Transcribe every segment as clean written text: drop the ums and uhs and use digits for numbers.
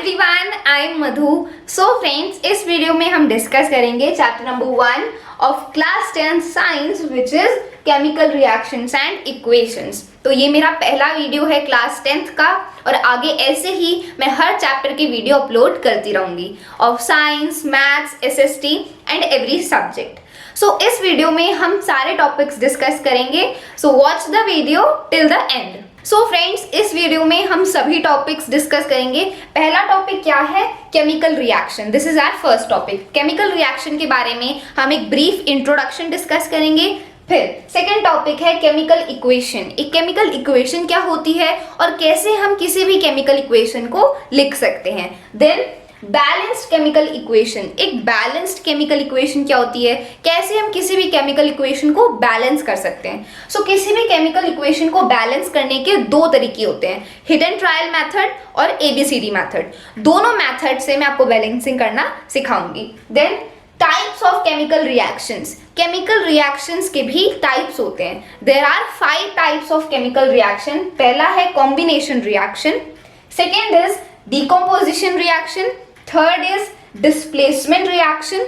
Everyone, I am Madhu. So friends, इस video में हम डिस्कस करेंगे chapter number 1 of class 10 science which is chemical reactions and equations. तो ये मेरा पहला वीडियो है क्लास 10th का और आगे ऐसे ही मैं हर चैप्टर की वीडियो अपलोड करती रहूंगी of science, maths, SST and every subject. So इस वीडियो में हम सारे टॉपिक्स डिस्कस करेंगे। So watch the video till the end. So friends, इस वीडियो में हम सभी टॉपिक्स डिस्कस करेंगे। पहला टॉपिक क्या है? Chemical reaction. This is our first topic. Chemical reaction के बारे में हम एक ब्रीफ इंट्रोडक्शन डिस्कस करेंगे। फिर सेकेंड टॉपिक है केमिकल इक्वेशन। एक केमिकल इक्वेशन क्या होती है और कैसे हम किसी भी केमिकल इक्वेशन को लिख सकते हैं। Then balanced chemical equation. एक बैलेंस्ड केमिकल इक्वेशन क्या होती है, कैसे हम किसी भी केमिकल इक्वेशन को बैलेंस कर सकते हैं। सो किसी भी केमिकल इक्वेशन को बैलेंस करने के दो तरीके होते हैं, हिट एंड ट्रायल मेथड और एबीसीडी मेथड। दोनों मेथड से मैं आपको बैलेंसिंग करना सिखाऊंगी। Then types of chemical reactions. Chemical reactions के भी टाइप्स होते हैं। There are 5 types of chemical reaction. पहला है combination reaction, second is decomposition reaction, third is displacement reaction,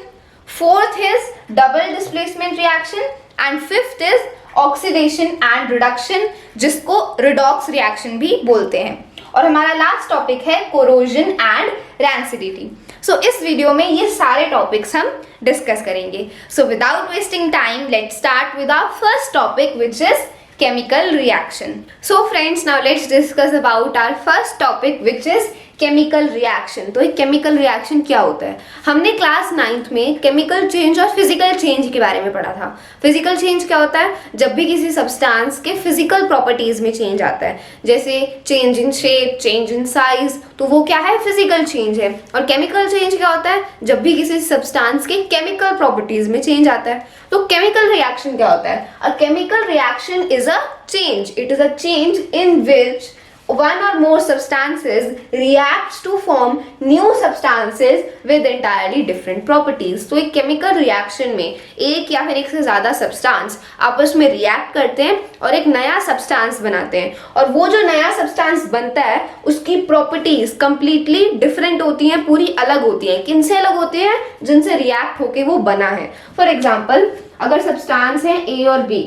fourth is double displacement reaction and fifth is oxidation and reduction, जिसको redox reaction भी बोलते हैं। और हमारा लास्ट टॉपिक है corrosion and rancidity। So इस वीडियो में ये सारे टॉपिक्स हम डिस्कस करेंगे। So without wasting time let's start with our first topic which is chemical reaction. So friends, now let's discuss about our first topic which is chemical reaction. तो एक chemical reaction क्या होता है? हमने class 9th में chemical change और physical change के बारे में पढ़ा था। फिजिकल चेंज क्या होता है? जब भी किसी सब्सटेंस के फिजिकल प्रॉपर्टीज में चेंज आता है, जैसे change in shape, change in size, तो वो क्या है? फिजिकल चेंज है। और केमिकल चेंज क्या होता है? जब भी किसी सब्सटेंस के केमिकल प्रॉपर्टीज में चेंज आता है। तो केमिकल रिएक्शन क्या होता है? अ chemical reaction is a change. It is a change in which one or more substances reacts to form new substances with entirely different properties. तो एक केमिकल रिएक्शन में एक या फिर एक से ज्यादा सब्सटेंस आपस में रिएक्ट करते हैं और एक नया सब्सटेंस बनाते हैं। और वो जो नया सब्सटेंस बनता है उसकी प्रॉपर्टीज कंप्लीटली डिफरेंट होती हैं, पूरी अलग होती हैं। किनसे अलग होती हैं? जिनसे रिएक्ट होके वो बना है। फॉर एग्जाम्पल, अगर सब्सटेंस है ए और बी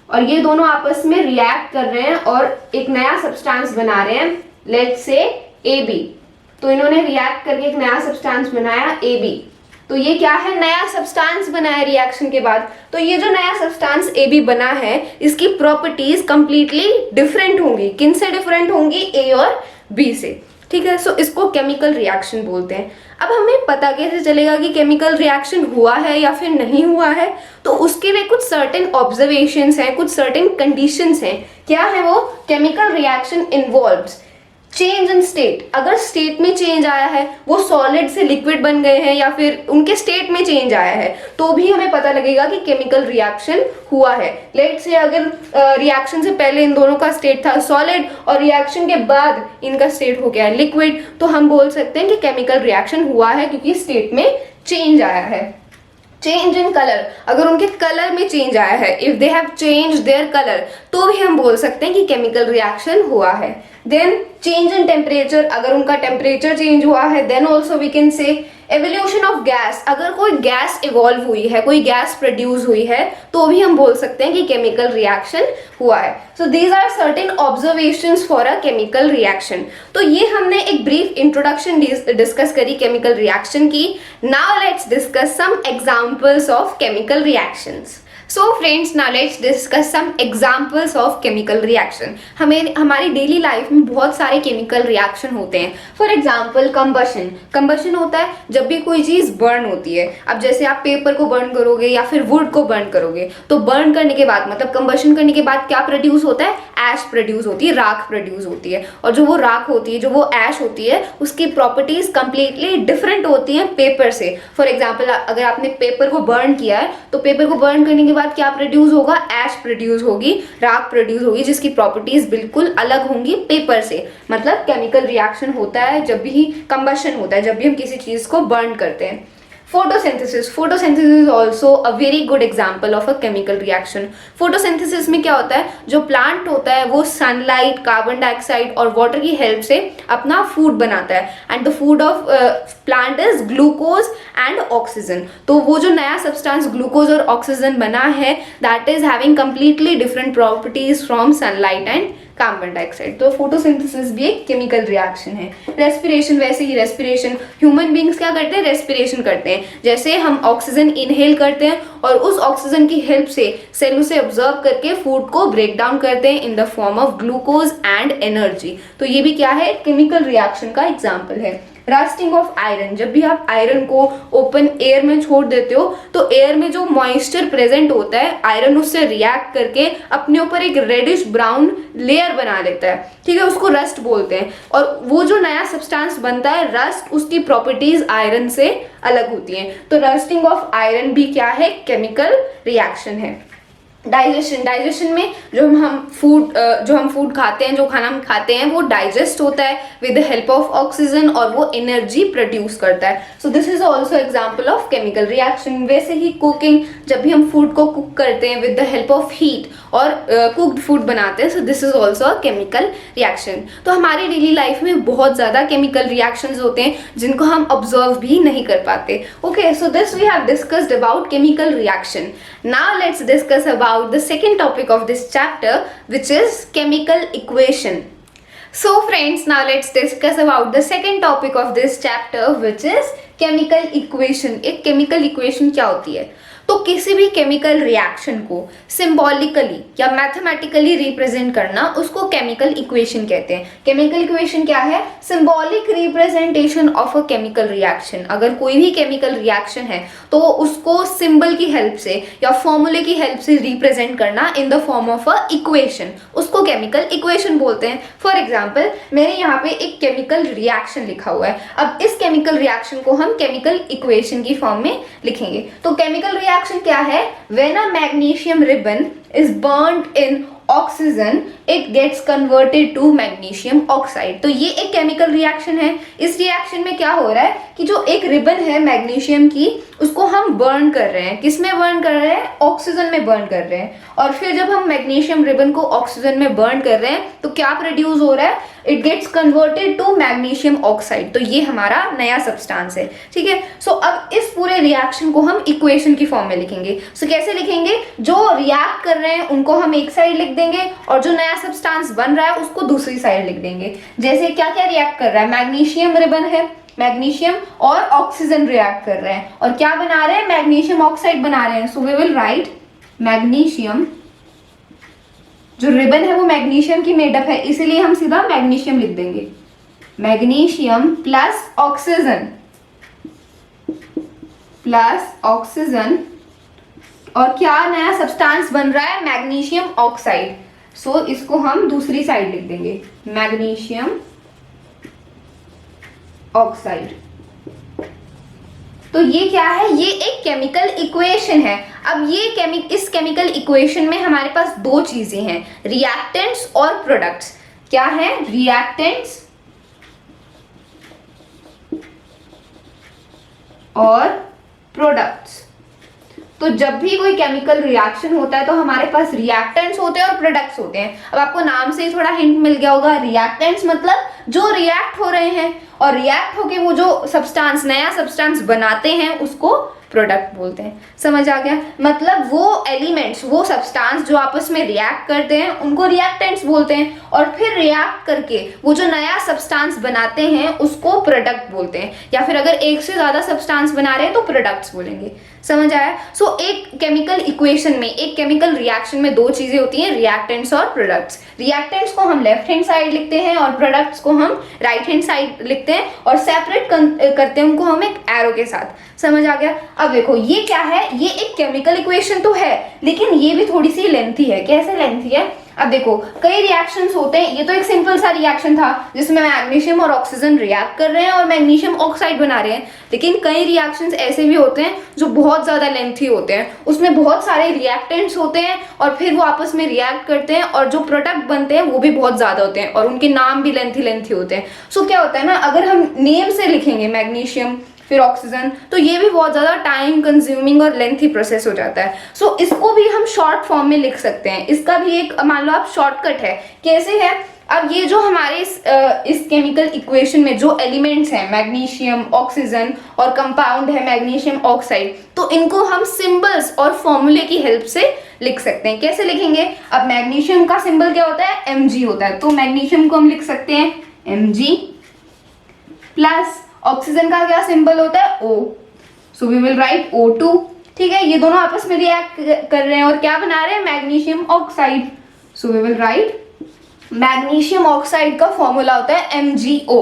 और ये दोनों आपस में रिएक्ट कर रहे हैं और एक नया सब्सटेंस बना रहे हैं, लेट्स से ए बी। तो इन्होंने रिएक्ट करके एक नया सब्सटेंस बनाया ए बी। तो ये क्या है? नया सब्सटेंस बना है रिएक्शन के बाद। तो ये जो नया सब्सटेंस ए बी बना है इसकी प्रॉपर्टीज कंप्लीटली डिफरेंट होंगी। किन से डिफरेंट होंगी? ए और बी से। ठीक है, सो इसको केमिकल रिएक्शन बोलते हैं। अब हमें पता कैसे चलेगा कि केमिकल रिएक्शन हुआ है या फिर नहीं हुआ है? तो उसके लिए कुछ सर्टेन ऑब्जर्वेशंस हैं, कुछ सर्टेन कंडीशंस हैं। क्या है वो? Chemical reaction involves change in state. अगर स्टेट में चेंज आया है, वो सॉलिड से लिक्विड बन गए हैं या फिर उनके स्टेट में चेंज आया है, तो भी हमें पता लगेगा कि केमिकल रिएक्शन हुआ है। लेट्स से अगर रिएक्शन से पहले इन दोनों का स्टेट था सॉलिड और रिएक्शन के बाद इनका स्टेट हो गया है लिक्विड, तो हम बोल सकते हैं कि केमिकल रिएक्शन हुआ है क्योंकि स्टेट में चेंज आया है। चेंज इन कलर, अगर उनके कलर में चेंज आया है, if they have change their colour, तो भी हम बोल सकते हैं कि केमिकल रिएक्शन हुआ है। देन चेंज इन टेम्परेचर, अगर उनका टेम्परेचर चेंज हुआ है, then also we can say evolution of gas. अगर कोई गैस इवॉल्व हुई है, कोई गैस प्रोड्यूस हुई है, तो भी हम बोल सकते हैं कि केमिकल रिएक्शन हुआ है। So these are certain observations for a chemical reaction. तो ये हमने एक ब्रीफ इंट्रोडक्शन डिस्कस करी केमिकल रिएक्शन की। Now let's discuss some examples of chemical reactions. So friends, now let's discuss some examples of chemical reaction. हमारी daily life में बहुत सारे केमिकल रिएक्शन होते हैं। For example combustion. कंबशन होता है जब भी कोई चीज बर्न होती है। अब जैसे आप पेपर को बर्न करोगे या फिर वुड को बर्न करोगे, तो बर्न करने के बाद मतलब कंबशन करने के बाद क्या प्रोड्यूस होता है? ऐश प्रोड्यूस होती है, राख प्रोड्यूस होती है। और जो वो राख होती है, जो वो ऐश होती है, उसकी प्रॉपर्टीज कंप्लीटली डिफरेंट होती हैं पेपर से। फॉर एग्जाम्पल, अगर आपने पेपर को बर्न किया है तो पेपर को बर्न करने के बाद क्या प्रोड्यूस होगा? ऐश प्रोड्यूस होगी, राख प्रोड्यूस होगी, जिसकी प्रॉपर्टीज बिल्कुल अलग होंगी पेपर से। मतलब केमिकल रिएक्शन होता है जब भी कंबशन होता है, जब भी हम किसी चीज को बर्न करते हैं। Photosynthesis is also a very good example of a chemical reaction. Photosynthesis में क्या होता है, जो प्लांट होता है वो सनलाइट, कार्बन डाइऑक्साइड और वाटर की हेल्प से अपना फूड बनाता है, and the food of plant is glucose and oxygen. तो वो जो नया सब्सटेंस ग्लूकोज और ऑक्सीजन बना है, that is having completely different properties from sunlight and carbon dioxide. तो फोटोसिंथेसिस भी एक केमिकल रिएक्शन है। रेस्पिरेशन, वैसे ही रेस्पिरेशन, ह्यूमन बींग्स क्या करते हैं, रेस्पिरेशन करते हैं। जैसे हम ऑक्सीजन इनहेल करते हैं और उस ऑक्सीजन की हेल्प से सेल उसे ऑब्जर्व करके फूड को ब्रेक डाउन करते हैं in the form of glucose and energy. तो ये भी क्या है, केमिकल रिएक्शन का एग्जाम्पल है। रस्टिंग ऑफ आयरन, जब भी आप आयरन को ओपन एयर में छोड़ देते हो तो एयर में जो मॉइस्चर प्रेजेंट होता है, आयरन उससे रिएक्ट करके अपने ऊपर एक रेडिश ब्राउन लेयर बना लेता है, ठीक है, उसको रस्ट बोलते हैं। और वो जो नया सब्सटेंस बनता है रस्ट, उसकी प्रॉपर्टीज आयरन से अलग होती हैं। तो रस्टिंग ऑफ आयरन भी क्या है, केमिकल रिएक्शन है। डाइजेशन में जो हम फूड खाते हैं, जो खाना हम खाते हैं, वो डाइजेस्ट होता है with the help of oxygen और वो एनर्जी प्रोड्यूस करता है। So this is also example of chemical reaction. वैसे ही कुकिंग, जब भी हम फूड को कुक करते हैं with the help of heat और कुक्ड फूड बनाते हैं, सो this is also a chemical reaction. तो हमारी डेली लाइफ में बहुत ज़्यादा केमिकल रिएक्शंस होते हैं जिनको हम ऑब्जर्व भी नहीं कर पाते। Okay, so this we have discussed about chemical reaction. Now let's discuss about the second topic of this chapter, which is chemical equation. So friends, now let's discuss about the second topic of this chapter, which is chemical equation. एक chemical equation क्या होती है? तो किसी भी chemical reaction को symbolically या mathematically represent करना, उसको केमिकल इक्वेशन कहते हैं। केमिकल इक्वेशन क्या है, symbolic representation of a chemical reaction. अगर कोई भी केमिकल रिएक्शन है तो उसको सिंबल की हेल्प से या फॉर्मूले की हेल्प से रिप्रेजेंट करना in the form of a equation, उसको केमिकल इक्वेशन बोलते हैं। फॉर एग्जाम्पल, मैंने यहाँ पे एक केमिकल रिएक्शन लिखा हुआ है। अब इस केमिकल रिएक्शन को हम केमिकल इक्वेशन की फॉर्म में लिखेंगे। तो केमिकल रिएक्शन क्या है, when a magnesium ribbon is burned in oxygen it gets converted to magnesium oxide. तो ये एक केमिकल रिएक्शन है। इस रिएक्शन में क्या हो रहा है कि जो एक रिबन है मैग्नीशियम की, उसको हम बर्न कर रहे हैं। किस में बर्न कर रहे हैं, ऑक्सीजन में बर्न कर रहे हैं। और फिर जब हम मैग्नीशियम रिबन को ऑक्सीजन में बर्न कर रहे हैं तो क्या प्रोड्यूस हो रहा है, it gets converted to magnesium oxide. तो ये हमारा नया सब्सटेंस है, ठीक है। सो अब इस पूरे रिएक्शन को हम इक्वेशन की फॉर्म में लिखेंगे। सो कैसे लिखेंगे, जो रिएक्ट कर रहे हैं उनको हम एक साइड लिख देंगे और जो नया सब्सटेंस बन रहा है उसको दूसरी साइड लिख देंगे। जैसे क्या क्या रिएक्ट कर रहा है, मैग्नीशियम रिबन है, मैग्नीशियम और ऑक्सीजन रिएक्ट कर रहे हैं और क्या बना रहे हैं, मैग्नीशियम ऑक्साइड बना रहे हैं। So we will write magnesium, जो रिबन है वो मैग्नीशियम की मेडअप है, इसीलिए हम सीधा मैग्नीशियम लिख देंगे। मैग्नीशियम प्लस ऑक्सीजन और क्या नया सब्सटेंस बन रहा है, मैग्नीशियम ऑक्साइड। सो इसको हम दूसरी साइड लिख देंगे, मैग्नीशियम ऑक्साइड। तो ये क्या है, ये एक केमिकल इक्वेशन है। अब ये इस केमिकल इक्वेशन में हमारे पास दो चीजें हैं, रिएक्टेंट्स और प्रोडक्ट्स। क्या है, रिएक्टेंट्स और प्रोडक्ट्स। तो जब भी कोई केमिकल रिएक्शन होता है तो हमारे पास रिएक्टेंट्स होते हैं और प्रोडक्ट्स होते हैं। अब आपको नाम से ही थोड़ा हिंट मिल गया होगा, रिएक्टेंट्स मतलब जो रिएक्ट हो रहे हैं और रिएक्ट होके वो जो सब्सटेंस, नया सब्सटेंस बनाते हैं उसको प्रोडक्ट बोलते हैं। समझ आ गया, मतलब वो एलिमेंट्स, वो सब्सटेंस जो आपस में रिएक्ट करते हैं उनको रिएक्टेंट्स बोलते हैं और फिर रिएक्ट करके वो जो नया सब्सटेंस बनाते हैं उसको प्रोडक्ट बोलते हैं। या फिर अगर एक से ज्यादा सब्सटेंस बना रहे हैं तो प्रोडक्ट्स बोलेंगे। समझ आया। सो एक केमिकल इक्वेशन में, एक केमिकल रिएक्शन में दो चीजें होती हैं, रिएक्टेंट्स और प्रोडक्ट्स। रिएक्टेंट्स को हम लेफ्ट हैंड साइड लिखते हैं और प्रोडक्ट्स को हम राइट हैंड साइड लिखते हैं और सेपरेट करते हैं उनको हम एक एरो के साथ। समझ आ गया। अब देखो ये क्या है, ये एक केमिकल इक्वेशन तो है लेकिन ये भी थोड़ी सी लेंथी है। कैसे लेंथी है, अब देखो कई रिएक्शंस होते हैं। ये तो एक सिंपल सा रिएक्शन था जिसमें मैग्नीशियम और ऑक्सीजन रिएक्ट कर रहे हैं और मैग्नीशियम ऑक्साइड बना रहे हैं, लेकिन कई रिएक्शंस ऐसे भी होते हैं जो बहुत ज्यादा लेंथी होते हैं। उसमें बहुत सारे रिएक्टेंट्स होते हैं और फिर वो आपस में रिएक्ट करते हैं और जो प्रोडक्ट बनते हैं वो भी बहुत ज्यादा होते हैं और उनके नाम भी लेंथी होते हैं। सो क्या होता है ना, अगर हम नेम से लिखेंगे मैग्नीशियम, फिर ऑक्सीजन, तो ये भी बहुत ज़्यादा टाइम कंज्यूमिंग और लेंथी प्रोसेस हो जाता है। सो इसको भी हम शॉर्ट फॉर्म में लिख सकते हैं। इसका भी एक मान लो आप शॉर्टकट है, कैसे है, अब ये जो हमारे इस केमिकल इक्वेशन में जो एलिमेंट्स हैं, मैग्नीशियम, ऑक्सीजन और कंपाउंड है मैग्नीशियम ऑक्साइड, तो इनको हम सिंबल्स और फॉर्मूले की हेल्प से लिख सकते हैं। कैसे लिखेंगे? अब मैग्नीशियम का सिंबल क्या होता है? Mg होता है, तो मैग्नीशियम को हम लिख सकते हैं Mg प्लस ऑक्सीजन का क्या सिंबल होता है? O, so we will write O2। ठीक है, ये दोनों आपस में रिएक्ट कर रहे हैं और क्या बना रहे हैं? Magnesium oxide, so we will write magnesium oxide का फॉर्मूला होता है MgO,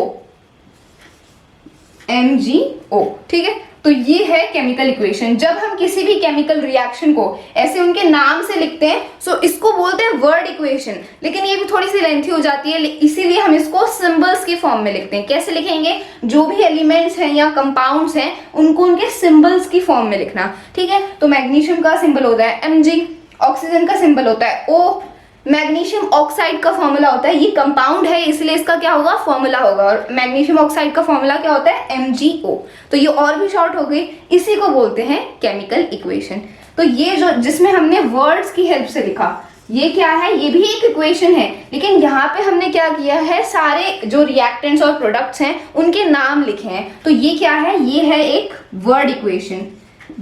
MgO। ठीक है, तो ये है केमिकल इक्वेशन। जब हम किसी भी केमिकल रिएक्शन को ऐसे उनके नाम से लिखते हैं, सो इसको बोलते हैं वर्ड इक्वेशन, लेकिन ये भी थोड़ी सी लेंथी हो जाती है, इसीलिए हम इसको सिंबल्स के फॉर्म में लिखते हैं। कैसे लिखेंगे? जो भी एलिमेंट्स हैं या कंपाउंड्स हैं उनको उनके सिंबल्स की फॉर्म में लिखना। ठीक है, तो मैग्नीशियम का सिंबल होता है Mg, ऑक्सीजन का सिंबल होता है O, मैग्नीशियम ऑक्साइड का फॉर्मूला होता है, ये कंपाउंड है इसलिए इसका क्या होगा? फॉर्मूला होगा, और मैग्नीशियम ऑक्साइड का फॉर्मूला क्या होता है? MgO। तो ये और भी शॉर्ट हो गई, इसी को बोलते हैं केमिकल इक्वेशन। तो ये जो जिसमें हमने वर्ड्स की हेल्प से लिखा, ये क्या है? ये भी एक इक्वेशन है, लेकिन यहाँ पे हमने क्या किया है? सारे जो रिएक्टेंट्स और प्रोडक्ट्स हैं उनके नाम लिखे हैं। तो ये क्या है? ये है एक word equation.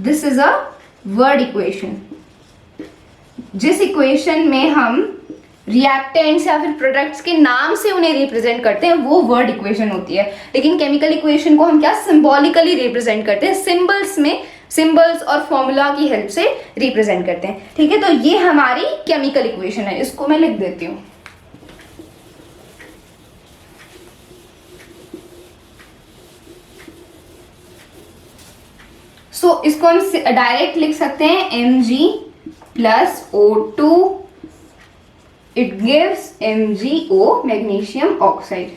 This is a word equation, जिस इक्वेशन में हम रिएक्टेंट्स या फिर प्रोडक्ट्स के नाम से उन्हें रिप्रेजेंट करते हैं, वो वर्ड इक्वेशन होती है। लेकिन केमिकल इक्वेशन को हम क्या सिंबॉलिकली रिप्रेजेंट करते हैं, सिंबल्स में, सिंबल्स और फॉर्मूला की हेल्प से रिप्रेजेंट करते हैं। ठीक है, तो ये हमारी केमिकल इक्वेशन है, इसको मैं लिख देती हूँ। सो इसको हम डायरेक्ट लिख सकते हैं Mg plus O2, it gives MgO, magnesium oxide.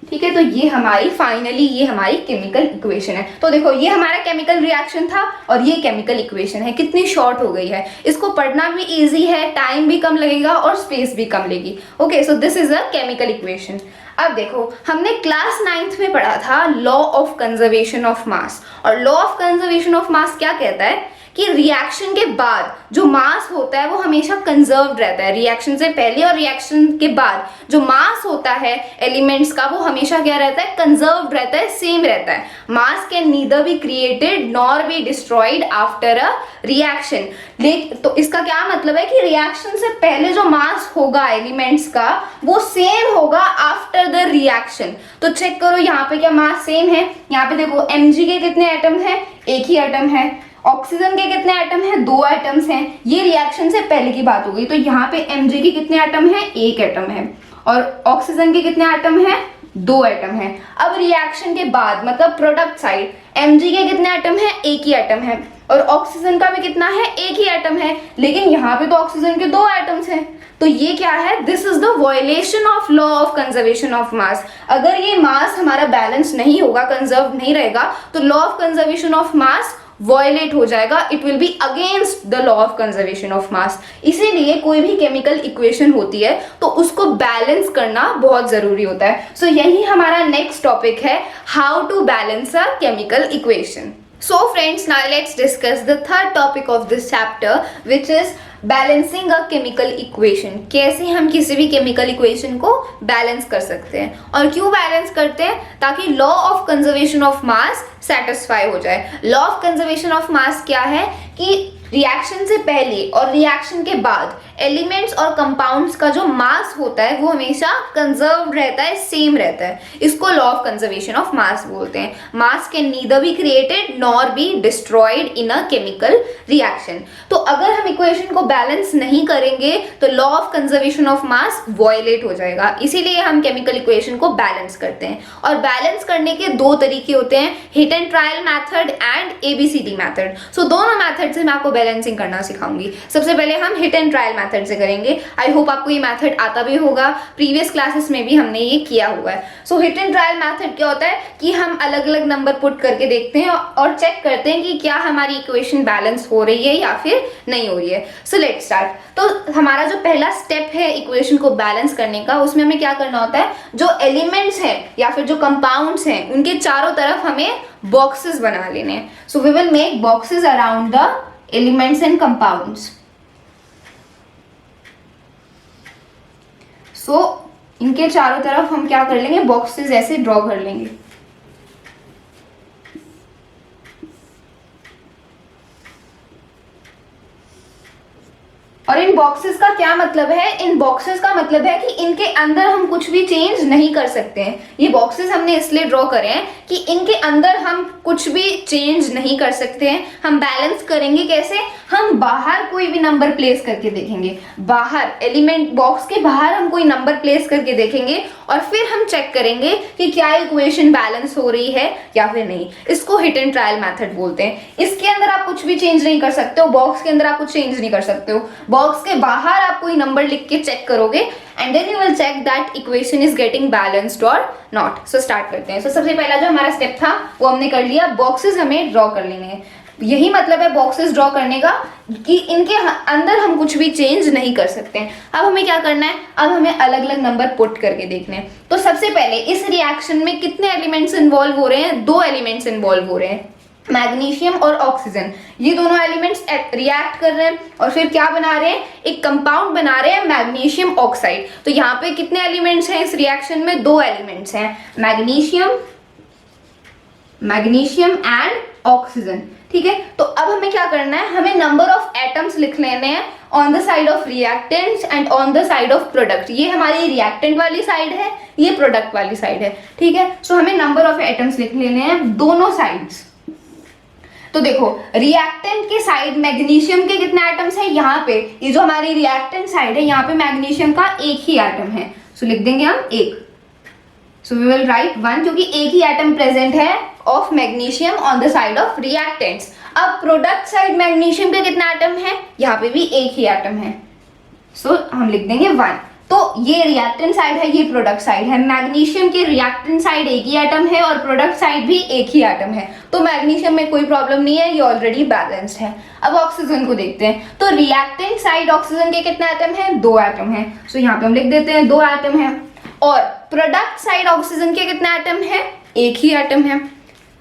ठीक है, तो ये हमारी फाइनली ये हमारी केमिकल इक्वेशन है। तो देखो ये हमारा केमिकल रिएक्शन था और ये केमिकल इक्वेशन है। कितनी शॉर्ट हो गई है, इसको पढ़ना भी इजी है, टाइम भी कम लगेगा और स्पेस भी कम लेगी। Okay, so this is a chemical equation. अब देखो हमने क्लास 9th में पढ़ा था law of conservation of mass, और law of conservation of mass क्या कहता है कि रिएक्शन के बाद जो मास होता है वो हमेशा कंजर्व्ड रहता है। रिएक्शन से पहले और रिएक्शन के बाद जो मास होता है एलिमेंट्स का, वो हमेशा क्या रहता है? कंजर्व्ड रहता है, सेम रहता है। मास can neither be created nor be destroyed after a reaction. तो इसका क्या मतलब है कि रिएक्शन से पहले जो मास होगा एलिमेंट्स का वो सेम होगा आफ्टर द रिएक्शन। तो चेक करो यहाँ पे क्या मास सेम है? यहाँ पे देखो Mg के कितने एटम है? एक ही एटम है। ऑक्सीजन के कितने एटम हैं? 2 एटम्स हैं। ये रिएक्शन से पहले की बात हो गई। तो यहाँ पे Mg के कितने एटम हैं? 1 एटम है। और ऑक्सीजन के कितने एटम हैं? 2 एटम है। अब रिएक्शन के बाद मतलब प्रोडक्ट साइड, Mg के कितने एटम हैं? 1 ही एटम है। और ऑक्सीजन का भी कितना है? 1 ही एटम है। लेकिन यहाँ पे तो ऑक्सीजन के 2 एटम्स हैं। तो ये क्या है? This is the violation of law of conservation of मास। अगर ये मास हमारा बैलेंस नहीं होगा, कंजर्व नहीं रहेगा, तो law of conservation of mass violate हो जाएगा। It will be against the law of conservation of mass. इसीलिए कोई भी केमिकल इक्वेशन होती है तो उसको बैलेंस करना बहुत जरूरी होता है। सो यही हमारा नेक्स्ट टॉपिक है, how to balance a chemical equation. So friends, now let's discuss the third topic of this chapter, which is balancing a chemical equation. कैसे हम किसी भी केमिकल इक्वेशन को बैलेंस कर सकते हैं, और क्यों बैलेंस करते हैं? ताकि law of conservation of mass satisfy हो जाए। Law of conservation of mass क्या है कि रिएक्शन से पहले और रिएक्शन के बाद एलिमेंट्स और कंपाउंड्स का जो मास होता है वो हमेशा कंजर्व रहता है, सेम रहता है। इसको law of conservation of mass बोलते हैं। Mass can neither be created nor be destroyed in a chemical reaction. तो अगर हम इक्वेशन को बैलेंस नहीं करेंगे तो law of conservation of mass violate हो जाएगा। इसीलिए हम केमिकल इक्वेशन को बैलेंस करते हैं। और बैलेंस करने के 2 तरीके होते हैं, hit and trial method and ABCD method. So दोनों मेथड से मैं आपको बैलेंसिंग करना सिखाऊंगी। सबसे पहले हम हिट एंड ट्रायल मेथड से करेंगे। आई होप आपको ये मेथड आता भी होगा, प्रीवियस क्लासेस में भी हमने ये किया हुआ है। सो हिट एंड ट्रायल मेथड क्या होता है कि हम अलग अलग नंबर पुट करके देखते हैं और चेक करते हैं कि क्या हमारी इक्वेशन बैलेंस हो रही है या फिर नहीं हो रही है। So let's start. तो हमारा जो पहला स्टेप है इक्वेशन को बैलेंस करने का, उसमें हमें क्या करना होता है, जो एलिमेंट्स हैं या फिर जो कंपाउंड्स हैं उनके चारों तरफ हमें बॉक्सेस बना लेने हैं। So we will make boxes around the elements and compounds. So इनके चारों तरफ हम क्या कर लेंगे, बॉक्सेस ऐसे ड्रॉ कर लेंगे। और इन बॉक्सेस का क्या मतलब है, इन बॉक्सेस का मतलब है कि इनके अंदर हम कुछ भी चेंज नहीं कर सकते हैं। ये बॉक्सेस हमने इसलिए ड्रॉ करे हैं कि इनके अंदर हम कुछ भी चेंज नहीं कर सकते हैं। हम बैलेंस करेंगे कैसे, हम बाहर कोई भी नंबर प्लेस करके देखेंगे, बाहर एलिमेंट बॉक्स के बाहर हम कोई नंबर प्लेस करके देखेंगे और फिर हम चेक करेंगे कि क्या इक्वेशन बैलेंस हो रही है या फिर नहीं। इसको हिट एंड ट्रायल मेथड बोलते हैं। इसके अंदर आप कुछ भी चेंज नहीं कर सकते हो, बॉक्स के अंदर आप कुछ चेंज नहीं कर सकते हो, बॉक्स के बाहर आप कोई नंबर लिख के चेक करोगे and then you will check that equation is getting balanced और नॉट। सो स्टार्ट करते हैं। सो सबसे पहला जो हमारा स्टेप था वो हमने कर लिया, बॉक्सेस हमें ड्रॉ कर लेने हैं। यही मतलब है बॉक्सेस ड्रॉ करने का कि इनके अंदर हम कुछ भी चेंज नहीं कर सकते हैं। अब हमें क्या करना है, अब हमें अलग अलग नंबर पुट करके देखने हैं। तो सबसे पहले इस रिएक्शन में कितने एलिमेंट्स इन्वॉल्व हो रहे हैं, 2 एलिमेंट्स इन्वॉल्व हो रहे हैं, मैग्नीशियम और ऑक्सीजन। ये दोनों एलिमेंट्स रिएक्ट कर रहे हैं और फिर क्या बना रहे हैं, एक कंपाउंड बना रहे हैं, मैग्नीशियम ऑक्साइड। तो यहाँ पे कितने एलिमेंट्स हैं इस रिएक्शन में, 2 एलिमेंट्स हैं, मैग्नीशियम एंड ऑक्सीजन। ठीक है, तो अब हमें क्या करना है, हमें नंबर ऑफ एटम्स लिख लेने हैं on the side of reactants and on the side of product. ये हमारी रिएक्टेंट वाली साइड है, ये प्रोडक्ट वाली साइड है। ठीक है, सो हमें नंबर ऑफ एटम्स लिख लेने हैं दोनों साइड्स। तो देखो रिएक्टेंट के साइड मैग्नीशियम के कितने एटम्स हैं, यहाँ पे ये जो हमारी रिएक्टेंट साइड है यहाँ पे मैग्नीशियम का एक ही एटम है। सो लिख देंगे हम 1। सो वी विल राइट 1 क्योंकि एक ही एटम प्रेजेंट है of magnesium on the side of reactants. अब प्रोडक्ट साइड मैग्नीशियम के कितना एटम है, यहाँ पे भी एक ही एटम है। सो हम लिख देंगे 1। तो ये रिएक्टेंट साइड है, ये प्रोडक्ट साइड है। मैग्नीशियम के रिएक्टेंट साइड एक ही एटम है और प्रोडक्ट साइड भी एक ही एटम है, तो मैग्नीशियम में कोई प्रॉब्लम नहीं है, ये ऑलरेडी बैलेंस्ड है। अब ऑक्सीजन को देखते हैं। तो रिएक्टेंट साइड ऑक्सीजन के कितने एटम है, 2 एटम है। सो यहाँ पे हम लिख देते हैं 2 एटम है। और प्रोडक्ट साइड ऑक्सीजन के कितने एटम है, एक ही एटम है।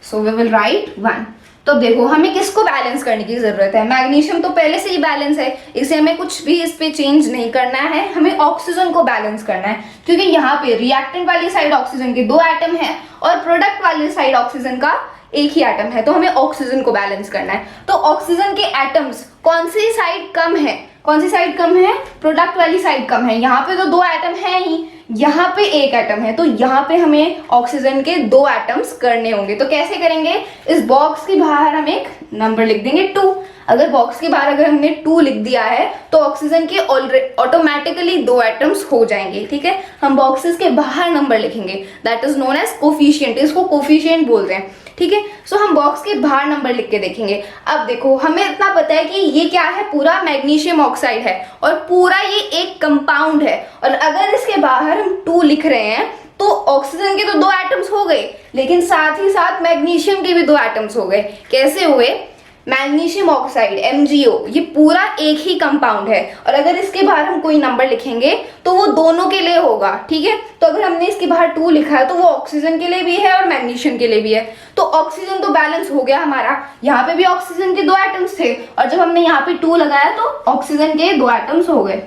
So we will write 1। तो देखो हमें किसको बैलेंस करने की जरूरत है, मैग्नीशियम तो पहले से ही बैलेंस है, इसे हमें कुछ भी इस पे चेंज नहीं करना है, हमें ऑक्सीजन को बैलेंस करना है। क्योंकि यहाँ पे रिएक्टेंट वाली साइड ऑक्सीजन के 2 एटम है और प्रोडक्ट वाली साइड ऑक्सीजन का एक ही एटम है, तो हमें ऑक्सीजन को बैलेंस करना है। तो ऑक्सीजन के एटम्स कौन सी साइड कम है, कौन सी साइड कम है, प्रोडक्ट वाली साइड कम है। यहाँ पे तो 2 एटम है ही, यहाँ पे 1 एटम है, तो यहाँ पे हमें ऑक्सीजन के 2 एटम्स करने होंगे। तो कैसे करेंगे, इस बॉक्स के बाहर हम एक नंबर लिख देंगे 2। अगर बॉक्स के बाहर अगर हमने 2 लिख दिया है तो ऑक्सीजन के ऑटोमेटिकली 2 एटम्स हो जाएंगे। ठीक है, हम बॉक्सेस के बाहर नंबर लिखेंगे, that is known as coefficient, इसको कोफिशिएंट बोलते हैं। ठीक है, सो हम बॉक्स के बाहर नंबर लिख के देखेंगे। अब देखो हमें इतना पता है कि ये क्या है, पूरा मैग्नीशियम ऑक्साइड है और पूरा ये एक कंपाउंड है। और अगर इसके बाहर हम 2 लिख रहे हैं तो ऑक्सीजन के तो 2 एटम्स हो गए, लेकिन साथ ही साथ मैग्नीशियम के भी 2 एटम्स हो गए। कैसे हुए, मैग्नीशियम ऑक्साइड MgO ये पूरा एक ही कंपाउंड है और अगर इसके बाहर हम कोई नंबर लिखेंगे तो वो दोनों के लिए होगा। ठीक है, तो अगर हमने इसके बाहर 2 लिखा है तो वो ऑक्सीजन के लिए भी है और मैग्नीशियम के लिए भी है। तो ऑक्सीजन तो बैलेंस हो गया हमारा, यहाँ पे भी ऑक्सीजन के 2 एटम्स थे और जब हमने यहाँ पे 2 लगाया तो ऑक्सीजन के 2 एटम्स हो गए,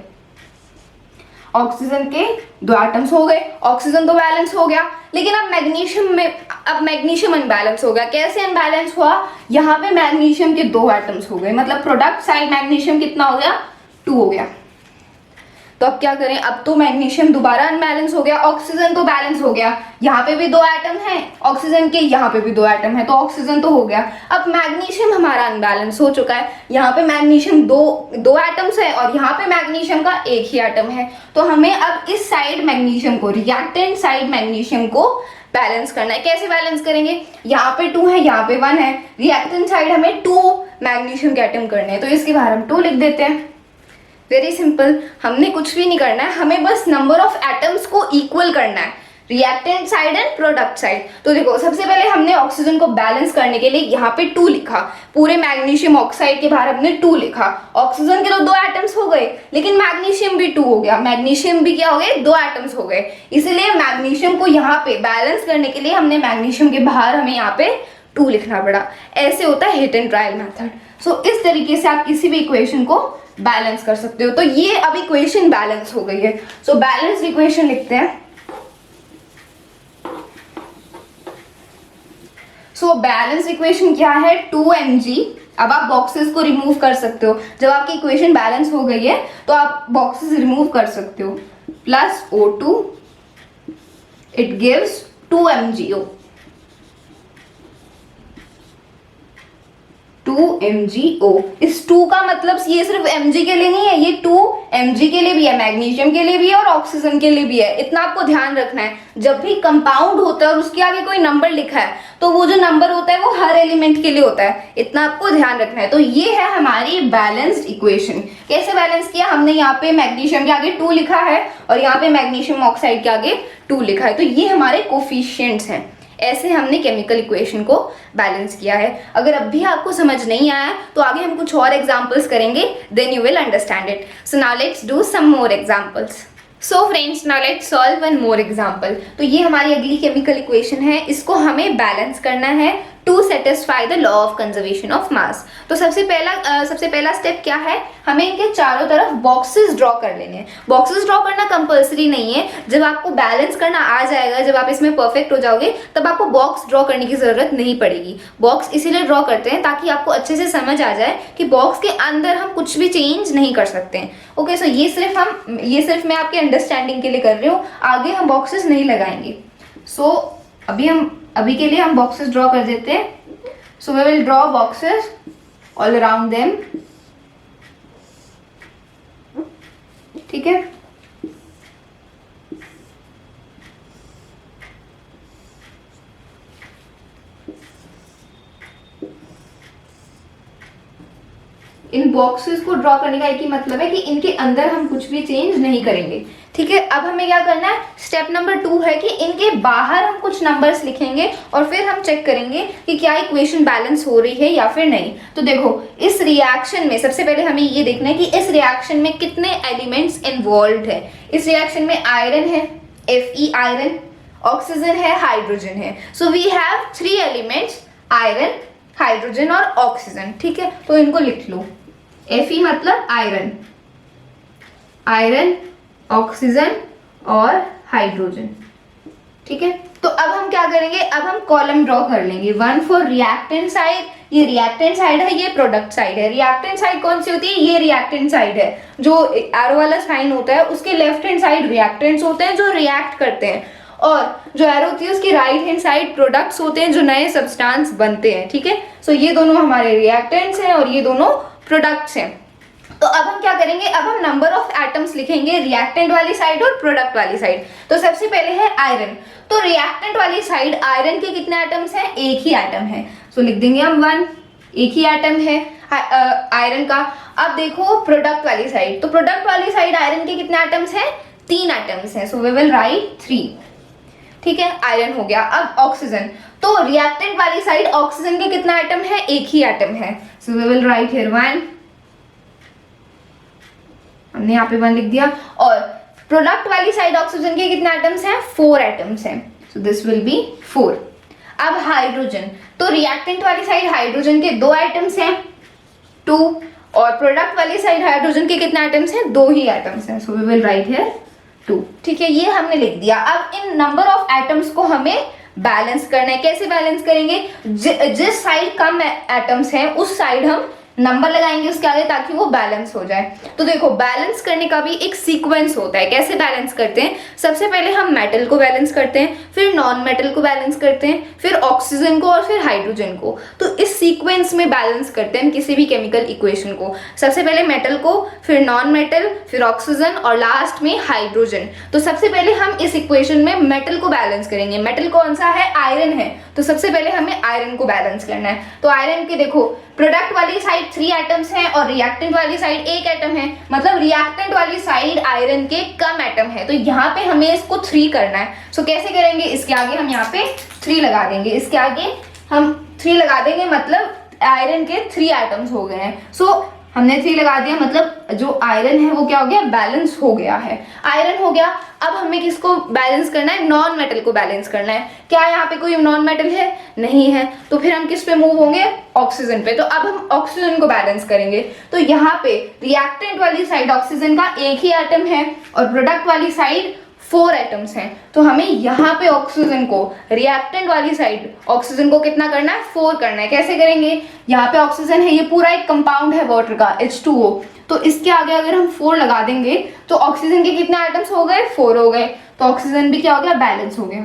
ऑक्सीजन के 2 एटम्स हो गए, ऑक्सीजन तो बैलेंस हो गया। लेकिन अब मैग्नीशियम अनबैलेंस हो गया। कैसे अनबैलेंस हुआ, यहाँ पे मैग्नीशियम के 2 एटम्स हो गए, मतलब प्रोडक्ट साइड मैग्नीशियम कितना हो गया, 2 हो गया। तो अब क्या करें, अब तो मैग्नीशियम दोबारा अनबैलेंस हो गया, ऑक्सीजन तो बैलेंस हो गया, यहाँ पे भी 2 एटम है ऑक्सीजन के, यहाँ पे भी 2 एटम है, तो ऑक्सीजन तो हो गया। अब मैग्नीशियम हमारा अनबैलेंस हो चुका है, यहाँ पे मैग्नीशियम दो एटम्स है और यहाँ पे मैग्नीशियम का एक ही एटम है। तो हमें अब इस साइड मैग्नीशियम को, रिएक्टेंट साइड मैग्नीशियम को बैलेंस करना है। कैसे बैलेंस करेंगे, यहाँ पे 2 है, यहाँ पे 1 है, रिएक्टेंट साइड हमें 2 मैग्नीशियम के एटम करने हैं, तो इसके बाहर हम 2 लिख देते हैं। वेरी सिंपल, हमने कुछ भी नहीं करना है, हमें बस नंबर ऑफ एटम्स को इक्वल करना है, reactant side and product side. तो देखो सबसे पहले हमने ऑक्सीजन को बैलेंस करने के लिए यहाँ पे 2 लिखा, पूरे मैग्नीशियम ऑक्साइड के बाहर हमने 2 लिखा। ऑक्सीजन के तो 2 एटम्स हो गए, लेकिन मैग्नीशियम भी 2 हो गया, मैग्नीशियम भी क्या हो गए, 2 एटम्स हो गए। इसलिए मैग्नीशियम को यहाँ पे बैलेंस करने के लिए हमने मैग्नीशियम के बाहर हमें यहाँ पे 2 लिखना पड़ा। ऐसे होता है हिट एंड ट्रायल मेथड। सो इस तरीके से आप किसी भी इक्वेशन को बैलेंस कर सकते हो। तो ये अब इक्वेशन बैलेंस हो गई है। सो बैलेंस इक्वेशन लिखते हैं। सो बैलेंस इक्वेशन क्या है, 2mg। अब आप बॉक्सेस को रिमूव कर सकते हो, जब आपकी इक्वेशन बैलेंस हो गई है तो आप बॉक्सेस रिमूव कर सकते हो, plus O2 it gives 2mgO, 2mgO। इस 2 का मतलब ये सिर्फ mg के लिए नहीं है, ये 2 mg के लिए भी है, मैग्नीशियम के लिए भी है और ऑक्सीजन के लिए भी है। इतना आपको ध्यान रखना है, जब भी कंपाउंड होता है और उसके आगे कोई नंबर लिखा है तो वो जो नंबर होता है वो हर एलिमेंट के लिए होता है, इतना आपको ध्यान रखना है। तो ये है हमारी बैलेंस्ड इक्वेशन। कैसे बैलेंस किया, हमने यहाँ पे मैग्नीशियम के आगे 2 लिखा है और यहाँ पे मैग्नीशियम ऑक्साइड के आगे 2 लिखा है, तो ये हमारे कोफिशिएंट्स हैं। ऐसे हमने केमिकल इक्वेशन को बैलेंस किया है। अगर अब भी आपको समझ नहीं आया तो आगे हम कुछ और एग्जांपल्स करेंगे, then you will understand it. So now let's do some more examples. So friends now let's solve one more example. तो ये हमारी अगली केमिकल इक्वेशन है, इसको हमें बैलेंस करना है to satisfy the law of conservation of mass. तो सबसे पहला स्टेप क्या है, हमें इनके चारों तरफ बॉक्सेस ड्रॉ कर लेने हैं। बॉक्सेस ड्रॉ करना कंपल्सरी नहीं है, जब आपको बैलेंस करना आ जाएगा, जब आप इसमें परफेक्ट हो जाओगे तब आपको बॉक्स ड्रॉ करने की जरूरत नहीं पड़ेगी। बॉक्स इसीलिए ड्रॉ करते हैं ताकि आपको अच्छे से समझ आ जाए कि बॉक्स के अंदर हम कुछ भी चेंज नहीं कर सकते हैं। ओके, सो ये सिर्फ मैं आपके अंडरस्टैंडिंग के लिए कर रही हूँ, आगे हम बॉक्सेस नहीं लगाएंगे। सो अभी के लिए हम बॉक्सेस ड्रॉ कर देते हैं। So we will draw boxes all around them. ठीक है, इन बॉक्सेस को ड्रॉ करने का एक ही मतलब है कि इनके अंदर हम कुछ भी चेंज नहीं करेंगे। ठीक है, अब हमें क्या करना है, स्टेप नंबर 2 है कि इनके बाहर हम कुछ नंबर्स लिखेंगे और फिर हम चेक करेंगे कि क्या इक्वेशन बैलेंस हो रही है या फिर नहीं। तो देखो इस रिएक्शन में सबसे पहले हमें ये देखना है कि इस रिएक्शन में कितने एलिमेंट्स इन्वॉल्व है। इस रिएक्शन में आयरन है, Fe आयरन, ऑक्सीजन है, हाइड्रोजन है। So we have 3 elements, iron, hydrogen और ऑक्सीजन। ठीक है, तो इनको लिख लो। Fe मतलब आयरन, ऑक्सीजन और हाइड्रोजन। ठीक है, तो अब हम क्या करेंगे, अब हम कॉलम ड्रॉ कर लेंगे। 1 फॉर रिएक्टेंट साइड, ये रिएक्टेंट साइड है, ये प्रोडक्ट साइड है। रिएक्टेंट साइड कौन सी होती है, ये रिएक्टेंट साइड है, जो एरो वाला साइन होता है उसके लेफ्ट हैंड साइड रिएक्टेंट्स होते हैं जो रिएक्ट करते हैं, और जो एरो होती है उसकी राइट हैंड साइड प्रोडक्ट्स होते हैं जो नए सब्सटेंस बनते हैं। ठीक है, सो ये दोनों हमारे रिएक्टेंट्स हैं और ये दोनों प्रोडक्ट्स हैं। तो अब हम क्या करेंगे, अब हम नंबर ऑफ एटम्स लिखेंगे रिएक्टेंट वाली साइड और प्रोडक्ट वाली साइड। तो सबसे पहले है आयरन। तो रिएक्टेंट वाली साइड आयरन के कितने एटम्स हैं, एक ही एटम है। सो लिख देंगे हम 1, एक ही एटम है आयरन का। अब देखो प्रोडक्ट वाली साइड, तो प्रोडक्ट वाली साइड आयरन के कितने एटम्स हैं, 3 एटम्स हैं। So we will write 3। ठीक है, आयरन हो गया। अब ऑक्सीजन, तो रिएक्टेंट वाली साइड ऑक्सीजन के कितना एटम है, एक ही एटम है। So we will write here 1, हमने यहाँ पे 1 लिख दिया। और प्रोडक्ट वाली साइड ऑक्सीजन के कितने एटम्स हैं, 4 एटम्स हैं। सो दिस विल बी 4। अब हाइड्रोजन, तो रिएक्टेंट वाली साइड हाइड्रोजन के 2 एटम्स हैं, 2, और प्रोडक्ट वाली साइड हाइड्रोजन के कितने एटम्स हैं, 2 ही एटम्स हैं। So we will write here 2। ठीक है, ये हमने लिख दिया। अब इन नंबर ऑफ एटम्स को हमें बैलेंस करना है। कैसे बैलेंस करेंगे, जिस साइड कम एटम्स हैं उस साइड हम नंबर लगाएंगे उसके आगे ताकि वो बैलेंस हो जाए। तो देखो बैलेंस करने का भी एक सीक्वेंस होता है। कैसे बैलेंस करते हैं, सबसे पहले हम मेटल को बैलेंस करते हैं, फिर नॉन मेटल को बैलेंस करते हैं, फिर ऑक्सीजन को और फिर हाइड्रोजन को। तो इस सीक्वेंस में बैलेंस करते हैं हम किसी भी केमिकल इक्वेशन को। सबसे पहले मेटल को, फिर नॉन मेटल, फिर ऑक्सीजन और लास्ट में हाइड्रोजन। तो सबसे पहले हम इस इक्वेशन में मेटल को बैलेंस करेंगे। मेटल कौन सा है, आयरन है, तो सबसे पहले हमें आयरन को बैलेंस करना है। तो आयरन के देखो प्रोडक्ट वाली साइड 3 एटम्स हैं और रिएक्टेंट वाली साइड 1 एटम है, मतलब रिएक्टेंट वाली साइड आयरन के कम एटम है, तो यहाँ पे हमें इसको 3 करना है। सो कैसे करेंगे, इसके आगे हम यहाँ पे 3 लगा देंगे, इसके आगे हम 3 लगा देंगे, मतलब आयरन के 3 एटम्स हो गए हैं। सो हमने 3 लगा दिया, मतलब जो आयरन है वो क्या हो गया, बैलेंस हो गया है, आयरन हो गया। अब हमें किसको बैलेंस करना है, नॉन मेटल को बैलेंस करना है। क्या यहाँ पे कोई नॉन मेटल है, नहीं है, तो फिर हम किस पे मूव होंगे, ऑक्सीजन पे। तो अब हम ऑक्सीजन को बैलेंस करेंगे, तो यहाँ पे रिएक्टेंट वाली साइड ऑक्सीजन का 1 ही एटम है और प्रोडक्ट वाली साइड 4 एटम्स हैं, तो हमें यहाँ पे ऑक्सीजन को, रिएक्टेंट वाली साइड ऑक्सीजन को कितना करना है, 4 करना है। कैसे करेंगे, यहाँ पे ऑक्सीजन है, ये पूरा एक कंपाउंड है वाटर का H2O, तो इसके आगे अगर हम 4 लगा देंगे तो ऑक्सीजन के कितने एटम्स हो गए, 4 हो गए, तो ऑक्सीजन भी क्या हो गया, बैलेंस हो गया।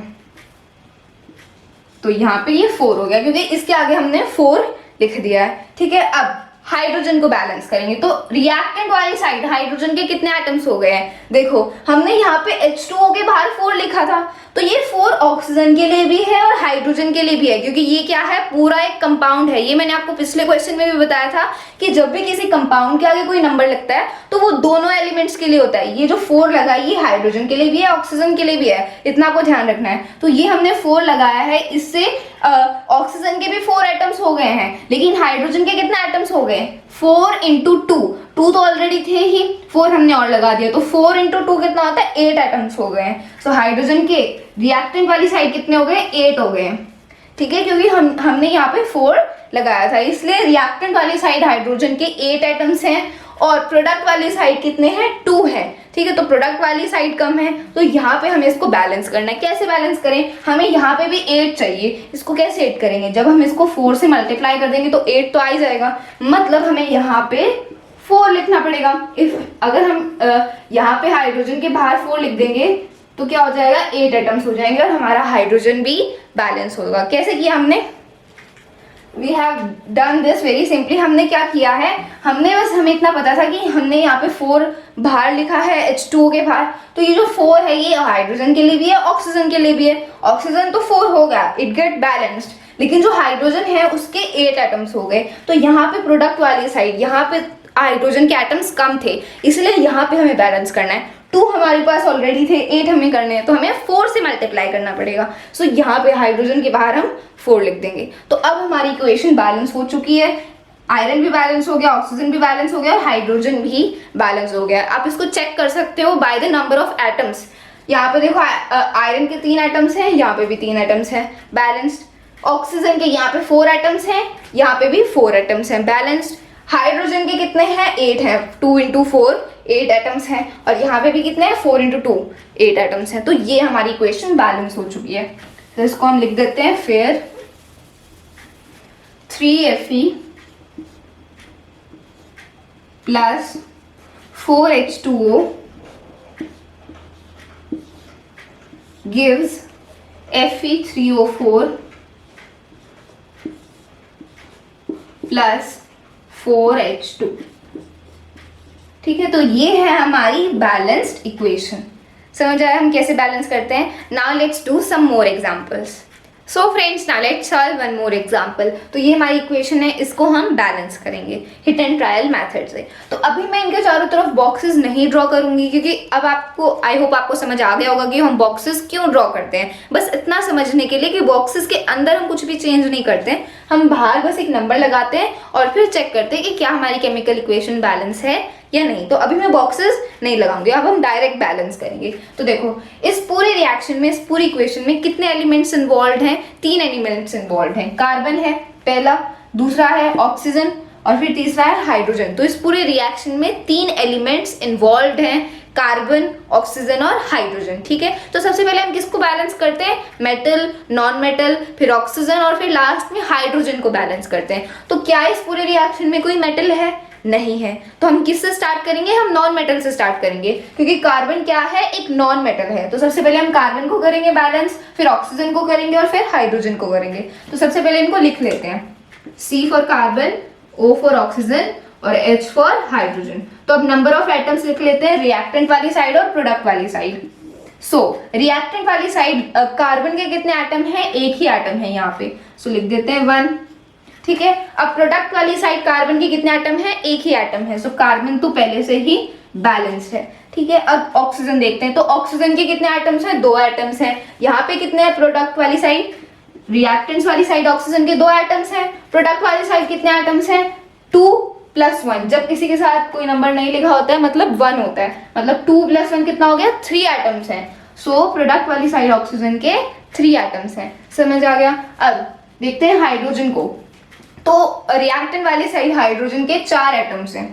तो यहाँ पे ये 4 हो गया क्योंकि इसके आगे हमने 4 लिख दिया है, ठीक है। अब हाइड्रोजन को बैलेंस करेंगे, तो रिएक्टेंट वाली साइड हाइड्रोजन के कितने एटम्स हो गए हैं, देखो हमने यहाँ पे H2O के बाहर 4 लिखा था, तो ये 4 ऑक्सीजन के लिए भी है और हाइड्रोजन के लिए भी है, क्योंकि ये क्या है, पूरा एक कंपाउंड है। ये मैंने आपको पिछले क्वेश्चन में भी बताया था कि जब भी किसी कंपाउंड के आगे कोई नंबर लगता है तो वो दोनों एलिमेंट्स के लिए होता है। ये जो 4 लगा है ये हाइड्रोजन के लिए भी है, ऑक्सीजन के लिए भी है, इतना आपको ध्यान रखना है। तो ये हमने 4 लगाया है, इससे ऑक्सीजन के भी 4 एटम्स हो गए हैं, लेकिन हाइड्रोजन के कितने एटम्स हो गए, 4 × 2 तो ऑलरेडी थे ही, 4 हमने और लगा दिया, तो 4 × 2 कितना होता है, 8 एटम्स हो गए हैं। सो हाइड्रोजन के रिएक्टेंट वाली साइड कितने हो गए, 8 हो गए, ठीक है, क्योंकि हमने यहाँ पे 4 लगाया था, इसलिए रिएक्टेंट वाली साइड हाइड्रोजन के 8 एटम्स हैं और प्रोडक्ट वाली साइड कितने हैं, 2 है, ठीक है। तो प्रोडक्ट वाली साइड कम है, तो यहाँ पे हमें इसको बैलेंस करना है। कैसे बैलेंस करें, हमें यहाँ पे भी 8 चाहिए, इसको कैसे 8 करेंगे, जब हम इसको 4 से मल्टीप्लाई कर देंगे तो 8 तो आ ही जाएगा, मतलब हमें यहाँ पे 4 लिखना पड़ेगा। अगर हम यहाँ पे हाइड्रोजन के बाहर 4 लिख देंगे तो क्या हो जाएगा, 8 एटम्स हो जाएंगे और हमारा हाइड्रोजन भी बैलेंस होगा। कैसे किया हमने, we have done this very simply. हमने क्या किया है, हमें इतना पता था कि हमने यहाँ पे 4 बाहर लिखा है H2O के बाहर, तो ये जो 4 है ये हाइड्रोजन के लिए भी है, ऑक्सीजन के लिए भी है। ऑक्सीजन तो 4 हो गया, इट गेट बैलेंस्ड, लेकिन जो हाइड्रोजन है उसके 8 एटम्स हो गए, तो यहाँ पे प्रोडक्ट वाली साइड, यहाँ पे हाइड्रोजन के एटम्स कम थे, इसलिए यहाँ पे हमें बैलेंस करना है। 2 हमारे पास ऑलरेडी थे, 8 हमें करने हैं, तो हमें 4 से मल्टीप्लाई करना पड़ेगा। सो यहाँ पे हाइड्रोजन के बाहर हम 4 लिख देंगे। तो अब हमारी इक्वेशन बैलेंस हो चुकी है, आयरन भी बैलेंस हो गया, ऑक्सीजन भी बैलेंस हो गया और हाइड्रोजन भी बैलेंस हो गया। आप इसको चेक कर सकते हो by the number of atoms. यहाँ पे देखो आयरन के 3 एटम्स हैं, यहाँ पे भी 3 एटम्स हैं, बैलेंस्ड। ऑक्सीजन के यहाँ पे 4 एटम्स हैं, यहाँ पे भी 4 एटम्स हैं, बैलेंस्ड। हाइड्रोजन के कितने हैं, 8 हैं, 2 × 4 8 एटम्स हैं, और यहाँ पे भी कितने हैं, 4 × 2 8 एटम्स हैं। तो ये हमारी इक्वेशन बैलेंस हो चुकी है। तो इसको हम लिख देते हैं, फिर 3Fe plus 4H2O gives Fe3O4 plus 4H2, ठीक है। तो ये है हमारी बैलेंस्ड इक्वेशन। समझ आया हम कैसे बैलेंस करते हैं। Now let's do some more examples. So friends, now let's solve one more example. तो ये हमारी इक्वेशन है, इसको हम बैलेंस करेंगे हिट एंड ट्रायल मेथड से। तो अभी मैं इनके चारों तरफ बॉक्सेस नहीं ड्रॉ करूंगी, क्योंकि अब आपको, आई होप आपको समझ आ गया होगा कि हम बॉक्सेस क्यों ड्रॉ करते हैं। बस इतना समझने के लिए कि बॉक्सेस के अंदर हम कुछ भी चेंज नहीं करते हैं, हम बाहर बस एक नंबर लगाते हैं और फिर चेक करते हैं कि क्या हमारी केमिकल इक्वेशन बैलेंस है या नहीं। तो अभी मैं बॉक्सेस नहीं लगाऊंगी, अब हम डायरेक्ट बैलेंस करेंगे। तो देखो, इस पूरे रिएक्शन में, इस पूरी इक्वेशन में कितने एलिमेंट्स इन्वॉल्व हैं, 3 एलिमेंट्स इन्वॉल्व हैं। कार्बन है पहला, दूसरा है ऑक्सीजन और फिर तीसरा है हाइड्रोजन। तो इस पूरे रिएक्शन में 3 एलिमेंट्स इन्वॉल्व हैं, कार्बन, ऑक्सीजन और हाइड्रोजन, ठीक है। तो सबसे पहले हम किसको बैलेंस करते हैं, मेटल, नॉन मेटल, फिर ऑक्सीजन और फिर लास्ट में हाइड्रोजन को बैलेंस करते हैं। तो क्या इस पूरे रिएक्शन में कोई मेटल है, नहीं है। तो हम किससे स्टार्ट करेंगे, हम नॉन मेटल से स्टार्ट करेंगे, क्योंकि कार्बन क्या है, एक नॉन मेटल है। तो सबसे पहले हम कार्बन को करेंगे बैलेंस, फिर ऑक्सीजन को करेंगे और फिर हाइड्रोजन को करेंगे। तो सबसे पहले इनको लिख लेते हैं, C for carbon, O for oxygen और H फॉर हाइड्रोजन। तो अब नंबर ऑफ एटम्स लिख लेते हैं, रिएक्टेंट वाली साइड और प्रोडक्ट वाली साइड। सो रिएक्टेंट वाली साइड कार्बन के कितने एटम है, 1 ही एटम है यहाँ पे। सो लिख देते हैं 1, ठीक है। अब प्रोडक्ट वाली साइड कार्बन के कितने एटम है, एक ही एटम है, सो कार्बन तो पहले से ही बैलेंस्ड है, ठीक है। अब ऑक्सीजन देखते हैं, तो ऑक्सीजन के कितने एटम्स हैं, 2 एटम्स हैं। यहाँ पे कितने हैं प्रोडक्ट वाली साइड, रिएक्टेंट्स वाली साइड ऑक्सीजन के 2 एटम्स हैं, प्रोडक्ट वाली साइड कितने एटम्स हैं, 2 + 1। जब किसी के साथ कोई नंबर नहीं लिखा होता है मतलब 1 होता है, मतलब 2 + 1 कितना हो गया, 3 एटम्स हैं। सो प्रोडक्ट वाली साइड ऑक्सीजन के 3 एटम्स हैं, समझ आ गया। अब देखते हैं हाइड्रोजन को, तो रिएक्टेंट वाली साइड हाइड्रोजन के 4 एटम्स हैं,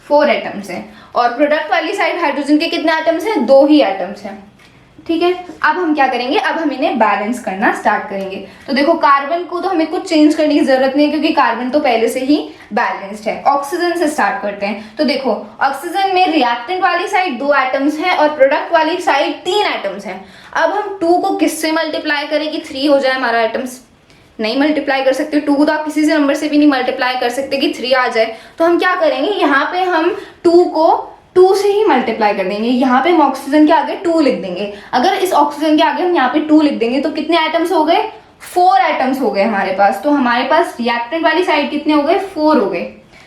4 एटम्स हैं, और प्रोडक्ट वाली साइड हाइड्रोजन के कितने एटम्स हैं, 2 ही एटम्स हैं, ठीक है। अब हम क्या करेंगे, अब हम इन्हें बैलेंस करना स्टार्ट करेंगे। तो देखो कार्बन को तो हमें कुछ चेंज करने की जरूरत नहीं है क्योंकि कार्बन तो पहले से ही बैलेंस्ड है। ऑक्सीजन से स्टार्ट करते हैं, तो देखो ऑक्सीजन में रिएक्टेंट वाली साइड 2 एटम्स हैं और प्रोडक्ट वाली साइड 3 एटम्स हैं। अब हम 2 को किससे मल्टीप्लाई करें कि 3 हो जाए हमारा एटम्स, नहीं मल्टीप्लाई कर सकते, 2 को तो आप किसी से नंबर से भी नहीं मल्टीप्लाई कर सकते कि 3 आ जाए। तो हम क्या करेंगे, यहाँ पे हम 2 को 2 से ही मल्टीप्लाई कर देंगे, यहाँ पे हम ऑक्सीजन के आगे 2 लिख देंगे। अगर इस ऑक्सीजन के आगे हम यहाँ पे 2 लिख देंगे तो कितने एटम्स हो गए, 4 एटम्स हो गए हमारे पास। तो हमारे पास रिएक्टेंट वाली साइड कितने हो गए, 4 हो गए,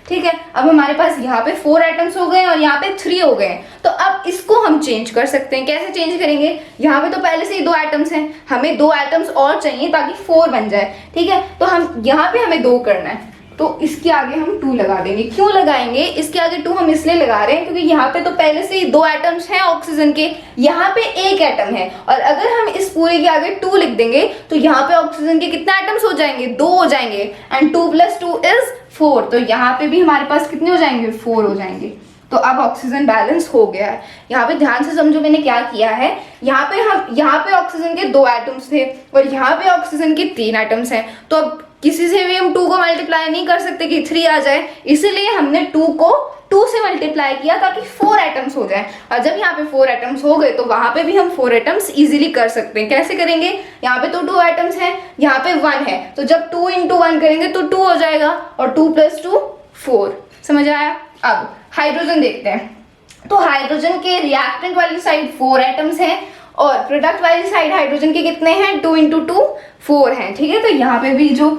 ठीक है। अब हमारे पास यहाँ पे 4 एटम्स हो गए और यहाँ पे 3 हो गए। तो अब इसको हम चेंज कर सकते हैं, कैसे चेंज करेंगे, यहाँ पे तो पहले से ही 2 एटम्स हैं, हमें 2 एटम्स और चाहिए ताकि 4 बन जाए, ठीक है। तो हम यहाँ पे हमें 2 करना है, तो इसके आगे हम 2 लगा देंगे। क्यों लगाएंगे, इसके आगे 2 हम इसलिए लगा रहे हैं क्योंकि यहाँ पे तो पहले से ही 2 एटम्स हैं ऑक्सीजन के, यहाँ पे 1 एटम है, और अगर हम इस पूरे के आगे 2 लिख देंगे तो यहाँ पे ऑक्सीजन के कितने एटम्स हो जाएंगे, 2 हो जाएंगे, एंड 2 + 2 = 4। तो यहाँ पे भी हमारे पास कितने हो जाएंगे, 4 हो जाएंगे। तो अब ऑक्सीजन बैलेंस हो गया है। यहाँ पे ध्यान से समझो मैंने क्या किया है, यहाँ पे ऑक्सीजन के 2 एटम्स थे और यहाँ पे ऑक्सीजन के 3 एटम्स हैं। तो अब किसी से भी हम 2 को मल्टीप्लाई नहीं कर सकते कि 3 आ जाए, इसीलिए हमने 2 को 2 से मल्टीप्लाई किया ताकि 4 एटम्स हो जाए। और जब यहाँ पे 4 एटम्स हो गए तो वहां पे भी हम 4 एटम्स इजीली कर सकते हैं। कैसे करेंगे, यहाँ पे तो 2 एटम्स हैं, यहाँ पे 1 है, तो जब 2 × 1 करेंगे तो 2 हो जाएगा, और 2 + 2 4। समझ आया। अब हाइड्रोजन देखते हैं, तो हाइड्रोजन के रिएक्टेंट वाली साइड 4 एटम्स हैं और प्रोडक्ट वाली साइड हाइड्रोजन के कितने हैं, 2 × 2 4 हैं, ठीक है। तो यहाँ पे भी जो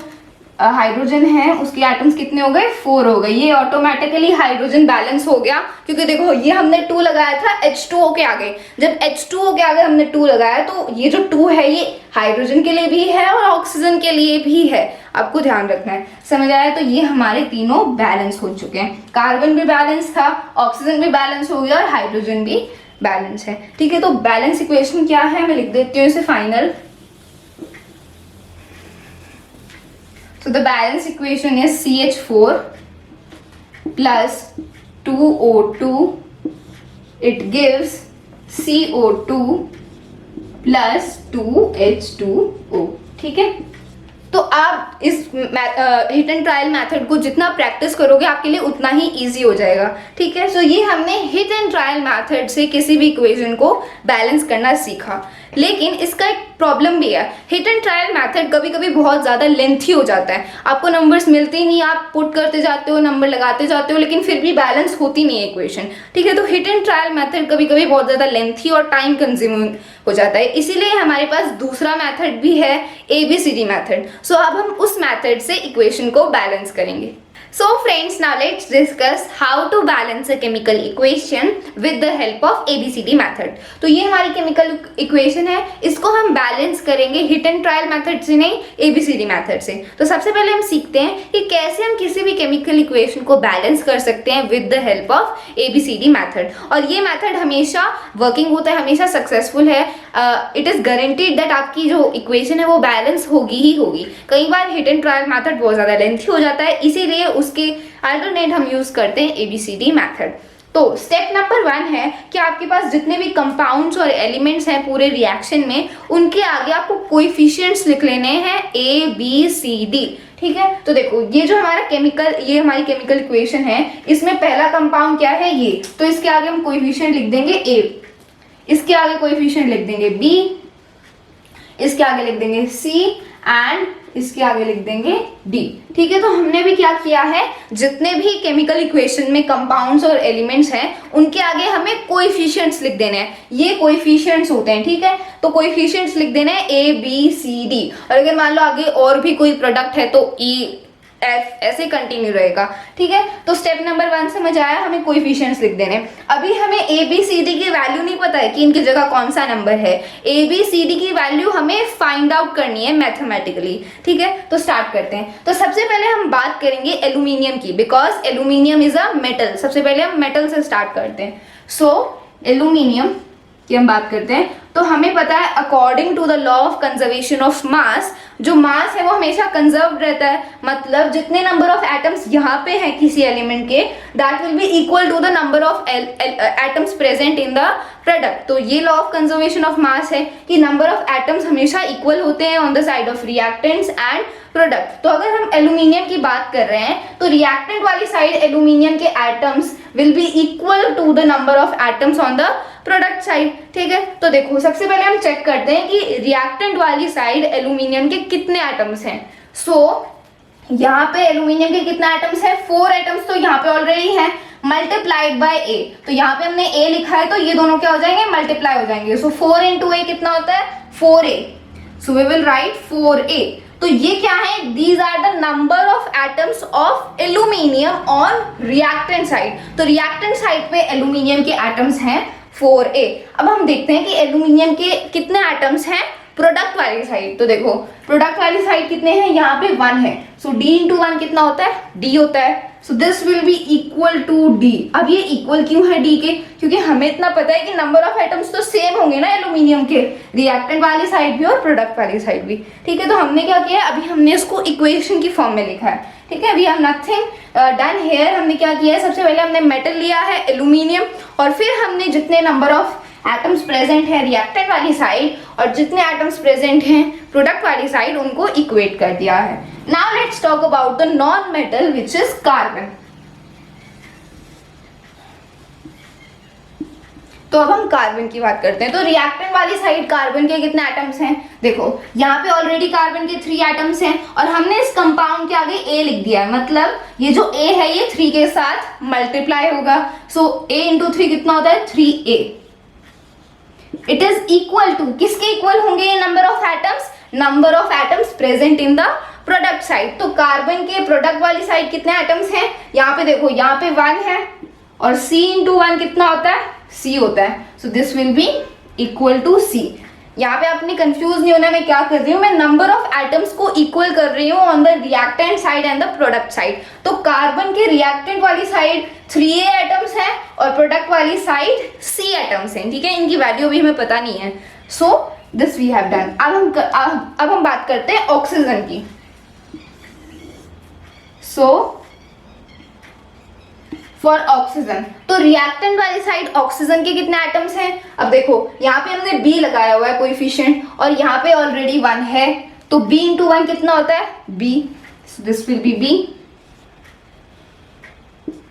हाइड्रोजन है उसके एटम्स कितने हो गए, 4 हो गए। ये ऑटोमेटिकली हाइड्रोजन बैलेंस हो गया क्योंकि देखो ये हमने 2 लगाया था H2O के आगे, जब H2O के आगे हमने 2 लगाया तो ये जो 2 है ये हाइड्रोजन के लिए भी है और ऑक्सीजन के लिए भी है, आपको ध्यान रखना है। समझ आया। तो ये हमारे तीनों बैलेंस हो चुके हैं, कार्बन भी बैलेंस था, ऑक्सीजन भी बैलेंस हो गया और हाइड्रोजन भी बैलेंस है, ठीक है। तो बैलेंस इक्वेशन क्या है, मैं लिख देती हूँ इसे final. So the balance equation is CH4 plus 2O2, it gives CO2 plus 2H2O, ठीक है। तो आप इस हिट एंड ट्रायल मेथड को जितना प्रैक्टिस करोगे आपके लिए उतना ही इजी हो जाएगा, ठीक है। सो ये हमने हिट एंड ट्रायल मेथड से किसी भी इक्वेशन को बैलेंस करना सीखा, लेकिन इसका एक प्रॉब्लम भी है। हिट एंड ट्रायल मेथड कभी कभी बहुत ज़्यादा लेंथी हो जाता है, आपको नंबर्स मिलते ही नहीं, आप पुट करते जाते हो, नंबर लगाते जाते हो, लेकिन फिर भी बैलेंस होती नहीं है इक्वेशन, ठीक है। तो हिट एंड ट्रायल मेथड कभी कभी बहुत ज़्यादा लेंथी और टाइम कंज्यूमिंग हो जाता है, इसीलिए हमारे पास दूसरा मेथड भी है, ABCD मेथड। सो अब हम उस मेथड से इक्वेशन को बैलेंस करेंगे। So friends, now let's discuss how to balance a chemical equation with the help of ABCD method. तो ये हमारी chemical equation है, इसको हम बैलेंस करेंगे हिट एंड ट्रायल मेथड से नहीं, ABCD मेथड से। तो सबसे पहले हम सीखते हैं कि कैसे हम किसी भी केमिकल इक्वेशन को बैलेंस कर सकते हैं with the help of ABCD method. और ये मेथड हमेशा वर्किंग होता है, हमेशा सक्सेसफुल है। इट इज गारंटीड दैट आपकी जो इक्वेशन है वो बैलेंस होगी ही होगी। कई बार हिट एंड ट्रायल मेथड बहुत ज़्यादा लेंथी हो जाता है, इसीलिए उसके अल्टरनेट हम यूज करते हैं ABCD मेथड। तो स्टेप नंबर 1 है कि आपके पास जितने भी कंपाउंड्स और एलिमेंट्स हैं पूरे रिएक्शन में, उनके आगे आपको कोएफिशिएंट्स लिख लेने हैं ABCD, ठीक है। तो देखो ये जो हमारा ये हमारी केमिकल इक्वेशन है, इसमें पहला कंपाउंड क्या है, ये, तो इसके आगे हम कोएफिशिएंट लिख देंगे A, इसके आगे कोएफिशिएंट लिख देंगे B, इसके आगे लिख देंगे C एंड इसके आगे लिख देंगे डी। ठीक है, तो हमने भी क्या किया है, जितने भी केमिकल इक्वेशन में कंपाउंड्स और एलिमेंट्स हैं उनके आगे हमें कोएफिशिएंट्स लिख देने हैं। ये कोएफिशिएंट्स होते हैं, ठीक है, तो कोएफिशिएंट्स लिख देने हैं ए बी सी डी। और अगर मान लो आगे और भी कोई प्रोडक्ट है तो ई एफ ऐसे कंटिन्यू रहेगा। ठीक है, तो स्टेप नंबर 1 समझ आया, हमें कोएफिशिएंट्स लिख देने। अभी हमें ए बी सी डी की वैल्यू नहीं पता है कि इनकी जगह कौन सा नंबर है। ए बी सी डी की वैल्यू हमें फाइंड आउट करनी है मैथमेटिकली। ठीक है, तो स्टार्ट करते हैं। तो सबसे पहले हम बात करेंगे एल्यूमिनियम की, because aluminium is a metal. सबसे पहले हम मेटल से स्टार्ट करते हैं। सो एल्यूमिनियम की हम बात करते हैं, तो हमें पता है according to the law of conservation of mass, जो मास है वो हमेशा कंजर्व रहता है। मतलब जितने नंबर ऑफ एटम्स यहाँ पे हैं किसी एलिमेंट के, that will be equal to the number of atoms present in the product. तो ये law of conservation of mass है कि नंबर ऑफ एटम्स हमेशा इक्वल होते हैं on the side of reactants and product. तो अगर हम एल्यूमिनियम की बात कर रहे हैं तो रिएक्टेंट वाली साइड एल्यूमिनियम के atoms will be equal to the number of atoms on the product side. ठीक है, तो देखो सबसे पहले हम चेक करते हैं कि रिएक्टेंट वाली साइड एल्यूमिनियम के कितने एटम्स हैं। यहाँ पे एल्यूमिनियम के कितने एटम्स हैं, 4 एटम्स तो यहाँ पे ऑलरेडी हैं, मल्टीप्लाइड बाय ए। तो यहाँ पे हमने ए लिखा है तो ये दोनों क्या हो जाएंगे, मल्टीप्लाई हो जाएंगे। सो 4 into a कितना होता है, 4a। So we will write 4a। तो ये क्या है, these are the number of atoms of aluminium on reactant side. तो रिएक्टेंट साइड पे एल्यूमिनियम के एटम्स हैं 4a। अब हम देखते हैं कि एल्यूमिनियम के कितने एटम्स हैं प्रोडक्ट वाली साइड। तो देखो प्रोडक्ट वाली साइड कितने हैं, यहाँ पे 1 है। सो d इंटू 1 कितना होता है, d होता है। So this will be equal to d। अब ये इक्वल क्यों है d के, क्योंकि हमें इतना पता है कि नंबर ऑफ एटम्स तो सेम होंगे ना एल्यूमिनियम के, रिएक्टेंट वाली साइड भी और प्रोडक्ट वाली साइड भी। ठीक है, तो हमने क्या किया, अभी हमने इसको इक्वेशन की फॉर्म में लिखा है। ठीक है, we have nothing done here. हमने क्या किया है, सबसे पहले हमने मेटल लिया है एल्यूमिनियम, और फिर हमने जितने नंबर ऑफ एटम्स प्रेजेंट है रिएक्टेंट वाली साइड और जितने एटम्स प्रेजेंट हैं प्रोडक्ट वाली साइड उनको इक्वेट कर दिया है। Now let's talk about the non metal which is carbon. तो अब हम कार्बन की बात करते हैं। तो रिएक्टेंट वाली साइड कार्बन के कितने एटम्स हैं, देखो यहाँ पे ऑलरेडी कार्बन के 3 एटम्स हैं और हमने इस कंपाउंड के आगे A लिख दिया है। मतलब ये जो A है ये 3 के साथ मल्टीप्लाई होगा। सो A इंटू 3 कितना होता है, 3A। It is equal to, किसके इक्वल होंगे ये number of atoms, number of atoms present in the product side. तो कार्बन के प्रोडक्ट वाली साइड कितने एटम्स हैं, यहाँ पे देखो यहाँ पे 1 है और C इंटू 1 कितना होता है, C होता है। So this will be equal to C। यहाँ पे आपने कंफ्यूज नहीं होना, मैं क्या कर रही हूँ, मैं नंबर ऑफ एटम्स को इक्वल कर रही हूँ on the reactant side and the product side. तो कार्बन के रिएक्टेंट वाली साइड 3A एटम्स हैं और प्रोडक्ट वाली साइड C एटम्स हैं। ठीक है, इनकी वैल्यू भी हमें पता नहीं है। So this we have done. अब हम बात करते हैं ऑक्सीजन की। सो फॉर ऑक्सीजन, तो रिएक्टेंट वाली साइड ऑक्सीजन के कितने एटम्स हैं, अब देखो यहाँ पे हमने B लगाया हुआ है कोएफिशिएंट और यहाँ पे ऑलरेडी 1 है। तो B इंटू 1 कितना होता है, B। This will be B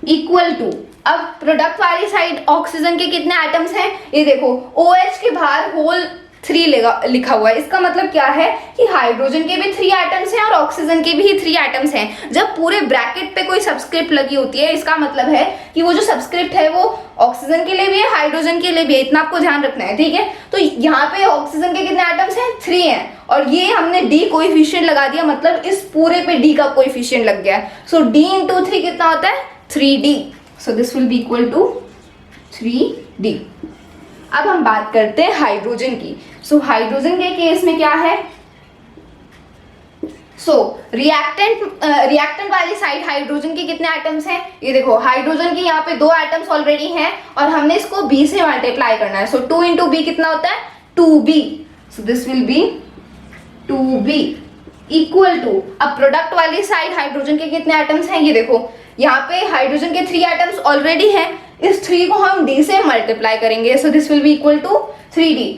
equal to, अब प्रोडक्ट वाली साइड ऑक्सीजन के कितने एटम्स हैं, ये देखो OH के बाहर होल 3 लिखा हुआ है। इसका मतलब क्या है कि हाइड्रोजन के भी 3 एटम्स हैं और ऑक्सीजन के भी 3 एटम्स हैं। जब पूरे ब्रैकेट पे कोई सबस्क्रिप्ट लगी होती है इसका मतलब है कि वो जो सबस्क्रिप्ट है वो ऑक्सीजन के लिए भी है, हाइड्रोजन के लिए भी है। इतना आपको ध्यान रखना है। ठीक है, तो यहाँ पे ऑक्सीजन के कितने एटम्स हैं, 3 हैं और ये हमने D कोएफिशिएंट लगा दिया, मतलब इस पूरे पे D का कोएफिशिएंट लग गया है। सो D इंटू 3 कितना होता है, 3D। So this will be equal to 3D। अब हम बात करते हैं हाइड्रोजन की। सो हाइड्रोजन के केस में क्या है, रिएक्टेंट वाली साइड हाइड्रोजन के कितने एटम्स हैं, ये देखो हाइड्रोजन के यहाँ पे 2 एटम्स ऑलरेडी हैं और हमने इसको B से मल्टीप्लाई करना है। सो 2 इंटू B कितना होता है, 2B। So this will be 2B equal to, अब प्रोडक्ट वाली साइड हाइड्रोजन के कितने एटम्स हैं, ये देखो यहाँ पे हाइड्रोजन के 3 एटम्स ऑलरेडी हैं, इस 3 को हम D से मल्टीप्लाई करेंगे। So this will be equal to 3D।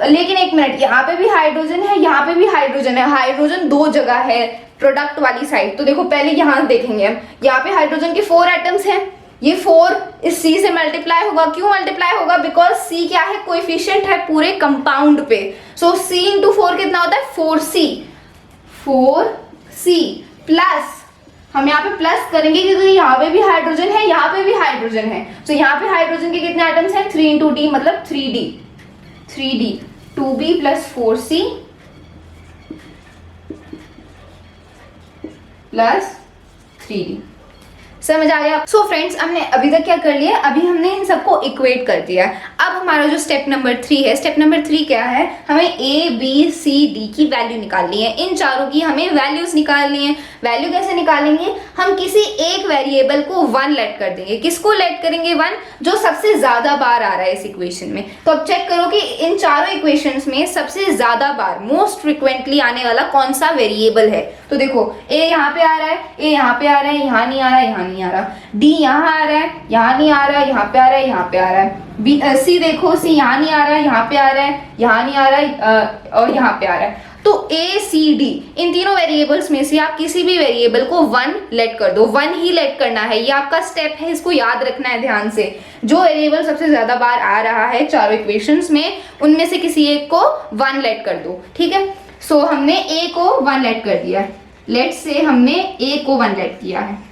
लेकिन एक मिनट, यहाँ पे भी हाइड्रोजन है, यहाँ पे भी हाइड्रोजन है। हाइड्रोजन 2 जगह है प्रोडक्ट वाली साइड। तो देखो पहले यहाँ देखेंगे हम, यहाँ पे हाइड्रोजन के 4 एटम्स हैं ये 4 इस C से मल्टीप्लाई होगा। क्यों मल्टीप्लाई होगा? बिकॉज C क्या है? कोएफिशिएंट है पूरे कंपाउंड पे। सो C इंटू 4 कितना होता है? 4C। 4C प्लस, हम यहाँ पे प्लस करेंगे क्योंकि यहाँ पे भी हाइड्रोजन है, यहाँ पे भी हाइड्रोजन है। तो यहाँ पे हाइड्रोजन के कितने एटम्स हैं? 3 इंटू D मतलब 3D 2B plus 4C plus 3D। समझ आ गया? सो फ्रेंड्स, हमने अभी तक क्या कर लिया? अभी हमने इन सबको इक्वेट कर दिया। अब हमारा जो स्टेप नंबर 3 है, स्टेप नंबर 3 क्या है? हमें A B C D की वैल्यू निकालनी है। इन चारों की हमें वैल्यूज निकालनी है। वैल्यू कैसे निकालेंगे? हम किसी एक वेरिएबल को 1 लेट कर देंगे। किसको लेट करेंगे? 1, जो सबसे ज्यादा बार आ रहा है इस इक्वेशन में। तो अब चेक करो कि इन चारों इक्वेशंस में सबसे ज्यादा बार, मोस्ट फ्रिक्वेंटली आने वाला कौन सा वेरिएबल है। तो देखो, A यहाँ पे आ रहा है, A यहाँ पे आ रहा है, यहाँ नहीं आ रहा, यहाँ नहीं आ रहा। D यहाँ आ रहा है, यहाँ नहीं आ रहा, यहाँ पे आ रहा है, यहाँ पे आ रहा है। C देखो, C यहाँ नहीं आ रहा है, यहाँ पे आ रहा है, यहाँ नहीं आ रहा है, और यहाँ पे आ रहा है। तो A C D इन तीनों वेरिएबल्स में से आप किसी भी वेरिएबल को 1 लेट कर दो। 1 ही लेट करना है, ये आपका स्टेप है, इसको याद रखना है ध्यान से। जो वेरिएबल सबसे ज्यादा बार आ रहा है चारों इक्वेशंस में, उनमें से किसी एक को 1 लेट कर दो। ठीक है, सो हमने A को 1 लेट कर दिया है। लेट से हमने A को 1 लेट किया है।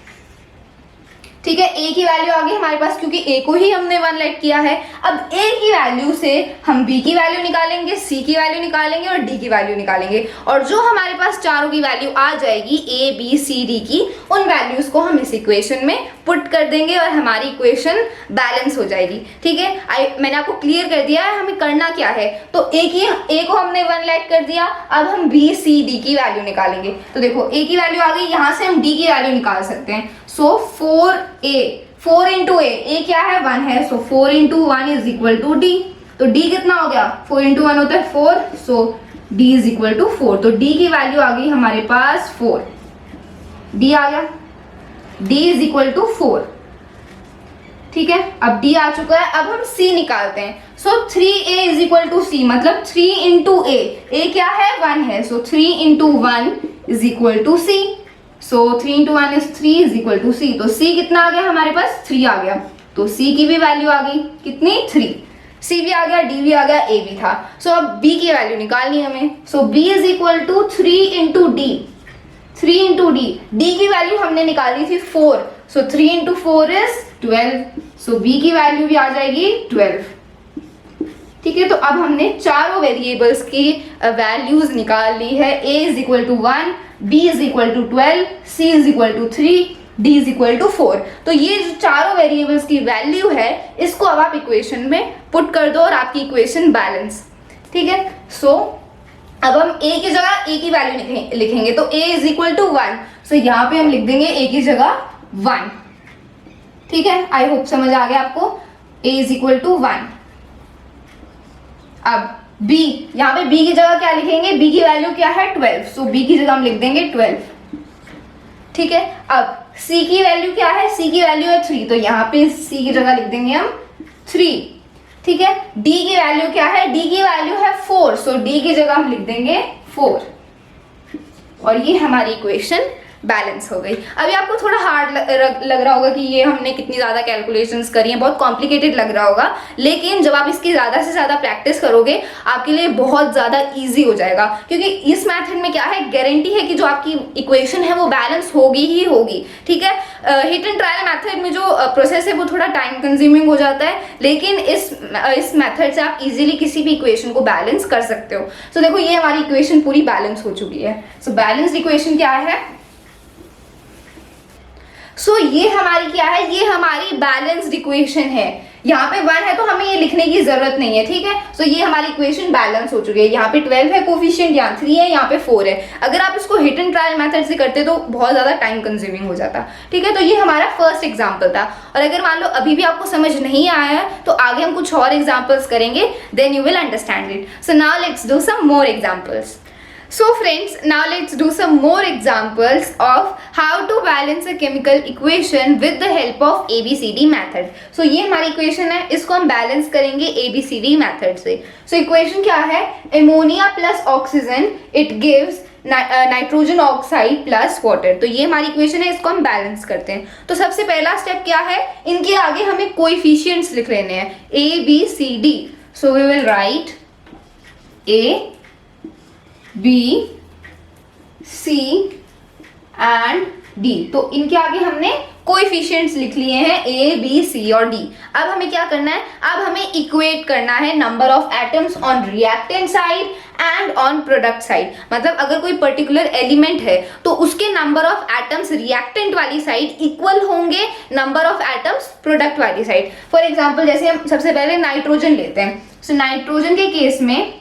ठीक है, A की वैल्यू आ गई हमारे पास क्योंकि A को ही हमने 1 लेट किया है। अब A की वैल्यू से हम B की वैल्यू निकालेंगे, C की वैल्यू निकालेंगे और D की वैल्यू निकालेंगे। और जो हमारे पास चारों की वैल्यू आ जाएगी A B C D की, उन वैल्यूज को हम इस इक्वेशन में पुट कर देंगे और हमारी इक्वेशन बैलेंस हो जाएगी। ठीक है, मैंने आपको क्लियर कर दिया है हमें करना क्या है। तो A को हमने 1 लेट कर दिया। अब हम B C D की वैल्यू निकालेंगे। तो देखो, A की वैल्यू आ गई, यहाँ से हम D की वैल्यू निकाल सकते हैं। सो 4 इंटू A क्या है? 1 है। So 4 into 1 is equal to D। तो D कितना हो गया? 4 इंटू 1 होता है 4। सो D इज इक्वल टू 4। तो D की वैल्यू आ गई हमारे पास 4। D आ गया, D इज इक्वल टू 4। ठीक है, अब D आ चुका है। अब हम C निकालते हैं। So 3A is equal to C, मतलब 3 इंटू A क्या है? 1 है। So 3 into 1 is equal to C। So 3 into 1 is 3 is equal to C। तो C कितना आ गया हमारे पास? 3 आ गया। तो C की भी वैल्यू आ गई कितनी? 3। C भी आ गया, D भी आ गया, A भी था। सो अब B की वैल्यू निकालनी है हमें। So B is equal to 3 into D। 3 into D, D की वैल्यू हमने निकाली थी 4। So 3 into 4 is 12। So B की वैल्यू भी आ जाएगी 12। ठीक है, तो अब हमने चारों वेरिएबल्स की वैल्यूज निकाल ली है। A is equal to 1, B is equal to 12, C is equal to 3, D is equal to 4। तो ये जो चारों वेरिएबल्स की वैल्यू है, इसको अब आप इक्वेशन में पुट कर दो और आपकी इक्वेशन बैलेंस। ठीक है, सो अब हम A की जगह A की वैल्यू लिखेंगे। तो A इज इक्वल टू 1। सो यहाँ पे हम लिख देंगे A की जगह 1। ठीक है, आई होप समझ आ गया आपको। A is equal to 1। अब B, यहाँ पे B की जगह क्या लिखेंगे? B की वैल्यू क्या है? 12। सो B की जगह हम लिख देंगे 12। ठीक है, अब C की वैल्यू क्या है? C की वैल्यू है 3। तो यहाँ पे C की जगह लिख देंगे हम 3। ठीक है, D की वैल्यू क्या है? D की वैल्यू है 4। सो D की जगह हम लिख देंगे 4। और ये हमारी इक्वेशन बैलेंस हो गई। अभी आपको थोड़ा हार्ड लग रहा होगा कि ये हमने कितनी ज़्यादा कैलकुलेशंस करी हैं, बहुत कॉम्प्लिकेटेड लग रहा होगा, लेकिन जब आप इसकी ज़्यादा से ज़्यादा प्रैक्टिस करोगे आपके लिए बहुत ज़्यादा इजी हो जाएगा। क्योंकि इस मेथड में क्या है, गारंटी है कि जो आपकी इक्वेशन है वो बैलेंस होगी ही होगी। ठीक है, हिट एंड ट्रायल मेथड में जो प्रोसेस है वो थोड़ा टाइम कंज्यूमिंग हो जाता है, लेकिन इस मेथड से आप इजीली किसी भी इक्वेशन को बैलेंस कर सकते हो। सो देखो, ये हमारी इक्वेशन पूरी बैलेंस हो चुकी है। सो बैलेंस्ड इक्वेशन क्या है? सो ये हमारी क्या है? ये हमारी बैलेंस्ड इक्वेशन है। यहाँ पे 1 है तो हमें ये लिखने की जरूरत नहीं है। ठीक है, सो ये हमारी इक्वेशन बैलेंस हो चुकी है। यहाँ पे 12 है कोफिशिएंट, यहाँ 3 है, यहाँ पे 4 है। अगर आप इसको हिट एंड ट्रायल मेथड से करते तो बहुत ज्यादा टाइम कंज्यूमिंग हो जाता। ठीक है, तो ये हमारा फर्स्ट एग्जाम्पल था। और अगर मान लो अभी भी आपको समझ नहीं आया है तो आगे हम कुछ और एग्जाम्पल्स करेंगे, then you will understand it. So now let's do some more examples. So friends, now let's do some more examples of how to balance a chemical equation with the help of ABCD method. So ये हमारी equation है, इसको हम balance करेंगे ABCD method से. So equation क्या है? Ammonia plus oxygen, it gives nitrogen oxide plus water. तो ये हमारी इक्वेशन है, इसको हम बैलेंस करते हैं। तो सबसे पहला स्टेप क्या है, इनके आगे हमें कोएफिशिएंट्स लिख लेने हैं, A B C D. So we will write A B C and D. तो इनके आगे हमने कोएफिशिएंट्स लिख लिए हैं ए बी सी और डी। अब हमें क्या करना है, अब हमें इक्वेट करना है number of atoms on reactant side and on product side. मतलब अगर कोई पर्टिकुलर एलिमेंट है तो उसके नंबर ऑफ एटम्स रिएक्टेंट वाली साइड इक्वल होंगे नंबर ऑफ एटम्स प्रोडक्ट वाली साइड। फॉर एग्जांपल जैसे हम सबसे पहले नाइट्रोजन लेते हैं। सो नाइट्रोजन के केस में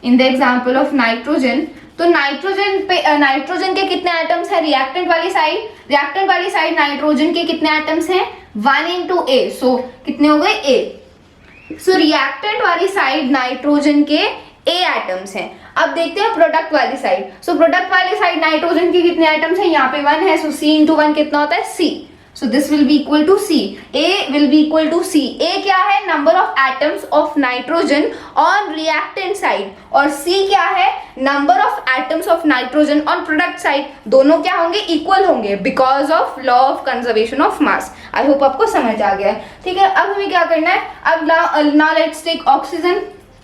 in the example of nitrogen, तो नाइट्रोजन के कितने एटम्स हैं रिएक्टेंट वाली साइड, रिएक्टेंट वाली साइड नाइट्रोजन के कितने एटम्स हैं 1 into A। सो कितने हो गए A। सो रिएक्टेंट वाली साइड नाइट्रोजन के A एटम्स हैं। अब देखते हैं प्रोडक्ट वाली साइड। सो प्रोडक्ट वाली साइड नाइट्रोजन के कितने एटम्स हैं, यहाँ पे 1 है। सो C into 1 कितना होता है C। So this will be equal to C. A will be equal to C. A क्या है, number of atoms of nitrogen on reactant side, और C क्या है, number of atoms of nitrogen on product side। दोनों क्या होंगे, equal होंगे because of law of conservation of mass। I hope आपको समझ आ गया है। ठीक है, अब हमें क्या करना है, अब now let's take ऑक्सीजन।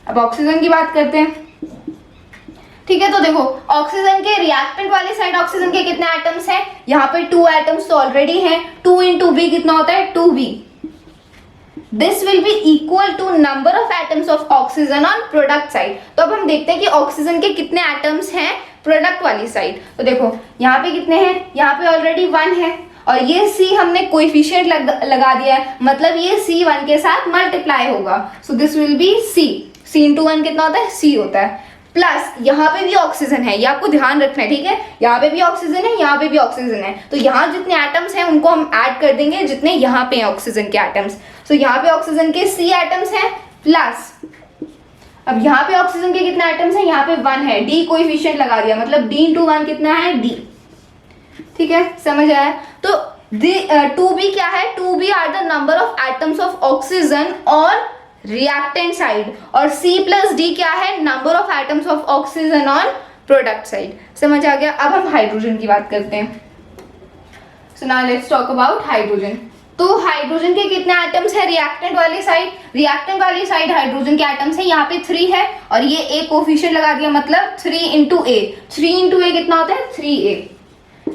अब ऑक्सीजन की बात करते हैं। ठीक है, तो देखो ऑक्सीजन के रिएक्टेंट वाली साइड ऑक्सीजन के कितने एटम्स हैं, यहाँ पे 2 एटम्स तो ऑलरेडी हैं। 2 into B कितना होता है 2B। This will be equal to number of atoms of oxygen on product side. तो अब हम देखते हैं कि ऑक्सीजन के कितने एटम्स हैं प्रोडक्ट वाली साइड। तो देखो यहाँ पे कितने हैं, यहाँ पे ऑलरेडी 1 है, और ये C हमने कोएफिशिएंट लगा दिया है, मतलब ये C 1 के साथ मल्टीप्लाई होगा। सो this will B C into 1 कितना होता है C होता है। प्लस यहाँ पे भी ऑक्सीजन है, ये आपको ध्यान रखना है। ठीक है, यहाँ पे भी ऑक्सीजन है, यहाँ पे भी ऑक्सीजन है। तो यहाँ जितने एटम्स हैं उनको हम ऐड कर देंगे जितने यहाँ पे हैं ऑक्सीजन के एटम्स। सो यहाँ पे ऑक्सीजन के C एटम्स हैं, प्लस अब यहाँ पे ऑक्सीजन के कितने एटम्स हैं, यहाँ पे 1 है। D कोएफिशिएंट लगा दिया, मतलब D into 1 कितना है D। ठीक है, समझ आया। तो 2B क्या है, 2B are the number of atoms of oxygen और रिएक्टेंट साइड, और C plus D क्या है, number of atoms of oxygen on product side. समझ आ गया। अब हम हाइड्रोजन की बात करते हैं। सो now let's talk about hydrogen. तो हाइड्रोजन के कितने एटम्स है रिएक्टेंट वाली साइड, रिएक्टेंट वाली साइड हाइड्रोजन के एटम्स है यहाँ पे 3 है, और ये A कोएफिशिएंट लगा दिया, मतलब 3 into A। 3 into A कितना होता है 3A।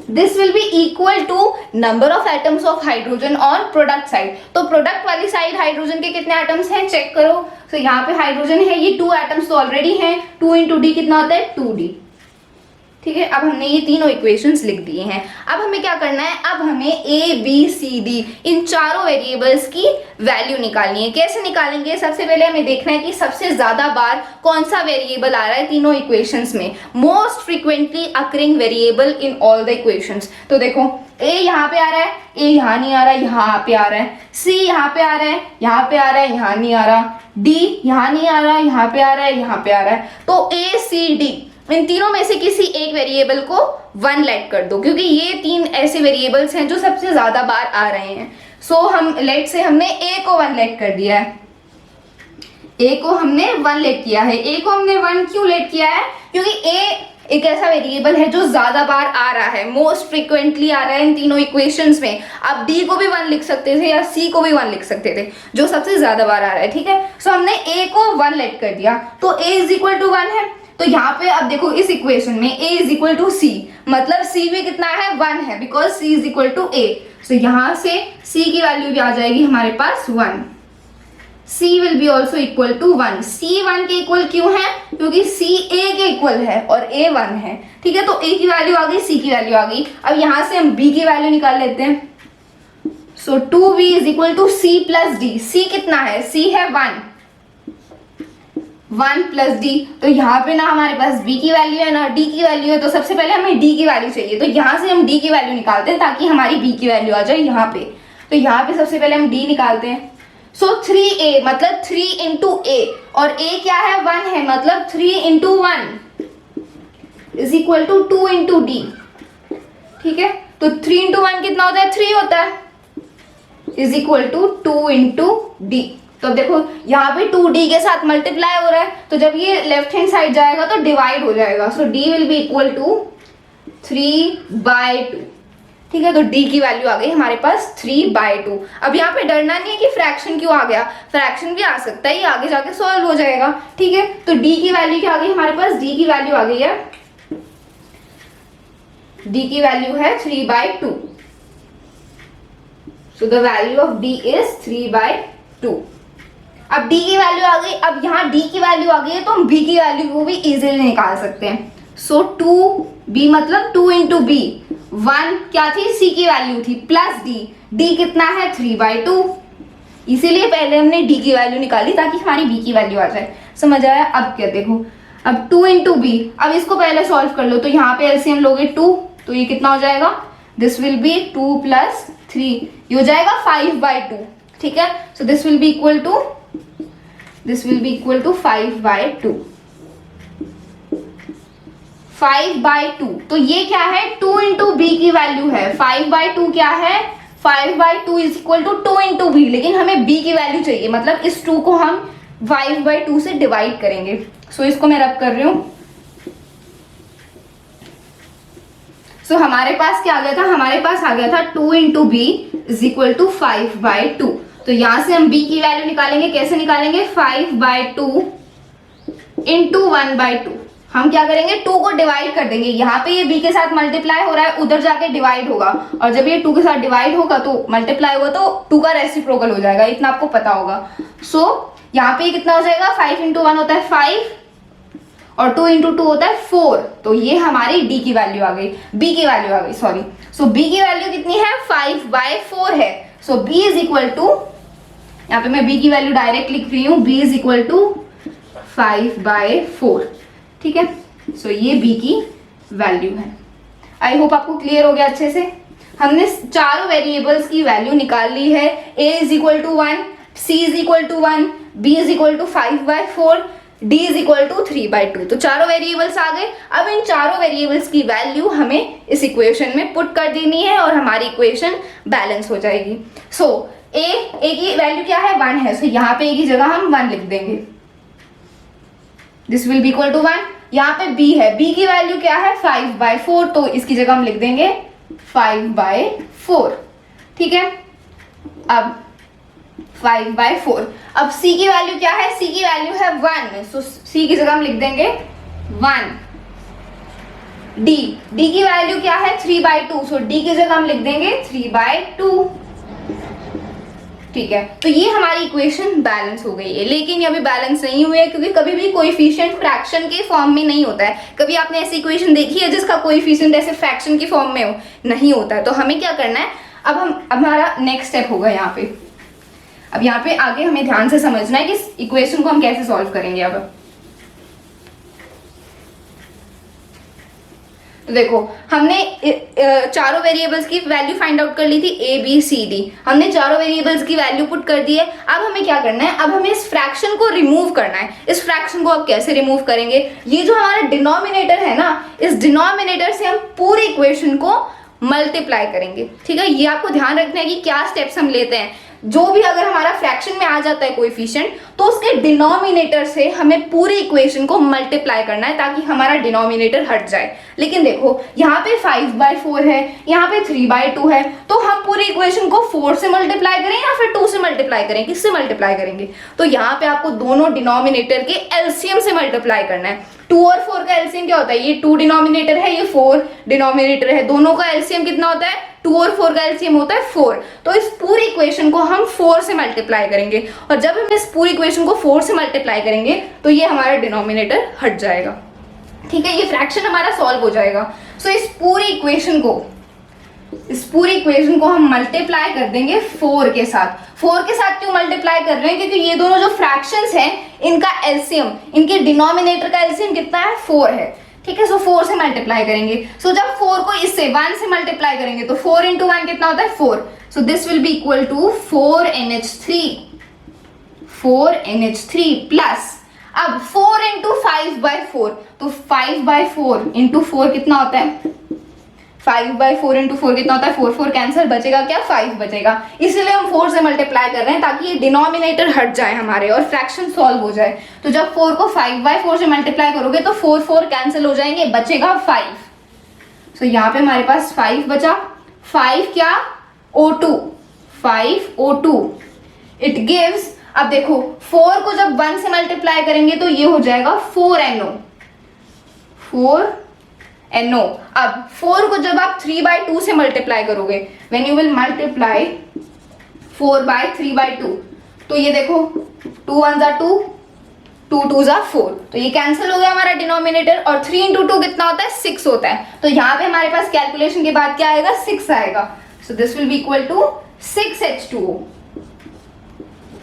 This will be equal to number of atoms of hydrogen on product side। तो प्रोडक्ट वाली साइड हाइड्रोजन के कितने एटम्स हैं चेक करो। तो यहाँ पे हाइड्रोजन है, ये 2 एटम्स तो ऑलरेडी हैं। 2 into D कितना होता है 2D। ठीक है, अब हमने ये तीनों इक्वेशंस लिख दिए हैं। अब हमें क्या करना है, अब हमें A B C D इन चारों वेरिएबल्स की वैल्यू निकालनी है। कैसे निकालेंगे, सबसे पहले हमें देखना है कि सबसे ज्यादा बार कौन सा वेरिएबल आ रहा है तीनों इक्वेशंस में, most frequently occurring variable in all the equations. तो देखो A यहाँ पे आ रहा है, A यहाँ नहीं आ रहा, यहाँ पे आ रहा है। C यहाँ पे आ रहा है, यहाँ पे आ रहा है, यहाँ नहीं आ रहा। D यहाँ नहीं आ रहा, यहाँ पे आ रहा है, यहाँ पे आ रहा है। तो A C D इन तीनों में से किसी एक वेरिएबल को 1 लेट कर दो, क्योंकि ये 3 ऐसे वेरिएबल्स हैं जो सबसे ज्यादा बार आ रहे हैं। सो हम लेट से हमने A को 1 लेट कर दिया है, A को हमने 1 लेट किया है। A को हमने 1 क्यों लेट किया है, क्योंकि A एक ऐसा वेरिएबल है जो ज्यादा बार आ रहा है, मोस्ट फ्रीक्वेंटली आ रहा है इन तीनों इक्वेशंस में। आप D को भी 1 लिख सकते थे या C को भी 1 लिख सकते थे, जो सबसे ज्यादा बार आ रहा है। ठीक है, सो हमने A को 1 लेट कर दिया, तो A इज इक्वल टू 1 है। तो यहाँ पे अब देखो इस इक्वेशन में A is equal to C, मतलब C भी कितना है 1 है, because C is equal to A। सो यहाँ से C की वैल्यू भी आ जाएगी हमारे पास 1। C will be also equal to 1। C 1 के इक्वल क्यों है, क्योंकि C A के इक्वल है और A 1 है। ठीक है, तो A की वैल्यू आ गई, C की वैल्यू आ गई। अब यहाँ से हम B की वैल्यू निकाल लेते हैं। So 2B is equal to C plus D। C कितना है, C है 1 प्लस D। तो यहाँ पे ना हमारे पास B की वैल्यू है ना D की वैल्यू है, तो सबसे पहले हमें D की वैल्यू चाहिए। तो यहाँ से हम D की वैल्यू निकालते हैं ताकि हमारी B की वैल्यू आ जाए यहाँ पे। तो यहाँ पे सबसे पहले हम D निकालते हैं। सो 3A मतलब 3 into A, और A क्या है 1 है, मतलब 3 into 1 is equal to 2 into D। ठीक है, तो 3 into 1 कितना होता है 3 होता है, is equal to 2 into D। तो अब देखो यहाँ पे 2d के साथ मल्टीप्लाई हो रहा है, तो जब ये लेफ्ट हैंड साइड जाएगा तो डिवाइड हो जाएगा, so d will be equal to 3/2। ठीक है, तो d की वैल्यू आ गई हमारे पास 3/2। अब यहाँ पे डरना नहीं है कि फ्रैक्शन क्यों आ गया, फ्रैक्शन भी आ सकता है, ये आगे जाके सॉल्व हो जाएगा। ठीक है, तो d की वैल्यू क्या आ गई हमारे पास, d की वैल्यू आ गई है, d की वैल्यू है 3/2। So the value of d is 3/2। अब d की वैल्यू आ गई, अब यहाँ d की वैल्यू आ गई है तो हम b की वैल्यू को भी इजीली निकाल सकते हैं। सो 2b मतलब 2 इंटू बी, 1 क्या थी, c की वैल्यू थी, प्लस d कितना है 3/2, इसीलिए पहले हमने d की वैल्यू निकाली ताकि हमारी b की वैल्यू आ जाए। समझ आया? अब क्या देखो, अब 2 इंटू बी, अब इसको पहले सॉल्व कर लो, तो यहाँ पे एलसीएम लोगे 2, तो ये कितना हो जाएगा, दिस विल बी 2 + 3, ये हो जाएगा 5/2। ठीक है, so this will be equal to 5/2। 5/2, तो ये क्या है, 2 इंटू बी की वैल्यू है, 5/2 क्या है, 5/2 is equal to 2 into B, लेकिन हमें b की वैल्यू चाहिए, मतलब इस 2 को हम 5/2 से डिवाइड करेंगे। सो इसको मैं रब कर रही हूं। सो हमारे पास क्या आ गया था, हमारे पास आ गया था 2 into B is equal to 5/2। तो यहां से हम b की वैल्यू निकालेंगे, कैसे निकालेंगे, 5/2 इंटू 1/2। हम क्या करेंगे, 2 को डिवाइड कर देंगे, यहाँ पे ये b के साथ मल्टीप्लाई हो रहा है, उधर जाके डिवाइड होगा, और जब ये 2 के साथ डिवाइड होगा तो मल्टीप्लाई होगा तो 2 का रेसिप्रोकल हो जाएगा, इतना आपको पता होगा। सो यहाँ पे कितना हो जाएगा, 5 इंटू 1 होता है 5 और 2 इंटू 2 होता है 4, तो ये हमारी d की वैल्यू आ गई, b की वैल्यू आ गई, सॉरी। सो b की वैल्यू कितनी है, 5/4 है। सो b इज इक्वल टू, यहाँ पे मैं b की वैल्यू डायरेक्ट लिख रही हूँ, b इज इक्वल टू 5/4। ठीक है, सो ये b की वैल्यू है। आई होप आपको क्लियर हो गया अच्छे से। हमने चारों वेरिएबल्स की वैल्यू निकाल ली है, a is equal to 1, c is equal to 1, b is equal to 5/4, d is equal to 3/2। तो चारों वेरिएबल्स आ गए। अब इन चारों वेरिएबल्स की वैल्यू हमें इस इक्वेशन में पुट कर देनी है और हमारी इक्वेशन बैलेंस हो जाएगी। सो a की वैल्यू क्या है, 1 है, सो यहाँ पे a की जगह हम 1 लिख देंगे, this will be equal to 1। यहाँ पे b है, b की वैल्यू क्या है, 5/4, तो इसकी जगह हम लिख देंगे 5/4। ठीक है, अब 5/4। अब c की वैल्यू क्या है, c की वैल्यू है 1, सो c की जगह हम लिख देंगे 1। d की वैल्यू क्या है, 3/2, सो d की जगह हम लिख देंगे 3/2। ठीक है, तो ये हमारी इक्वेशन बैलेंस हो गई है, लेकिन ये अभी बैलेंस नहीं हुई है क्योंकि कभी भी कोएफिशिएंट फ्रैक्शन के फॉर्म में नहीं होता है। कभी आपने ऐसी इक्वेशन देखी है जिसका कोएफिशिएंट ऐसे फ्रैक्शन की फॉर्म में हो, नहीं होता है। तो हमें क्या करना है, अब हमारा नेक्स्ट स्टेप होगा यहाँ पे। अब यहाँ पे आगे हमें ध्यान से समझना है कि इस इक्वेशन को हम कैसे सॉल्व करेंगे। अब तो देखो, हमने चारों वेरिएबल्स की वैल्यू फाइंड आउट कर ली थी, a b c d, हमने चारों वेरिएबल्स की वैल्यू पुट कर दी है। अब हमें क्या करना है, अब हमें इस फ्रैक्शन को रिमूव करना है। इस फ्रैक्शन को अब कैसे रिमूव करेंगे, ये जो हमारा डिनोमिनेटर है ना, इस डिनोमिनेटर से हम पूरी इक्वेशन को मल्टीप्लाई करेंगे। ठीक है, ये आपको ध्यान रखना है कि क्या स्टेप्स हम लेते हैं। जो भी अगर हमारा फ्रैक्शन में आ जाता है कोएफिशिएंट, तो उसके डिनोमिनेटर से हमें पूरी इक्वेशन को मल्टीप्लाई करना है ताकि हमारा डिनोमिनेटर हट जाए। लेकिन देखो, यहाँ पे 5/4 है, यहाँ पे 3/2 है, तो हम पूरी इक्वेशन को 4 से मल्टीप्लाई करें या फिर 2 से मल्टीप्लाई करें, किससे मल्टीप्लाई करेंगे। तो यहाँ पे आपको दोनों डिनोमिनेटर के एलसीएम से मल्टीप्लाई करना है। 2 और 4 का एलसीएम क्या होता है, ये 2 डिनोमिनेटर है, ये 4 डिनोमिनेटर है, दोनों का एलसीएम कितना होता है, 2 और 4 का एलसीएम होता है 4। तो इस पूरी इक्वेशन को हम 4 से मल्टीप्लाई करेंगे, और जब हम इस पूरी इक्वेशन को 4 से मल्टीप्लाई करेंगे तो ये हमारा डिनोमिनेटर हट जाएगा। ठीक है, ये फ्रैक्शन हमारा सॉल्व हो जाएगा। सो इस पूरी इक्वेशन को हम मल्टीप्लाई कर देंगे 4 के साथ। 4 के साथ क्यों मल्टीप्लाई कर रहे हैं, क्योंकि ये दोनों जो फ्रैक्शंस हैं, इनका एलसीएम, इनके डिनोमिनेटर का एलसीएम कितना है, 4 है। ठीक है, सो 4 से मल्टीप्लाई करेंगे। सो जब 4 को इससे 1 से मल्टीप्लाई करेंगे तो 4 इंटू 1 कितना होता है, 4। So this will be equal to 4NH3 plus, अब 4 इंटू 5/4, तो 5/4 इंटू 4 कितना होता है, 5/4 इंटू 4 कितना होता है 4, 4 कैंसिल, बचेगा क्या 5 बचेगा। इसीलिए हम 4 से मल्टीप्लाई कर रहे हैं ताकि ये डिनोमिनेटर हट जाए हमारे और फ्रैक्शन सॉल्व हो जाए। तो जब 4 को 5/4 से मल्टीप्लाई करोगे तो 4 4 कैंसिल हो जाएंगे, बचेगा 5। सो यहाँ पे हमारे पास 5 बचा। 5 क्या O2, 5 O2 इट गिव्स। अब देखो 4 को जब 1 से मल्टीप्लाई करेंगे तो ये हो जाएगा 4NO, 4NO। अब 4 को जब आप 3/2 से मल्टीप्लाई करोगे, व्हेन यू विल मल्टीप्लाई 4/3/2, तो ये देखो 2 1 जा 2, 2 2 जा 4, तो ये कैंसिल हो गया हमारा डिनोमिनेटर। और 3 इंटू 2 कितना होता है 6 होता है। तो यहाँ पे हमारे पास कैलकुलेशन के बाद क्या आएगा 6 आएगा। So this will be equal to 6H2O,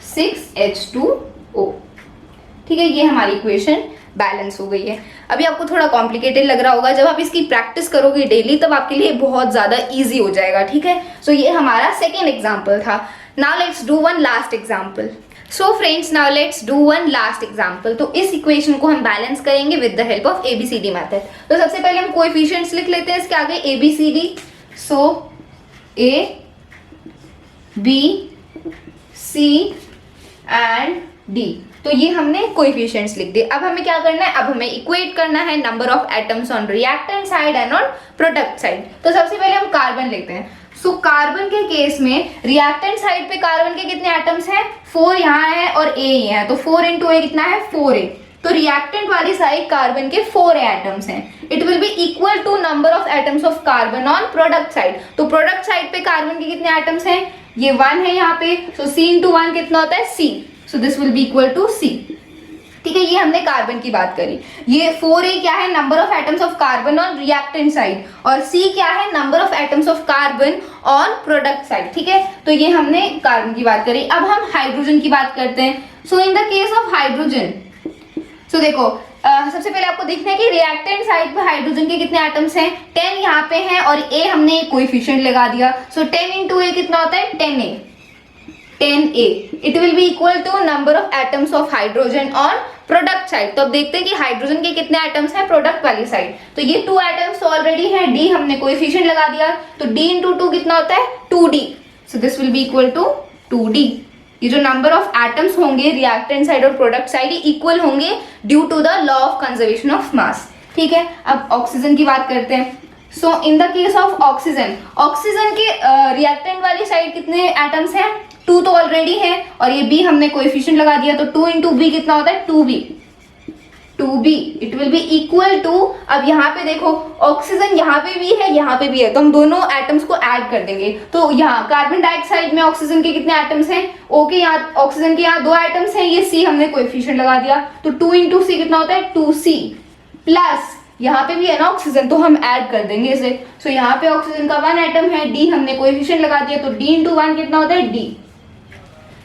6H2O। ठीक है, ये हमारी इक्वेशन बैलेंस हो गई है। अभी आपको थोड़ा कॉम्प्लिकेटेड लग रहा होगा, जब आप इसकी प्रैक्टिस करोगे डेली तब आपके लिए बहुत ज्यादा इजी हो जाएगा। ठीक है, सो ये हमारा सेकेंड एग्जाम्पल था। Now let's do one last example. So friends, now let's do one last example. तो इस इक्वेशन को हम बैलेंस करेंगे with the help of ABCD method. तो सबसे पहले हम कोएफिशिएंट्स लिख लेते हैं इसके आगे ABCD। So A B C and D, तो ये हमने कोएफिशिएंट्स लिख दिए। अब हमें क्या करना है, अब हमें इक्वेट करना है number of atoms on reactant side and on product side. तो सबसे पहले हम कार्बन लिखते हैं। सो कार्बन के केस में रिएक्टेंट साइड पे कार्बन के कितने एटम्स हैं 4 यहाँ है और A ही है, तो 4 इंटू A कितना है 4A। तो रिएक्टेंट वाली साइड कार्बन के 4A एटम्स हैं। It will be equal to number of atoms of carbon on product side. तो प्रोडक्ट साइड पे कार्बन के कितने एटम्स हैं, ये 1 है यहाँ पे, सो C इंटू 1 कितना होता है C, so this will be equal to C। ठीक है, ये हमने कार्बन की बात करी। ये 4A क्या है number of atoms of carbon on reactant side, और C क्या है number of atoms of carbon on product side. ठीक है, तो ये हमने कार्बन की बात करी। अब हम हाइड्रोजन की बात करते हैं। So in the case of hydrogen, so देखो सबसे पहले आपको देखना है कि रिएक्टेंट साइड पे हाइड्रोजन के कितने एटम्स हैं, 10 यहाँ पे हैं और A हमने कोएफिशिएंट लगा दिया। सो 10 इंटू A कितना होता है 10A, 10A। It will be equal to number of atoms of hydrogen on product side. तो अब देखते हैं कि हाइड्रोजन के कितने एटम्स हैं प्रोडक्ट वाली साइड। तो ये 2 एटम्स ऑलरेडी हैं, D हमने कोएफिशिएंट लगा दिया, तो D इंटू 2 कितना होता है 2D। So this will be equal to 2D। ये जो नंबर ऑफ एटम्स होंगे रिएक्टेंट साइड और प्रोडक्ट साइड इक्वल होंगे due to the law of conservation of mass. ठीक है, अब ऑक्सीजन की बात करते हैं। So in the case of oxygen, oxygen के रिएक्टेंट वाली साइड कितने एटम्स हैं 2 तो ऑलरेडी है, और ये B हमने कोएफिशिएंट लगा दिया, तो 2 इंटू B कितना होता है 2B, 2B। It will be equal to, अब यहाँ पे देखो ऑक्सीजन यहाँ पे भी है यहाँ पे भी है, तो हम दोनों एटम्स को ऐड कर देंगे। तो यहाँ कार्बन डाइऑक्साइड में ऑक्सीजन के कितने एटम्स हैं, O के यहाँ ऑक्सीजन के यहाँ 2 एटम्स हैं, ये C हमने कोएफिशिएंट लगा दिया, तो 2 इंटू C कितना होता है 2C, प्लस यहाँ पे भी है ना ऑक्सीजन, तो हम ऐड कर देंगे इसे। सो यहाँ पे ऑक्सीजन का 1 एटम है, D हमने कोएफिशिएंट लगा दिया, तो D इंटू 1 कितना होता है D।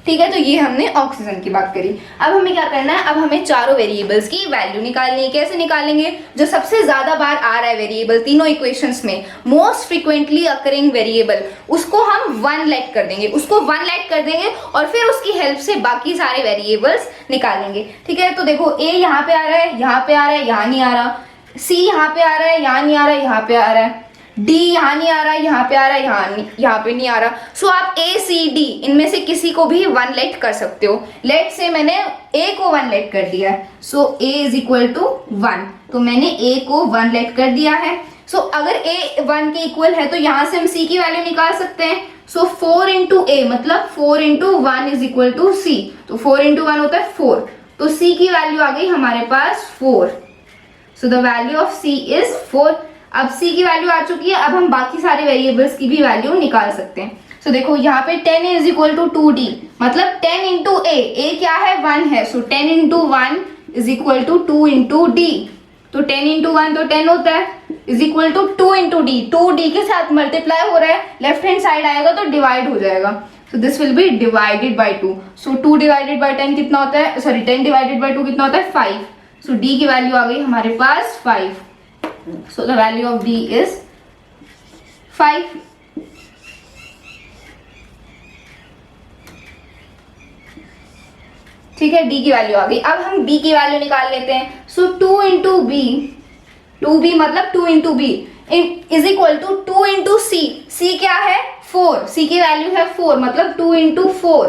ठीक है, तो ये हमने ऑक्सीजन की बात करी। अब हमें क्या करना है, अब हमें चारों वेरिएबल्स की वैल्यू निकालनी है। कैसे निकालेंगे, जो सबसे ज्यादा बार आ रहा है वेरिएबल तीनों इक्वेशंस में, मोस्ट फ्रीक्वेंटली अकरिंग वेरिएबल, उसको हम 1 लेट कर देंगे, उसको 1 लेट कर देंगे और फिर उसकी हेल्प से बाकी सारे वेरिएबल्स निकालेंगे। ठीक है, तो देखो A यहाँ पे आ रहा है, यहाँ पे आ रहा है, यहाँ नहीं आ रहा, C यहाँ पे आ रहा है, यहाँ नहीं आ रहा है, यहाँ पे आ रहा है, D यहाँ नहीं आ रहा है, यहाँ पे आ रहा है, यहाँ पे नहीं आ रहा। सो आप A C D इनमें से किसी को भी 1 लेट कर सकते हो। लेट से मैंने A को 1 लेट कर दिया है, सो A इज इक्वल टू 1, तो मैंने A को 1 लेट कर दिया है। सो अगर A 1 के इक्वल है तो यहाँ से हम C की वैल्यू निकाल सकते हैं। सो 4 इंटू A मतलब 4 into 1 is equal to C, तो 4 इंटू 1 होता है 4, तो C की वैल्यू आ गई हमारे पास 4। So the value of C is 4। अब C की वैल्यू आ चुकी है, अब हम बाकी सारे वेरिएबल्स की भी वैल्यू निकाल सकते हैं। सो देखो यहाँ पे 10A is equal to 2D, मतलब 10 इंटू A क्या है 1 है, so 10 into 1 is equal to 2 into D, तो 10 इंटू 1 तो 10 होता है, is equal to 2 into D, 2D के साथ मल्टीप्लाई हो रहा है, लेफ्ट हैंड साइड आएगा तो डिवाइड हो जाएगा, सो this will B divided by 2। So 2 divided by 10 कितना होता है, सॉरी 10 डिवाइडेड बाई 2 कितना होता है 5, सो D की वैल्यू आ गई हमारे पास 5। So the value of D is 5. ठीक है, D की वैल्यू आ गई। अब हम B की वैल्यू निकाल लेते हैं। सो 2 इंटू B, 2B मतलब 2 into B, is equal to 2 into C. C क्या है 4, सी की वैल्यू है 4, मतलब 2 इंटू 4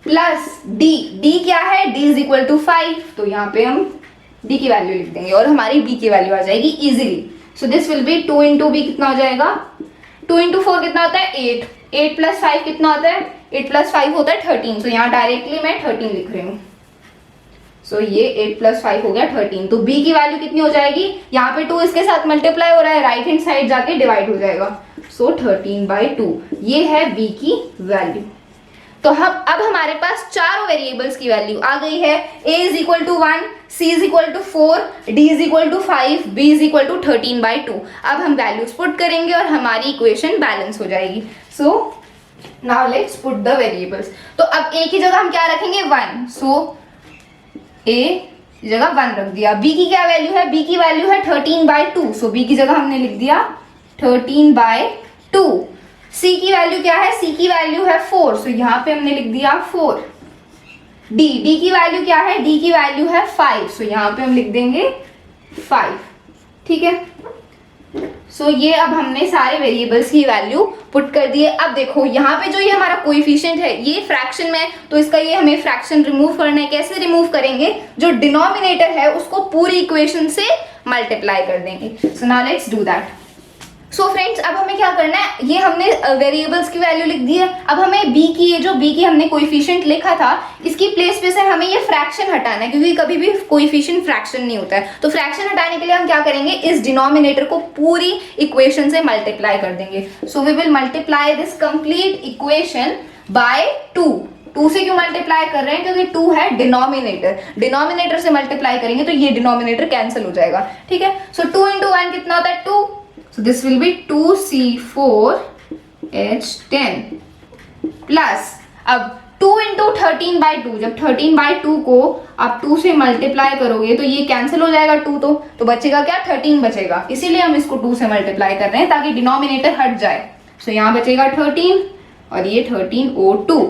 प्लस डी। डी क्या है, डी इज इक्वल टू 5, तो यहाँ पे हम डी की वैल्यू लिख देंगे और हमारी बी की वैल्यू आ जाएगी easily. So this will be 2 into B कितना हो जाएगा, 2 इंटू 4 कितना होता है 8, 8 प्लस 5 कितना होता है, 8 प्लस 5 होता है 13। सो यहाँ डायरेक्टली मैं 13 लिख रही हूँ। सो ये 8 प्लस 5 हो गया 13। तो b की वैल्यू कितनी हो जाएगी, यहाँ पे 2 इसके साथ मल्टीप्लाई हो रहा है, राइट हैंड साइड जाके डिवाइड हो जाएगा। सो 13/2 ये है b की वैल्यू। तो हम अब हमारे पास चारों वेरिएबल्स की वैल्यू आ गई है। a is equal to 1, c is equal to 4, d is equal to 5, b is equal to 13/2। अब हम वैल्यूज पुट करेंगे और हमारी इक्वेशन बैलेंस हो जाएगी। सो now let's put the variables. तो अब a की जगह हम क्या रखेंगे 1, सो a की जगह 1 रख दिया। b की क्या वैल्यू है, b की वैल्यू है 13/2, सो b की जगह हमने लिख दिया 13/2। c की वैल्यू क्या है, c की वैल्यू है 4, सो यहाँ पे हमने लिख दिया 4। d की वैल्यू क्या है, d की वैल्यू है 5, सो यहाँ पे हम लिख देंगे 5। ठीक है, सो ये अब हमने सारे वेरिएबल्स की वैल्यू पुट कर दिए। अब देखो यहाँ पे जो ये हमारा कोएफिशिएंट है ये फ्रैक्शन में है, तो इसका ये हमें फ्रैक्शन रिमूव करना है। कैसे रिमूव करेंगे, जो डिनोमिनेटर है उसको पूरी इक्वेशन से मल्टीप्लाई कर देंगे। सो now let's do that. So friends अब हमें क्या करना है, ये हमने वेरिएबल्स की वैल्यू लिख दी है। अब हमें b की, ये जो b की हमने कोएफिशिएंट लिखा था इसकी प्लेस पे से हमें ये फ्रैक्शन हटाना है, क्योंकि कभी भी कोएफिशिएंट फ्रैक्शन नहीं होता है। तो फ्रैक्शन हटाने के लिए हम क्या करेंगे, इस डिनोमिनेटर को पूरी इक्वेशन से मल्टीप्लाई कर देंगे। So we will multiply this complete equation by 2। 2 से क्यों मल्टीप्लाई कर रहे हैं, क्योंकि 2 है डिनोमिनेटर, डिनोमिनेटर से मल्टीप्लाई करेंगे तो ये डिनोमिनेटर कैंसिल हो जाएगा। ठीक है, सो 2 इंटू 1 कितना होता है 2, so this will be 2c4h10 plus अब 2 इंटू 13/2, जब 13/2 को आप 2 से मल्टीप्लाई करोगे तो ये कैंसिल हो जाएगा 2, तो बचेगा क्या 13 बचेगा। इसीलिए हम इसको 2 से मल्टीप्लाई कर रहे हैं ताकि डिनोमिनेटर हट जाए। सो यहाँ बचेगा 13 और ये 13O2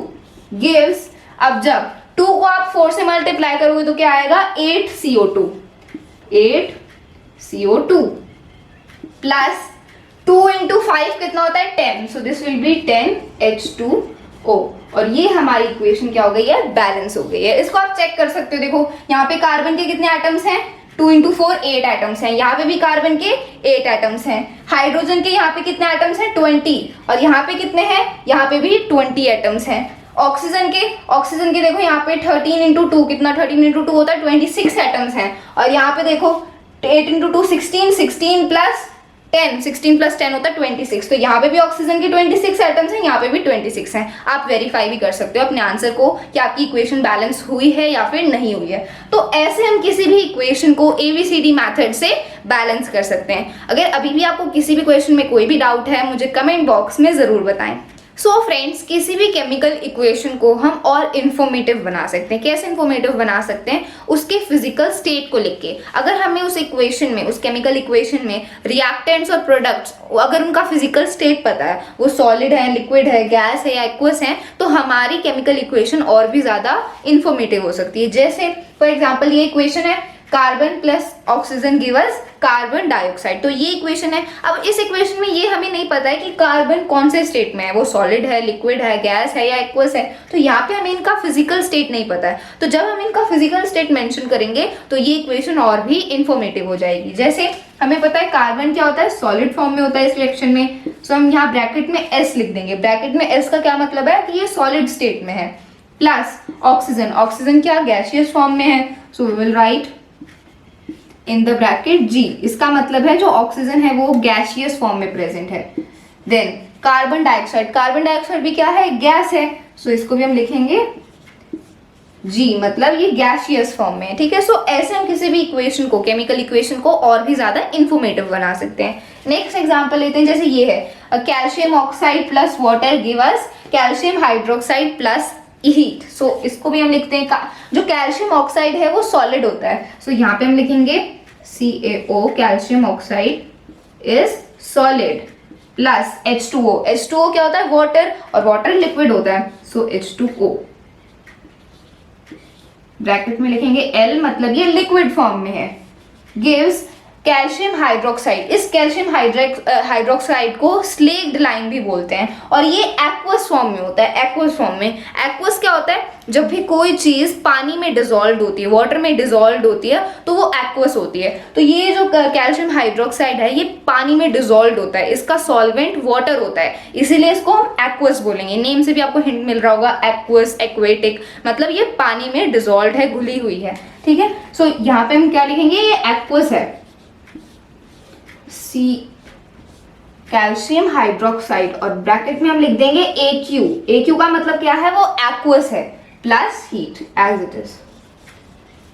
गिव्स, अब जब 2 को आप 4 से मल्टीप्लाई करोगे तो क्या आएगा 8CO2, 8CO2 प्लस 2 इंटू 5 कितना होता है 10, सो दिस विल बी 10H2O। और ये हमारी इक्वेशन क्या हो गई है, बैलेंस हो गई है। इसको आप चेक कर सकते हो, देखो यहाँ पे कार्बन के कितने एटम्स हैं 2 इंटू 4 8 एटम्स हैं, यहाँ पे भी कार्बन के 8 एटम्स हैं। हाइड्रोजन के यहाँ पे कितने एटम्स हैं 20, और यहाँ पे कितने हैं, यहाँ पे भी 20 एटम्स हैं। ऑक्सीजन के देखो यहाँ पे 13 इंटू 2 कितना, 13 इंटू 2 होता है 26 एटम्स हैं। और यहाँ पे देखो 8 इंटू 2 16, 16 प्लस 10, 16 प्लस 10 होता है 26। तो यहाँ पे भी ऑक्सीजन के 26 एटम्स हैं, यहाँ पे भी 26 हैं। आप वेरीफाई भी कर सकते हो अपने आंसर को कि आपकी इक्वेशन बैलेंस हुई है या फिर नहीं हुई है। तो ऐसे हम किसी भी इक्वेशन को ABCD मेथड से बैलेंस कर सकते हैं। अगर अभी भी आपको किसी भी क्वेश्चन में कोई भी डाउट है मुझे कमेंट बॉक्स में जरूर बताएं। सो फ्रेंड्स किसी भी केमिकल इक्वेशन को हम और इन्फॉर्मेटिव बना सकते हैं। कैसे इन्फॉर्मेटिव बना सकते हैं, उसके फिजिकल स्टेट को लिख के। अगर हमें उस इक्वेशन में, उस केमिकल इक्वेशन में रिएक्टेंट्स और प्रोडक्ट्स अगर उनका फिजिकल स्टेट पता है, वो सॉलिड है, लिक्विड है, गैस है या एक्वस है, तो हमारी केमिकल इक्वेशन और भी ज्यादा इन्फॉर्मेटिव हो सकती है। जैसे फॉर एग्जाम्पल ये इक्वेशन है carbon plus oxygen give us carbon dioxide, तो ये इक्वेशन है। अब इस इक्वेशन में ये हमें नहीं पता है कि कार्बन कौन से स्टेट में है, वो सॉलिड है, लिक्विड है, गैस है या एक्वस है, तो यहाँ पे हमें इनका फिजिकल स्टेट नहीं पता है। तो जब हम इनका फिजिकल स्टेट मेंशन करेंगे तो ये इक्वेशन और भी इंफॉर्मेटिव हो जाएगी। जैसे हमें पता है कार्बन क्या होता है, सॉलिड फॉर्म में होता है इस रिएक्शन में, तो हम यहाँ ब्रैकेट में S लिख देंगे। ब्रैकेट में S का क्या मतलब है कि ये सॉलिड स्टेट में है, प्लस ऑक्सीजन, ऑक्सीजन क्या गैसियस फॉर्म में है, so we will write in the bracket G, इसका मतलब है जो ऑक्सीजन है वो गैसियस फॉर्म में प्रेजेंट है। Then carbon dioxide, carbon dioxide भी क्या है, गैस है, सो इसको भी हम लिखेंगे G, मतलब ये गैसियस फॉर्म में है। ठीक है, सो ऐसे हम किसी भी इक्वेशन को, केमिकल इक्वेशन को और भी ज्यादा इंफॉर्मेटिव बना सकते हैं। नेक्स्ट एग्जांपल लेते हैं, जैसे ये है calcium oxide plus water give us calcium hydroxide plus heat. So इसको भी हम लिखते हैं, जो कैल्शियम ऑक्साइड है वो सॉलिड होता है, सो यहाँ पे हम लिखेंगे CaO, calcium oxide is solid, plus H2O, H2O क्या होता है वाटर, और वाटर लिक्विड होता है, सो H2O ब्रैकेट में लिखेंगे L, मतलब ये लिक्विड फॉर्म में है, गिव्स कैल्शियम हाइड्रोक्साइड, इस कैल्शियम हाइड्रोक्साइड को स्लेक्ड लाइम भी बोलते हैं और ये एक्वस फॉर्म में होता है। एक्वस फॉर्म में, एक्वस क्या होता है, जब भी कोई चीज पानी में डिसॉल्व होती है, वाटर में डिसॉल्व होती है तो वो एक्वस होती है। तो ये जो कैल्शियम हाइड्रोक्साइड है ये पानी में डिसॉल्व होता है, इसका सॉल्वेंट वाटर होता है, इसीलिए इसको हम एक्वस बोलेंगे। नेम से भी आपको हिंट मिल रहा होगा, एक्वस, एक्वेटिक, मतलब ये पानी में डिसॉल्व है, घुली हुई है, ठीक है। सो यहाँ पे हम क्या लिखेंगे, ये एक्वस है, सी कैल्शियम हाइड्रोक्साइड, और ब्रैकेट में हम लिख देंगे AQ। AQ का मतलब क्या है, वो एक्वस है plus heat as it is,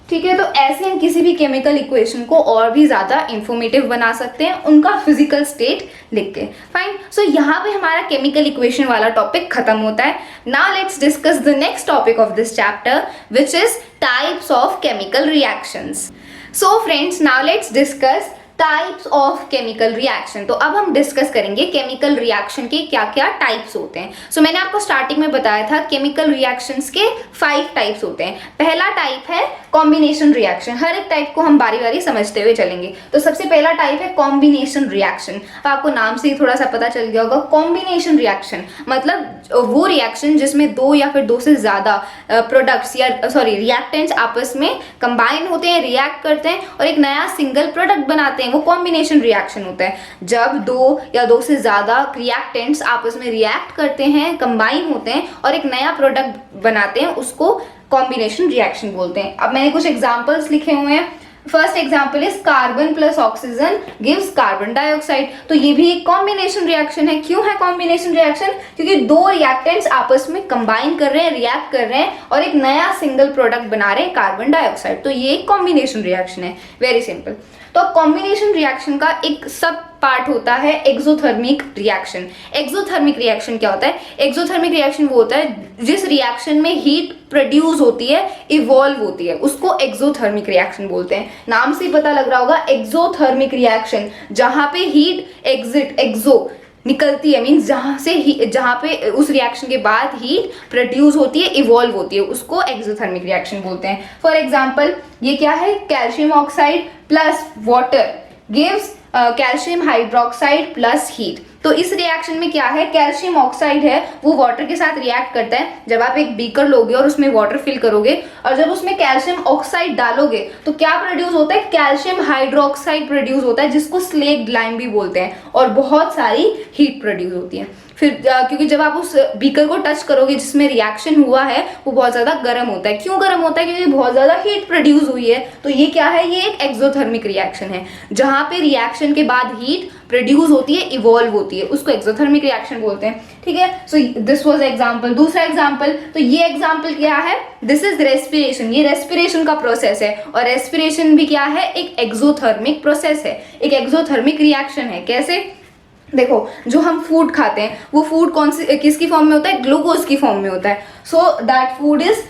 ठीक है। तो ऐसे हम किसी भी केमिकल इक्वेशन को और भी ज्यादा इंफॉर्मेटिव बना सकते हैं उनका फिजिकल स्टेट लिख के। फाइन, सो यहाँ पे हमारा केमिकल इक्वेशन वाला टॉपिक खत्म होता है। Now let's discuss the next topic of this chapter which is types of chemical reactions. So friends, now let's discuss types of chemical reaction. तो अब हम डिस्कस करेंगे केमिकल रिएक्शन के क्या क्या टाइप्स होते हैं। सो मैंने आपको स्टार्टिंग में बताया था केमिकल रिएक्शंस के 5 टाइप्स होते हैं। पहला टाइप है कॉम्बिनेशन रिएक्शन। हर एक टाइप को हम बारी बारी समझते हुए चलेंगे। तो सबसे पहला टाइप है कॉम्बिनेशन रिएक्शन। आपको नाम से ही थोड़ा सा पता चल गया होगा, कॉम्बिनेशन रिएक्शन मतलब वो रिएक्शन जिसमें 2 या फिर 2 से ज्यादा प्रोडक्ट्स या रिएक्टेंट्स आपस में कंबाइन होते हैं, रिएक्ट करते हैं और एक नया सिंगल प्रोडक्ट बनाते हैं, वो कॉम्बिनेशन रिएक्शन होता है। जब 2 या 2 से ज्यादा रिएक्टेंट्स आपस में रिएक्ट करते हैं, कंबाइन होते हैं और एक नया प्रोडक्ट बनाते हैं, उसको कॉम्बिनेशन रिएक्शन बोलते हैं। अब मैंने कुछ एग्जांपल्स लिखे हुए हैं। First example is carbon plus oxygen gives carbon dioxide. तो ये भी एक कॉम्बिनेशन रिएक्शन है। क्यों है कॉम्बिनेशन रिएक्शन? क्योंकि 2 रिएक्टेंट्स आपस में कंबाइन कर रहे हैं, रिएक्ट कर रहे हैं और एक नया सिंगल प्रोडक्ट बना रहे हैं, कार्बन डाइऑक्साइड। तो ये एक कॉम्बिनेशन रिएक्शन है। Very simple. तो कॉम्बिनेशन रिएक्शन का एक सब पार्ट होता है एक्सोथर्मिक रिएक्शन। एक्सोथर्मिक रिएक्शन क्या होता है? एक्सोथर्मिक रिएक्शन वो होता है जिस रिएक्शन में हीट प्रोड्यूस होती है, इवॉल्व होती है, उसको एक्सोथर्मिक रिएक्शन बोलते हैं। नाम से ही पता लग रहा होगा, एक्सोथर्मिक रिएक्शन, जहां पे हीट एक्सो निकलती है, मीन्स जहां पे उस रिएक्शन के बाद हीट प्रोड्यूस होती है, इवॉल्व होती है, उसको एक्सोथर्मिक रिएक्शन बोलते हैं। फॉर एग्जांपल ये क्या है, calcium oxide plus water gives calcium hydroxide plus heat. तो इस रिएक्शन में क्या है, कैल्शियम ऑक्साइड है वो वाटर के साथ रिएक्ट करता है। जब आप एक बीकर लोगे और उसमें वाटर फिल करोगे और जब उसमें कैल्शियम ऑक्साइड डालोगे तो क्या प्रोड्यूस होता है, कैल्शियम हाइड्रोक्साइड प्रोड्यूस होता है, जिसको स्लेक्ड लाइम भी बोलते हैं, और बहुत सारी हीट प्रोड्यूस होती है। फिर क्योंकि जब आप उस बीकर को टच करोगे जिसमें रिएक्शन हुआ है वो बहुत ज्यादा गर्म होता है। क्यों गर्म होता है? क्योंकि बहुत ज्यादा हीट प्रोड्यूस हुई है। तो ये क्या है, ये एक एक्सोथर्मिक रिएक्शन है, जहां पे रिएक्शन के बाद हीट प्रोड्यूस होती है, इवॉल्व होती है, उसको एक्सोथर्मिक रिएक्शन बोलते हैं। ठीक है, सो दिस वाज एग्जांपल। दूसरा एग्जांपल, तो ये एग्जांपल क्या है, दिस इज रेस्पिरेशन। ये रेस्पिरेशन का प्रोसेस है और रेस्पिरेशन भी क्या है, एक एक्सोथर्मिक प्रोसेस है, एक एक्सोथर्मिक रिएक्शन है। कैसे? देखो, जो हम फूड खाते हैं वो फूड कौन सी किसकी फॉर्म में होता है, ग्लूकोज की फॉर्म में होता है। So that food is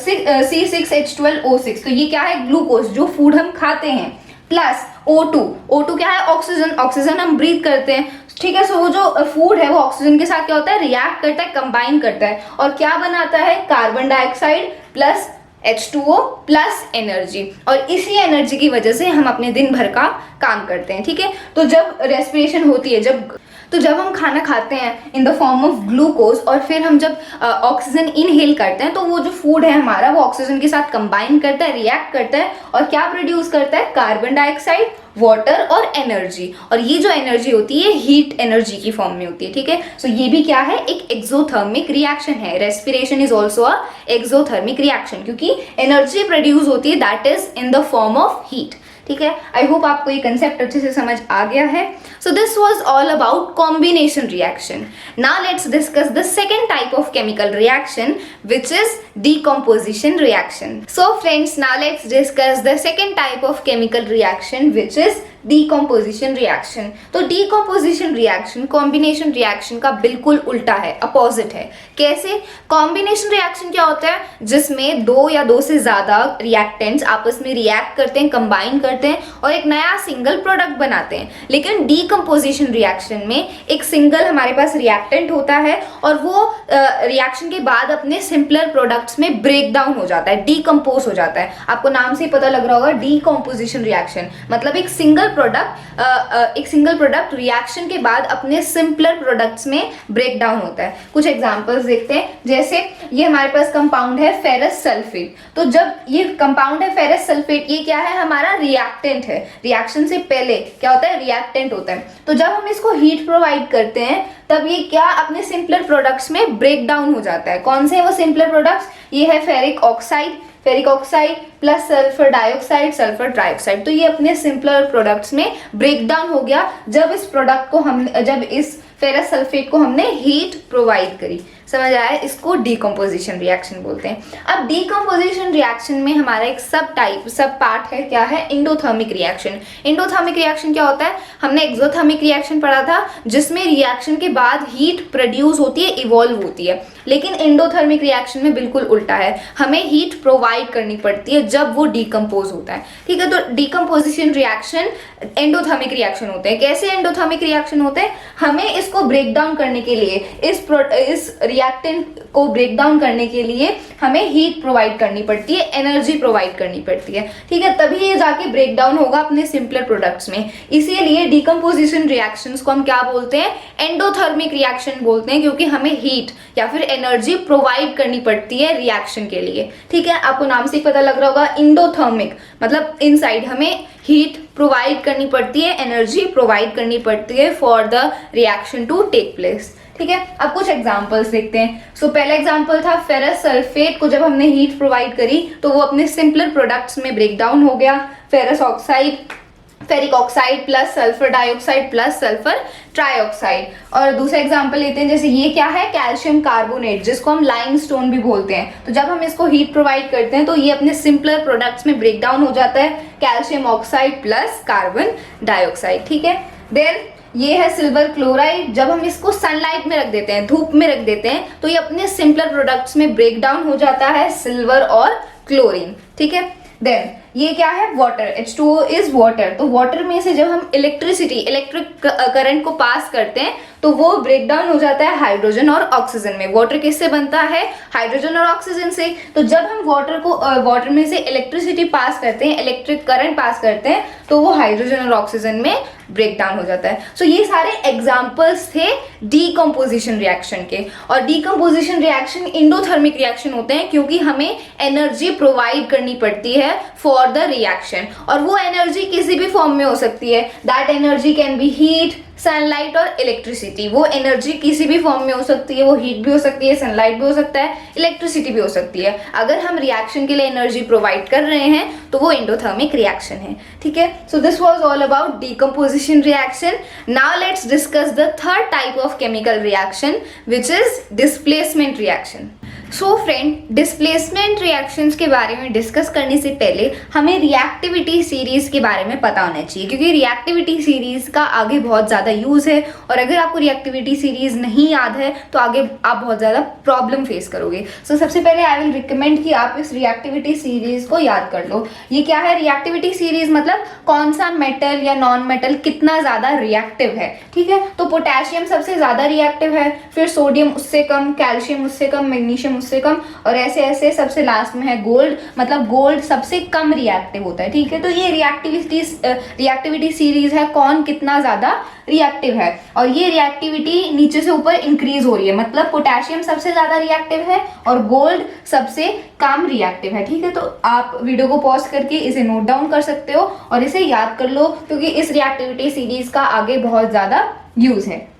C6H12O6। तो ये क्या है, ग्लूकोज, जो फूड हम खाते हैं, प्लस O2। O2 क्या है, ऑक्सीजन। ऑक्सीजन हम ब्रीथ करते हैं। ठीक है, सो वो जो फूड है वो ऑक्सीजन के साथ क्या होता है, रिएक्ट करता है, कंबाइन करता है और क्या बनाता है, carbon dioxide plus H2O plus energy. और इसी एनर्जी की वजह से हम अपने दिन भर का काम करते हैं। ठीक है, तो जब रेस्पिरेशन होती है, जब हम खाना खाते हैं in the form of glucose और फिर हम जब ऑक्सीजन इनहेल करते हैं तो वो जो फूड है हमारा वो ऑक्सीजन के साथ कंबाइन करता है, रिएक्ट करता है और क्या प्रोड्यूस करता है, कार्बन डाइऑक्साइड, वाटर और एनर्जी। और ये जो एनर्जी होती है हीट एनर्जी की फॉर्म में होती है। ठीक है, सो ये भी क्या है, एक एक्सोथर्मिक रिएक्शन है। Respiration is also a exothermic reaction, क्योंकि एनर्जी प्रोड्यूस होती है that is in the form of heat. ठीक है, आई होप आपको ये कंसेप्ट अच्छे से समझ आ गया है। So this was all about combination reaction. Now let's discuss the second type of chemical reaction which is decomposition reaction. So friends, now let's discuss the second type of chemical reaction which is decomposition reaction. तो decomposition reaction combination reaction का बिल्कुल उल्टा है, opposite है। कैसे? combination reaction क्या होता है, जिसमें 2 या 2 से ज्यादा reactants आपस में react करते हैं, combine करते हैं और एक नया सिंगल प्रोडक्ट बनाते हैं। लेकिन decomposition reaction में एक सिंगल हमारे पास reactant होता है और वो रिएक्शन के बाद अपने सिंपलर प्रोडक्ट्स में ब्रेक डाउन हो जाता है, डीकम्पोज हो जाता है। आपको नाम से ही पता लग रहा होगा, डीकम्पोजिशन रिएक्शन मतलब एक सिंगल प्रोडक्ट रिएक्शन के बाद अपने सिंपलर प्रोडक्ट्स में ब्रेक डाउन होता है। कुछ एग्जांपल्स देखते हैं, जैसे ये हमारे पास कंपाउंड है फेरस सल्फेट। तो जब ये कंपाउंड है फेरस सल्फेट, ये क्या है, हमारा रिएक्टेंट है। रिएक्शन से पहले क्या होता है, रिएक्टेंट होता है। तो जब हम इसको हीट प्रोवाइड करते हैं तब ये क्या अपने सिंपलर प्रोडक्ट्स में ब्रेक डाउन हो जाता है। कौन से है वो सिंपलर प्रोडक्ट्स, ये है ferric oxide plus sulphur dioxide. तो ये अपने सिंपलर प्रोडक्ट्स में ब्रेक डाउन हो गया जब इस फेरस सल्फेट को हमने हीट प्रोवाइड करी। समझ आया, इसको डीकम्पोजिशन रिएक्शन बोलते हैं। अब डीकम्पोजिशन रिएक्शन में हमारा एक सब पार्ट है, क्या है, एंडोथर्मिक रिएक्शन। एंडोथर्मिक रिएक्शन क्या होता है, हमने एक्सोथर्मिक रिएक्शन पढ़ा था जिसमें रिएक्शन के बाद हीट प्रोड्यूस होती है, इवॉल्व होती है। लेकिन एंडोथर्मिक रिएक्शन में बिल्कुल उल्टा है, हमें हीट प्रोवाइड करनी पड़ती है जब वो डीकम्पोज होता है। ठीक है, तो डीकम्पोजिशन रिएक्शन एंडोथर्मिक रिएक्शन होते हैं। कैसे एंडोथर्मिक रिएक्शन होते हैं, हमें इसको ब्रेक डाउन करने के लिए, इस रिएक्टेंट को ब्रेक डाउन करने के लिए हमें हीट प्रोवाइड करनी पड़ती है, एनर्जी प्रोवाइड करनी पड़ती है। ठीक है, तभी ये जाके ब्रेक डाउन होगा अपने सिंपलर प्रोडक्ट्स में। इसीलिए डीकम्पोजिशन रिएक्शंस को हम क्या बोलते हैं, एंडोथर्मिक रिएक्शन बोलते हैं, क्योंकि हमें हीट या फिर एनर्जी प्रोवाइड करनी पड़ती है रिएक्शन के लिए। ठीक है, आपको नाम से ही पता लग रहा होगा, एंडोथर्मिक मतलब इनसाइड हमें हीट प्रोवाइड करनी पड़ती है, एनर्जी प्रोवाइड करनी पड़ती है for the reaction to take place. ठीक है, अब कुछ एग्जांपल्स देखते हैं। सो पहला एग्जांपल था फेरस सल्फेट को जब हमने हीट प्रोवाइड करी तो वो अपने सिंपलर प्रोडक्ट्स में ब्रेक डाउन हो गया। Ferric oxide plus sulphur dioxide plus sulphur trioxide. और दूसरा एग्जांपल लेते हैं, जैसे ये क्या है, कैल्शियम कार्बोनेट, जिसको हम लाइमस्टोन भी बोलते हैं। तो जब हम इसको हीट प्रोवाइड करते हैं तो ये अपने सिंपलर प्रोडक्ट्स में ब्रेक डाउन हो जाता है, calcium oxide plus carbon dioxide. ठीक है, देन ये है सिल्वर क्लोराइड। जब हम इसको सनलाइट में रख देते हैं, धूप में रख देते हैं, तो ये अपने सिंपलर प्रोडक्ट्स में ब्रेक डाउन हो जाता है, सिल्वर और क्लोरीन। ठीक है, देन ये क्या है, वाटर, H2O इज वाटर। तो वाटर में से जब हम इलेक्ट्रिक करंट को पास करते हैं तो वो ब्रेक डाउन हो जाता है हाइड्रोजन और ऑक्सीजन में। वाटर किससे बनता है, हाइड्रोजन और ऑक्सीजन से। तो जब हम वाटर में से इलेक्ट्रिसिटी पास करते हैं, इलेक्ट्रिक करंट पास करते हैं, तो वो हाइड्रोजन और ऑक्सीजन में ब्रेक डाउन हो जाता है। सो ये सारे एग्जांपल्स थे डीकम्पोजिशन रिएक्शन के। और डीकम्पोजिशन रिएक्शन एंडोथर्मिक रिएक्शन होते हैं क्योंकि हमें एनर्जी प्रोवाइड करनी पड़ती है फॉर द रिएक्शन, और वो एनर्जी किसी भी फॉर्म में हो सकती है। That energy can be heat, sunlight और इलेक्ट्रिसिटी। वो एनर्जी किसी भी फॉर्म में हो सकती है, वो हीट भी हो सकती है, सनलाइट भी हो सकता है, इलेक्ट्रिसिटी भी हो सकती है। अगर हम रिएक्शन के लिए एनर्जी प्रोवाइड कर रहे हैं तो वो एंडोथर्मिक रिएक्शन है। ठीक है, so this was all about decomposition reaction. Now let's discuss the third type of chemical reaction which is displacement reaction. So friend, displacement reactions के बारे में डिस्कस करने से पहले हमें रिएक्टिविटी सीरीज के बारे में पता होना चाहिए, क्योंकि रिएक्टिविटी सीरीज का आगे बहुत ज़्यादा यूज़ है। और अगर आपको रिएक्टिविटी सीरीज नहीं याद है तो आगे आप बहुत ज़्यादा प्रॉब्लम फेस करोगे। सो सबसे पहले आई विल रिकमेंड कि आप इस रिएक्टिविटी सीरीज को याद कर लो। ये क्या है, रिएक्टिविटी सीरीज मतलब कौन सा मेटल या नॉन मेटल कितना ज़्यादा रिएक्टिव है। ठीक है, तो पोटेशियम सबसे ज़्यादा रिएक्टिव है, फिर सोडियम उससे कम, कैल्शियम उससे कम, मैग्नीशियम उससे कम, और ऐसे ऐसे सबसे लास्ट में है गोल्ड, मतलब गोल्ड सबसे कम रिएक्टिव होता है। ठीक है, तो ये रिएक्टिविटी सीरीज है, कौन कितना ज्यादा रिएक्टिव है। और ये रिएक्टिविटी नीचे से ऊपर इंक्रीज हो रही है, मतलब पोटेशियम सबसे ज्यादा रिएक्टिव है और गोल्ड सबसे कम रिएक्टिव है। ठीक है, तो आप वीडियो को पॉज करके इसे नोट डाउन कर सकते हो और इसे याद कर लो, क्योंकि इस रिएक्टिविटी सीरीज का आगे बहुत ज्यादा यूज है।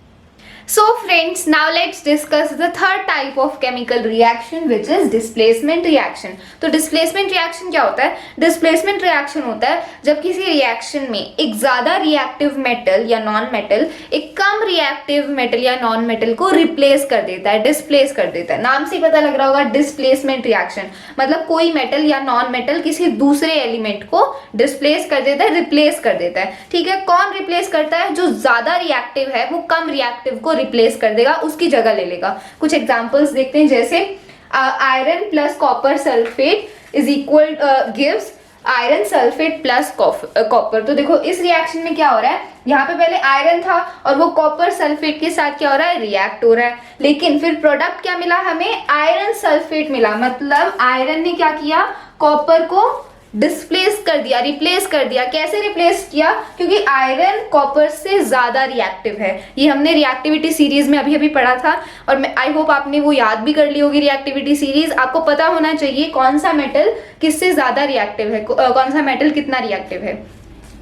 So friends, now let's discuss the third type of chemical reaction which is displacement reaction. तो displacement reaction क्या होता है? Displacement reaction होता है जब किसी रिएक्शन में एक ज्यादा रिएक्टिव मेटल या नॉन मेटल एक कम रिएक्टिव मेटल या नॉन मेटल को रिप्लेस कर देता है, डिस्प्लेस कर देता है। नाम से ही पता लग रहा होगा, डिस्प्लेसमेंट रिएक्शन मतलब कोई मेटल या नॉन मेटल किसी दूसरे एलिमेंट को डिस्प्लेस कर देता है, रिप्लेस कर देता है। ठीक है, कौन रिप्लेस करता है? जो ज्यादा रिएक्टिव है वो कम रिएक्टिव को रिप्लेस कर देगा, उसकी जगह ले लेगा। कुछ एग्जांपल्स देखते हैं, जैसे iron plus copper sulphate is equal gives iron sulphate plus copper. तो देखो इस रिएक्शन में क्या हो रहा है, यहाँ पे पहले आयरन था और वो कॉपर सल्फेट के साथ क्या हो रहा है, रिएक्ट हो रहा है। लेकिन फिर प्रोडक्ट क्या मिला हमें, आयरन सल्फेट मिला। मतलब आयरन ने क्या किया, कॉपर को डिस्प्लेस कर दिया, रिप्लेस कर दिया। कैसे रिप्लेस किया? क्योंकि आयरन कॉपर से ज्यादा रिएक्टिव है। ये हमने रिएक्टिविटी सीरीज में अभी अभी पढ़ा था और मैं आई होप आपने वो याद भी कर ली होगी। रिएक्टिविटी सीरीज आपको पता होना चाहिए कौन सा मेटल किससे ज्यादा रिएक्टिव है, कौन सा मेटल कितना रिएक्टिव है।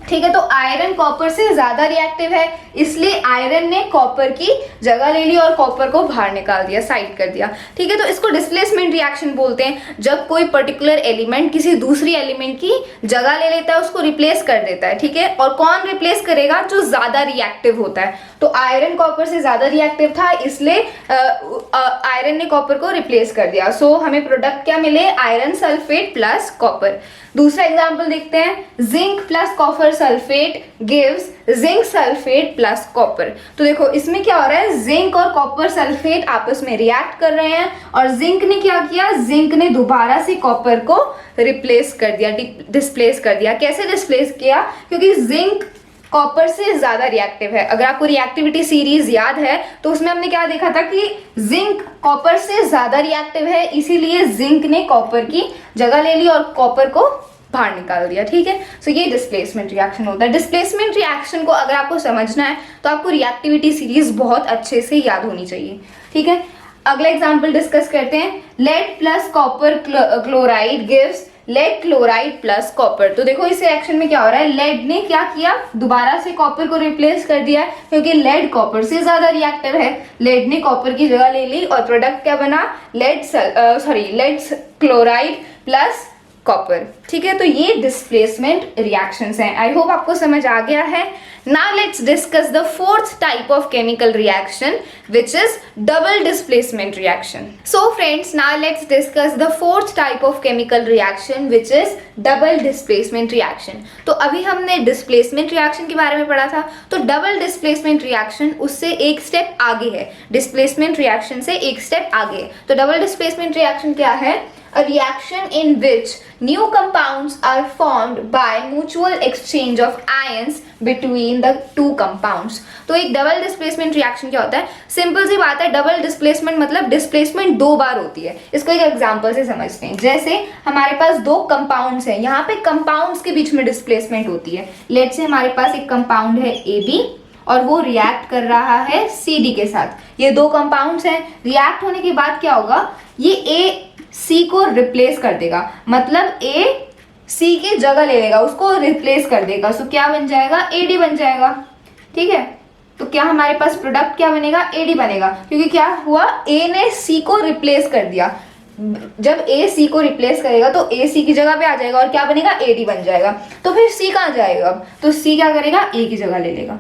ठीक है, तो आयरन कॉपर से ज्यादा रिएक्टिव है, इसलिए आयरन ने कॉपर की जगह ले ली और कॉपर को बाहर निकाल दिया, साइड कर दिया। ठीक है, तो इसको डिस्प्लेसमेंट रिएक्शन बोलते हैं, जब कोई पर्टिकुलर एलिमेंट किसी दूसरी एलिमेंट की जगह ले लेता है, उसको रिप्लेस कर देता है। ठीक है, और कौन रिप्लेस करेगा? जो ज्यादा रिएक्टिव होता है। तो आयरन कॉपर से ज्यादा रिएक्टिव था, इसलिए आयरन ने कॉपर को रिप्लेस कर दिया। सो हमें प्रोडक्ट क्या मिले? Iron sulphate plus copper. दूसरा एग्जांपल देखते हैं, zinc plus copper sulphate gives zinc sulphate plus copper. तो देखो इसमें क्या हो रहा है, जिंक और कॉपर सल्फेट आपस में रिएक्ट कर रहे हैं और जिंक ने क्या किया? जिंक ने दोबारा से कॉपर को रिप्लेस कर दिया, डिस्प्लेस कर दिया। कैसे डिस्प्लेस किया? क्योंकि जिंक कॉपर से ज्यादा रिएक्टिव है। अगर आपको रिएक्टिविटी सीरीज याद है तो उसमें हमने क्या देखा था कि जिंक कॉपर से ज्यादा रिएक्टिव है, इसीलिए जिंक ने कॉपर की जगह ले ली और कॉपर को बाहर निकाल दिया। ठीक है, सो ये डिस्प्लेसमेंट रिएक्शन होता है। डिस्प्लेसमेंट रिएक्शन को अगर आपको समझना है तो आपको रिएक्टिविटी सीरीज बहुत अच्छे से याद होनी चाहिए। ठीक है, अगला एग्जाम्पल डिस्कस करते हैं, lead plus copper chloride gives lead chloride plus copper. तो देखो इस रिएक्शन में क्या हो रहा है, लेड ने क्या किया? दोबारा से कॉपर को रिप्लेस कर दिया, क्योंकि लेड कॉपर से ज्यादा रिएक्टिव है। लेड ने कॉपर की जगह ले ली और प्रोडक्ट क्या बना? Lead chloride plus copper. ठीक है, तो ये डिस्प्लेसमेंट रिएक्शंस हैं। आई होप आपको समझ आ गया है। Now let's discuss the fourth type of chemical reaction which is double displacement reaction. So friends, now let's discuss the fourth type of chemical reaction which is double displacement reaction. तो अभी हमने displacement reaction के बारे में पढ़ा था, तो double displacement reaction उससे एक स्टेप आगे है, डिस्प्लेसमेंट रिएक्शन से एक स्टेप आगे। तो डबल डिस्प्लेसमेंट रिएक्शन क्या है? A reaction in which new compounds are formed by mutual exchange of ions between the two compounds। तो एक डबल डिस्प्लेसमेंट रिएक्शन क्या होता है? सिंपल सी बात है, डबल डिस्प्लेसमेंट मतलब डिस्प्लेसमेंट दो बार होती है। इसको एक एग्जांपल से समझते हैं। जैसे हमारे पास दो कंपाउंड्स हैं, यहाँ पे कंपाउंड्स के बीच में डिस्प्लेसमेंट होती है। लेट्स से हमारे पास एक कंपाउंड है AB और वो रिएक्ट कर रहा है CD के साथ। ये दो कंपाउंड्स हैं, रिएक्ट होने के बाद क्या होगा? ये C को रिप्लेस कर देगा, मतलब A C की जगह ले लेगा, उसको रिप्लेस कर देगा। सो क्या बन जाएगा? AD बन जाएगा। ठीक है, तो क्या हमारे पास प्रोडक्ट क्या बनेगा? AD बनेगा, क्योंकि क्या हुआ? A ने C को रिप्लेस कर दिया। जब A C को रिप्लेस करेगा तो A C की जगह पे आ जाएगा और क्या बनेगा? AD बन जाएगा। तो फिर C कहाँ जाएगा? अब तो C क्या करेगा? A की जगह ले लेगा।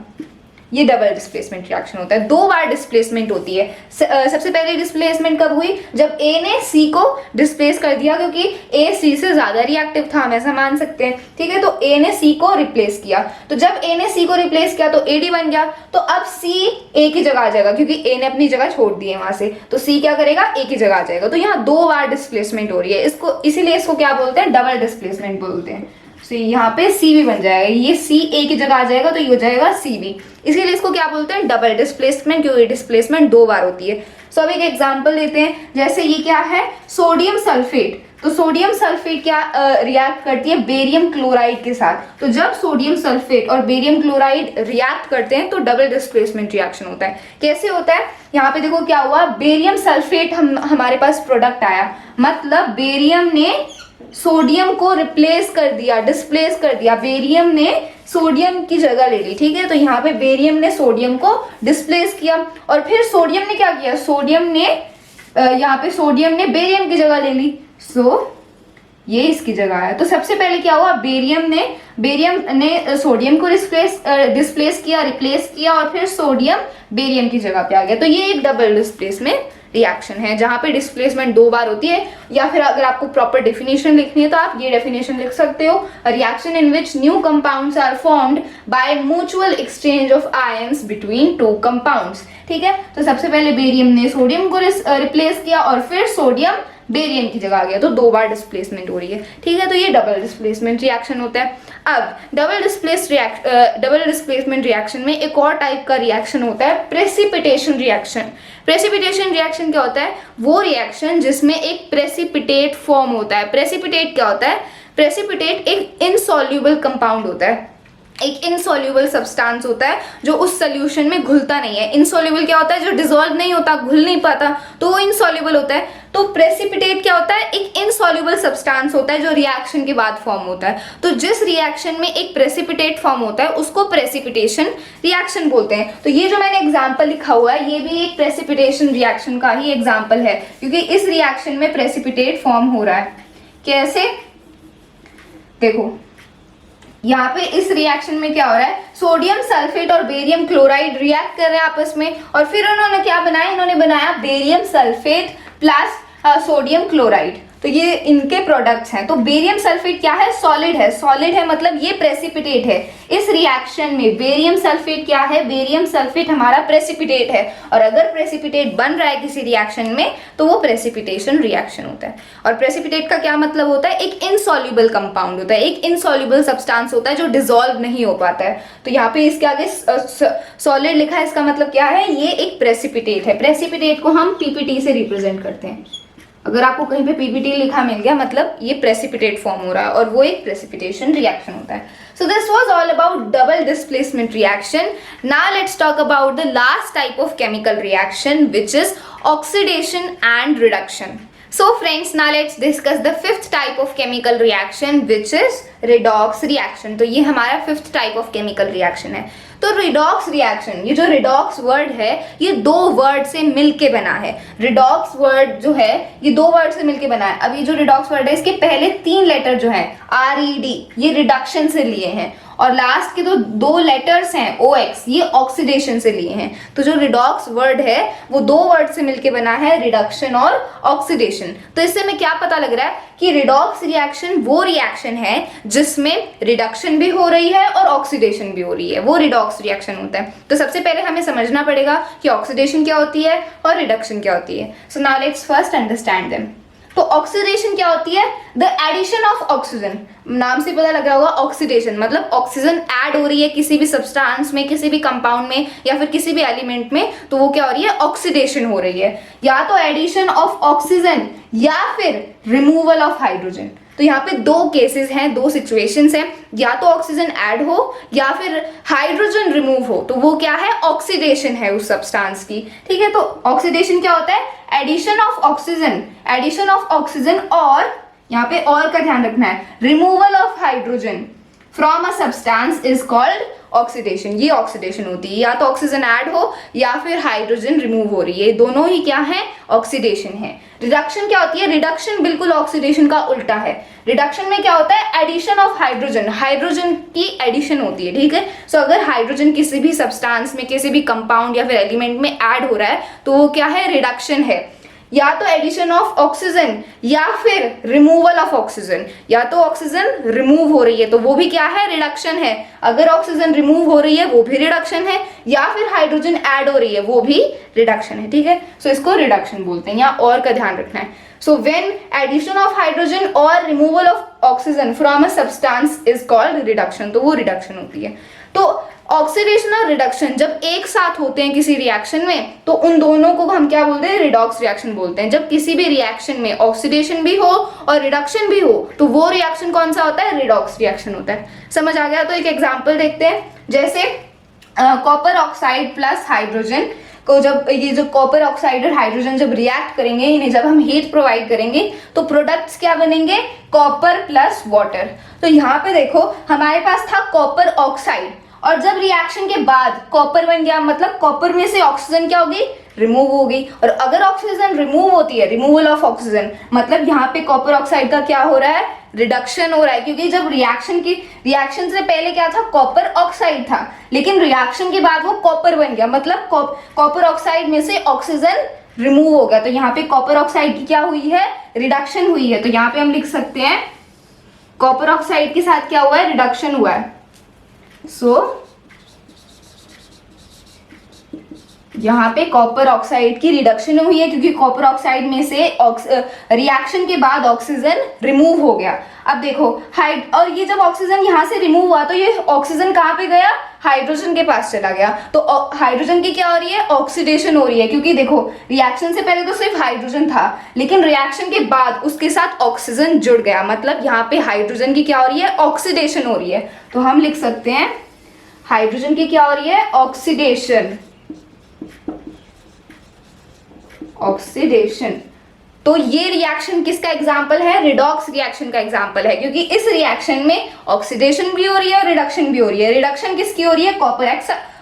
ये डबल डिस्प्लेसमेंट रिएक्शन होता है। दो बार डिस्प्लेसमेंट होती है। सबसे पहले डिस्प्लेसमेंट कब हुई? जब A ने C को डिस्प्लेस कर दिया, क्योंकि A C से ज्यादा रिएक्टिव था, हम ऐसा मान सकते हैं। ठीक है, तो A ने C को रिप्लेस किया। तो जब A ने C को रिप्लेस किया तो AD बन गया। तो अब C A की जगह आ जाएगा, क्योंकि A ने अपनी जगह छोड़ दी है वहां से, तो C क्या करेगा? A की जगह आ जाएगा। तो यहाँ दो बार डिस्प्लेसमेंट हो रही है, इसको इसीलिए इसको क्या बोलते हैं? डबल डिस्प्लेसमेंट बोलते हैं। तो यहाँ पे CV बन जाएगा, ये C A की जगह आ जाएगा तो ये हो जाएगा CV। इसीलिए इसको क्या बोलते हैं? डबल डिस्प्लेसमेंट, क्योंकि डिस्प्लेसमेंट दो बार होती है। सो अब एक एग्जांपल लेते हैं। जैसे ये क्या है? Sodium sulphate. तो सोडियम सल्फेट क्या रिएक्ट करती है? बेरियम क्लोराइड के साथ। तो जब सोडियम सल्फेट और बेरियम क्लोराइड रिएक्ट करते हैं तो डबल डिस्प्लेसमेंट रिएक्शन होता है। कैसे होता है? यहाँ पे देखो क्या हुआ, बेरियम सल्फेट हमारे पास प्रोडक्ट आया, मतलब बेरियम ने सोडियम को रिप्लेस कर दिया, डिस्प्लेस कर दिया। बेरियम ने सोडियम की जगह ले ली। ठीक है, तो यहाँ पे बेरियम ने सोडियम को डिस्प्लेस किया और फिर सोडियम ने क्या किया? सोडियम ने यहाँ पे सोडियम ने बेरियम की जगह ले ली। सो ये इसकी जगह है। तो सबसे पहले क्या हुआ? बेरियम ने सोडियम को डिस्प्लेस किया, रिप्लेस किया और फिर सोडियम बेरियम की जगह पे आ गया। तो ये एक डबल डिस्प्लेसमेंट रिएक्शन है जहां पे डिस्प्लेसमेंट दो बार होती है। या फिर अगर आपको प्रॉपर डेफिनेशन लिखनी है तो आप ये डेफिनेशन लिख सकते हो, reaction in which new compounds are formed by mutual exchange of ions between two compounds. ठीक है, तो सबसे पहले बेरियम ने सोडियम को रिप्लेस किया और फिर सोडियम बेरियम की जगह आ गया, तो दो बार डिस्प्लेसमेंट हो रही है। ठीक है, तो ये डबल डिस्प्लेसमेंट रिएक्शन होता है। अब डबल डिस्प्लेसमेंट रिएक्शन में एक और टाइप का रिएक्शन होता है, प्रेसिपिटेशन रिएक्शन। प्रेसिपिटेशन रिएक्शन क्या होता है? वो रिएक्शन जिसमें एक प्रेसिपिटेट फॉर्म होता है। प्रेसिपिटेट क्या होता है? प्रेसिपिटेट एक इनसॉल्युबल कंपाउंड होता है, एक इनसॉल्युबल सब्सटेंस होता है जो उस सोल्यूशन में घुलता नहीं है। इनसॉल्युबल क्या होता है? जो डिसॉल्व नहीं होता, घुल नहीं पाता, तो वो इनसॉल्युबल होता है। तो प्रेसिपिटेट क्या होता है? एक इनसॉल्युबल सब्सटेंस होता है जो रिएक्शन के बाद फॉर्म होता है। तो जिस रिएक्शन में एक प्रेसिपिटेट फॉर्म होता है उसको प्रेसिपिटेशन रिएक्शन बोलते हैं। तो ये जो मैंने एग्जाम्पल लिखा हुआ है ये भी एक प्रेसिपिटेशन रिएक्शन का ही एग्जाम्पल है, क्योंकि इस रिएक्शन में प्रेसिपिटेट फॉर्म हो रहा है। कैसे? देखो यहाँ पे इस रिएक्शन में क्या हो रहा है, सोडियम सल्फेट और बेरियम क्लोराइड रिएक्ट कर रहे हैं आपस में, और फिर उन्होंने क्या बनाया, इन्होंने बनाया barium sulphate plus sodium chloride. तो ये इनके प्रोडक्ट्स हैं। तो बेरियम सल्फेट क्या है? सॉलिड है। सॉलिड है मतलब ये प्रेसिपिटेट है। इस रिएक्शन में बेरियम सल्फेट क्या है? बेरियम सल्फेट हमारा प्रेसिपिटेट है, और अगर प्रेसिपिटेट बन रहा है किसी रिएक्शन में तो वो प्रेसिपिटेशन रिएक्शन होता है। और प्रेसिपिटेट का क्या मतलब होता है? एक इनसॉल्युबल कंपाउंड होता है, एक इनसॉल्युबल सब्सटेंस होता है जो डिसॉल्व नहीं हो पाता है। तो यहाँ पे इसके आगे सॉलिड लिखा है, इसका मतलब क्या है? ये एक प्रेसिपिटेट है। प्रेसिपिटेट को हम पीपीटी से रिप्रेजेंट करते हैं। अगर आपको कहीं पे पीपीटी लिखा मिल गया मतलब ये प्रेसिपिटेट फॉर्म हो रहा है, और वो एक प्रेसिपिटेशन रिएक्शन होता है। So this was all about double displacement reaction. Now let's talk about the last type of chemical reaction which is oxidation and reduction. So friends, now let's discuss the fifth type of chemical reaction which is redox reaction. तो ये हमारा fifth type of chemical reaction है. तो redox reaction, ये जो redox word है ये दो word से मिलके बना है. redox word जो है ये दो word से मिलके बना है. अब ये जो redox word है इसके पहले तीन लेटर जो है RED ये रिडक्शन से लिए हैं, और लास्ट के तो दो लेटर्स हैं OX ये ऑक्सीडेशन से लिए हैं. तो जो रिडॉक्स वर्ड है वो दो वर्ड से मिलके बना है, रिडक्शन और ऑक्सीडेशन. तो इससे हमें क्या पता लग रहा है कि रिडॉक्स रिएक्शन वो रिएक्शन है जिसमें रिडक्शन भी हो रही है और ऑक्सीडेशन भी हो रही है, वो रिडॉक्स रिएक्शन होता है. तो सबसे पहले हमें समझना पड़ेगा कि ऑक्सीडेशन क्या होती है और रिडक्शन क्या होती है. So now let's first understand them. तो ऑक्सीडेशन क्या होती है? The addition of oxygen. नाम से पता लग रहा होगा ऑक्सीडेशन मतलब ऑक्सीजन ऐड हो रही है किसी भी सब्सटेंस में, किसी भी कंपाउंड में या फिर किसी भी एलिमेंट में, तो वो क्या हो रही है? ऑक्सीडेशन हो रही है. या तो एडिशन ऑफ ऑक्सीजन या फिर रिमूवल ऑफ हाइड्रोजन. तो यहाँ पे दो केसेस हैं, दो सिचुएशंस हैं, या तो ऑक्सीजन ऐड हो या फिर हाइड्रोजन रिमूव हो, तो वो क्या है? ऑक्सीडेशन है उस सब्सटेंस की. ठीक है, तो ऑक्सीडेशन क्या होता है? Addition of oxygen, addition of oxygen, और यहाँ पे और का ध्यान रखना है, removal of hydrogen from a substance is called oxidation. ये ऑक्सीडेशन होती है, या तो ऑक्सीजन ऐड हो या फिर हाइड्रोजन रिमूव हो रही है, दोनों ही क्या है? ऑक्सीडेशन है. रिडक्शन क्या होती है? रिडक्शन बिल्कुल ऑक्सीडेशन का उल्टा है. रिडक्शन में क्या होता है? एडिशन ऑफ हाइड्रोजन, हाइड्रोजन की एडिशन होती है. ठीक है, सो अगर हाइड्रोजन किसी भी सब्सटेंस में, किसी भी कंपाउंड या फिर एलिमेंट में ऐड हो रहा है तो वो क्या है? रिडक्शन है. या तो एडिशन ऑफ ऑक्सीजन या फिर रिमूवल ऑफ ऑक्सीजन, या तो ऑक्सीजन रिमूव हो रही है तो वो भी क्या है? रिडक्शन है. अगर ऑक्सीजन रिमूव हो रही है वो भी रिडक्शन है, या फिर हाइड्रोजन ऐड हो रही है वो भी रिडक्शन है. ठीक है, सो इसको रिडक्शन बोलते हैं. यहाँ और का ध्यान रखना है. So when addition of hydrogen और removal of oxygen from a substance is called reduction, तो वो रिडक्शन होती है. तो ऑक्सीडेशन और रिडक्शन जब एक साथ होते हैं किसी रिएक्शन में तो उन दोनों को हम क्या बोलते हैं? रिडॉक्स रिएक्शन बोलते हैं. जब किसी भी रिएक्शन में ऑक्सीडेशन भी हो और रिडक्शन भी हो तो वो रिएक्शन कौन सा होता है? रिडॉक्स रिएक्शन होता है. समझ आ गया? तो एक एग्जांपल देखते हैं. जैसे कॉपर ऑक्साइड प्लस हाइड्रोजन को, जब ये जो कॉपर ऑक्साइड और हाइड्रोजन जब रिएक्ट करेंगे, इन्हें जब हम हीट प्रोवाइड करेंगे तो प्रोडक्ट्स क्या बनेंगे? Copper plus water. तो यहाँ पे देखो हमारे पास था कॉपर ऑक्साइड, और जब रिएक्शन के बाद कॉपर बन गया मतलब कॉपर में से ऑक्सीजन क्या होगी? रिमूव हो गई. और अगर ऑक्सीजन रिमूव होती है, रिमूवल ऑफ ऑक्सीजन, मतलब यहाँ पे कॉपर ऑक्साइड का क्या हो रहा है? रिडक्शन हो रहा है. क्योंकि जब रिएक्शन से पहले क्या था? कॉपर ऑक्साइड था, लेकिन रिएक्शन के बाद वो कॉपर बन गया, मतलब कॉपर ऑक्साइड में से ऑक्सीजन रिमूव हो गया. तो यहाँ पे कॉपर ऑक्साइड की क्या हुई है? रिडक्शन हुई है. तो यहाँ पे हम लिख सकते हैं कॉपर ऑक्साइड के साथ क्या हुआ है? रिडक्शन हुआ है. सो यहाँ पे कॉपर ऑक्साइड की रिडक्शन हुई है क्योंकि कॉपर ऑक्साइड में से रिएक्शन के बाद ऑक्सीजन रिमूव हो गया. अब देखो और ये जब ऑक्सीजन यहाँ से रिमूव हुआ तो ये ऑक्सीजन कहाँ पे गया, हाइड्रोजन के पास चला गया। तो हाइड्रोजन की क्या हो रही है, ऑक्सीडेशन हो रही है, क्योंकि देखो रिएक्शन से पहले तो सिर्फ हाइड्रोजन था, लेकिन रिएक्शन के बाद उसके साथ ऑक्सीजन जुड़ गया, मतलब यहाँ पे हाइड्रोजन की क्या हो रही है, ऑक्सीडेशन हो रही है। तो हम लिख सकते हैं हाइड्रोजन की क्या हो रही है, ऑक्सीडेशन, ऑक्सीडेशन। तो ये रिएक्शन किसका एग्जाम्पल है, रिडॉक्स रिएक्शन का एग्जाम्पल है, क्योंकि इस रिएक्शन में ऑक्सीडेशन भी हो रही है और रिडक्शन भी हो रही है। रिडक्शन किसकी हो रही है,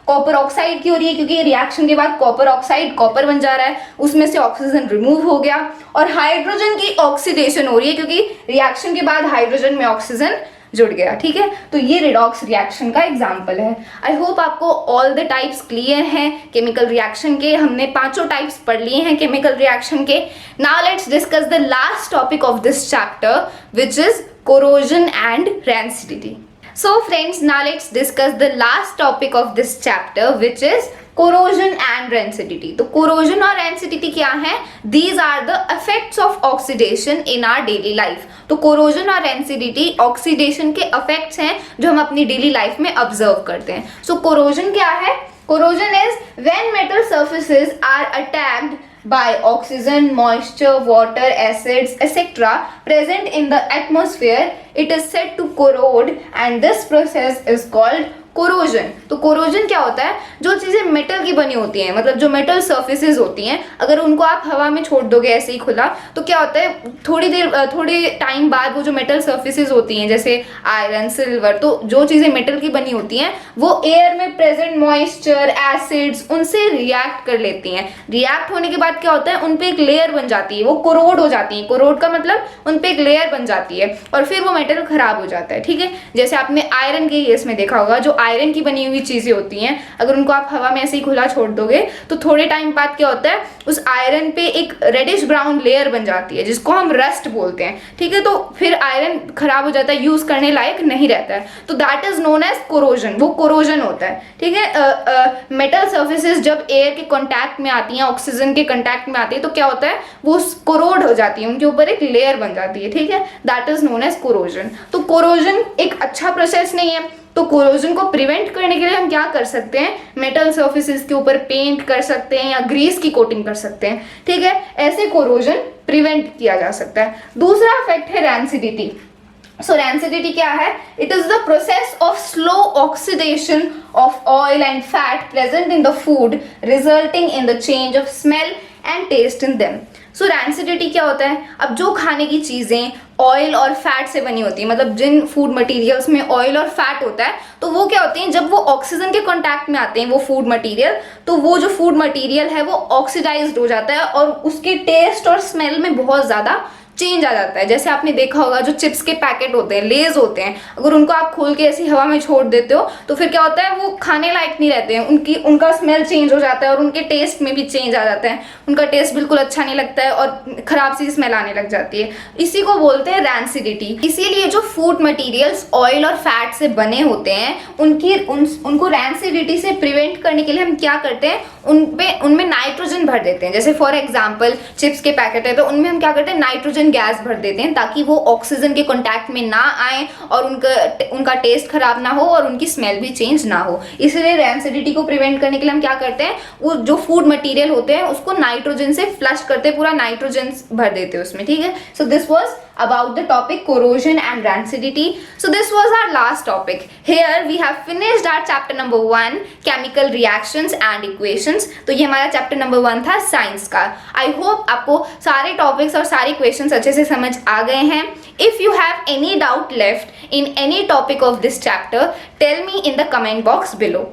कॉपर ऑक्साइड की हो रही है, क्योंकि रिएक्शन के बाद कॉपर ऑक्साइड कॉपर बन जा रहा है, उसमें से ऑक्सीजन रिमूव हो गया। और हाइड्रोजन की ऑक्सीडेशन हो रही है, क्योंकि रिएक्शन के बाद हाइड्रोजन में ऑक्सीजन जुड़ गया। ठीक है, तो ये रिडॉक्स रिएक्शन का एग्जाम्पल है। आई होप आपको ऑल द टाइप्स क्लियर हैं केमिकल रिएक्शन के। हमने पांचों टाइप्स पढ़ लिए हैं केमिकल रिएक्शन के। Now let's discuss the last topic of this chapter which is corrosion and rancidity. So friends, now let's discuss the last topic of this chapter which is corrosion and rancidity. तो corrosion और rancidity क्या है? These are the effects of oxidation in our daily life. तो corrosion और rancidity oxidation के effects हैं जो हम अपनी daily life में observe करते हैं. So corrosion क्या है? Corrosion is when metal surfaces are attacked by oxygen, moisture, water, acids, etc. present in the atmosphere. It is said to corrode and this process is called corrosion. तो corrosion क्या होता है, जो चीजें metal की बनी होती हैं, मतलब जो मेटल सर्फेसेस होती हैं, अगर उनको आप हवा में छोड़ दोगे ऐसे ही खुला तो क्या होता है, थोड़े टाइम बाद वो जो मेटल सर्फेसेस होती हैं जैसे आयरन, सिल्वर, तो जो चीजें मेटल की बनी होती हैं वो एयर में प्रेजेंट मॉइस्चर, एसिड्स उनसे रिएक्ट कर लेती हैं। रिएक्ट होने के बाद क्या होता है, उन पे एक लेयर बन जाती है, वो कोरोड हो जाती है। कोरोड का मतलब उन पे एक लेयर बन जाती है और फिर वो मेटल खराब हो जाता है। ठीक है, जैसे आपने आयरन के केस में देखा होगा, जो आयरन की बनी हुई चीजें होती हैं, अगर उनको आप हवा में ऐसे ही खुला छोड़ दोगे तो थोड़े टाइम बाद क्या होता है, उस आयरन पे एक रेडिश ब्राउन लेयर बन जाती है जिसको हम रस्ट बोलते हैं। ठीक है, तो फिर आयरन खराब हो जाता है, यूज करने लायक नहीं रहता है, तो that is known as corrosion. वो कोरोजन होता है। ठीक है, मेटल सर्फेसेस जब एयर के कांटेक्ट में आती हैं, ऑक्सीजन के कांटेक्ट में आती है, तो क्या होता है, वो कोरोड हो जाती है, उनके ऊपर एक लेयर बन जाती है। ठीक है, that is known as corrosion. तो कोरोजन एक अच्छा प्रोसेस नहीं है, तो कोरोजन को प्रिवेंट करने के लिए हम क्या कर सकते हैं, मेटल सर्फेसेस के ऊपर पेंट कर सकते हैं या ग्रीस की कोटिंग कर सकते हैं। ठीक है, ऐसे कोरोजन प्रिवेंट किया जा सकता है। दूसरा इफेक्ट है रैंसिडिटी। सो रैंसिडिटी क्या है, it is the process of slow oxidation of oil and fat present in the food resulting in the change of smell and taste in them. So rancidity क्या होता है, अब जो खाने की चीजें ऑयल और फैट से बनी होती है, मतलब जिन फूड मटेरियल्स में ऑयल और फैट होता है, तो वो क्या होते हैं, जब वो ऑक्सीजन के कांटेक्ट में आते हैं वो फूड मटेरियल, तो वो जो फूड मटेरियल है वो ऑक्सीडाइज्ड हो जाता है और उसके टेस्ट और स्मेल में बहुत ज्यादा चेंज आ जाता है। जैसे आपने देखा होगा जो चिप्स के पैकेट होते हैं, लेज होते हैं, अगर उनको आप खोल के ऐसी हवा में छोड़ देते हो तो फिर क्या होता है, वो खाने लायक नहीं रहते हैं, उनका स्मेल चेंज हो जाता है और उनके टेस्ट में भी चेंज आ जाता है, उनका टेस्ट बिल्कुल अच्छा नहीं लगता है और खराब सी स्मेल आने लग जाती है। इसी को बोलते हैं रैंसिडिटी। इसीलिए जो फूड मटीरियल्स ऑयल और फैट से बने होते हैं उनको रैंसिडिटी से प्रिवेंट करने के लिए हम क्या करते हैं, उनमें नाइट्रोजन भर देते हैं। जैसे फॉर एग्जाम्पल चिप्स के पैकेट है तो उनमें हम क्या करते हैं, नाइट्रोजन गैस भर देते हैं ताकि वो ऑक्सीजन के कांटेक्ट में ना आए और उनका टेस्ट खराब ना हो और उनकी स्मेल भी चेंज ना हो। इसलिए रैंसिडिटी को प्रिवेंट करने के लिए हम क्या करते हैं, वो जो फूड मटेरियल होते हैं उसको नाइट्रोजन से फ्लश करते हैं, पूरा नाइट्रोजन भर देते हैं उसमें। ठीक है, so this was about the topic corrosion and rancidity. So this was our last topic. Here we have finished our chapter number 1 chemical reactions and equations. तो ये हमारा chapter number 1 था साइंस का। I hope आपको सारे topics और सारे questions अच्छे से समझ आ गए हैं। If you have any doubt left in any topic of this chapter, tell me in the comment box below.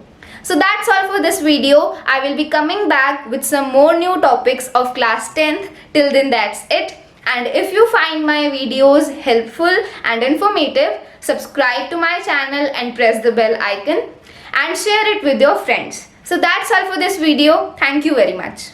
So that's all for this video. I will be coming back with some more new topics of class 10th. Till then, that's it. And if you find my videos helpful and informative, subscribe to my channel and press the bell icon and share it with your friends. So that's all for this video. Thank you very much.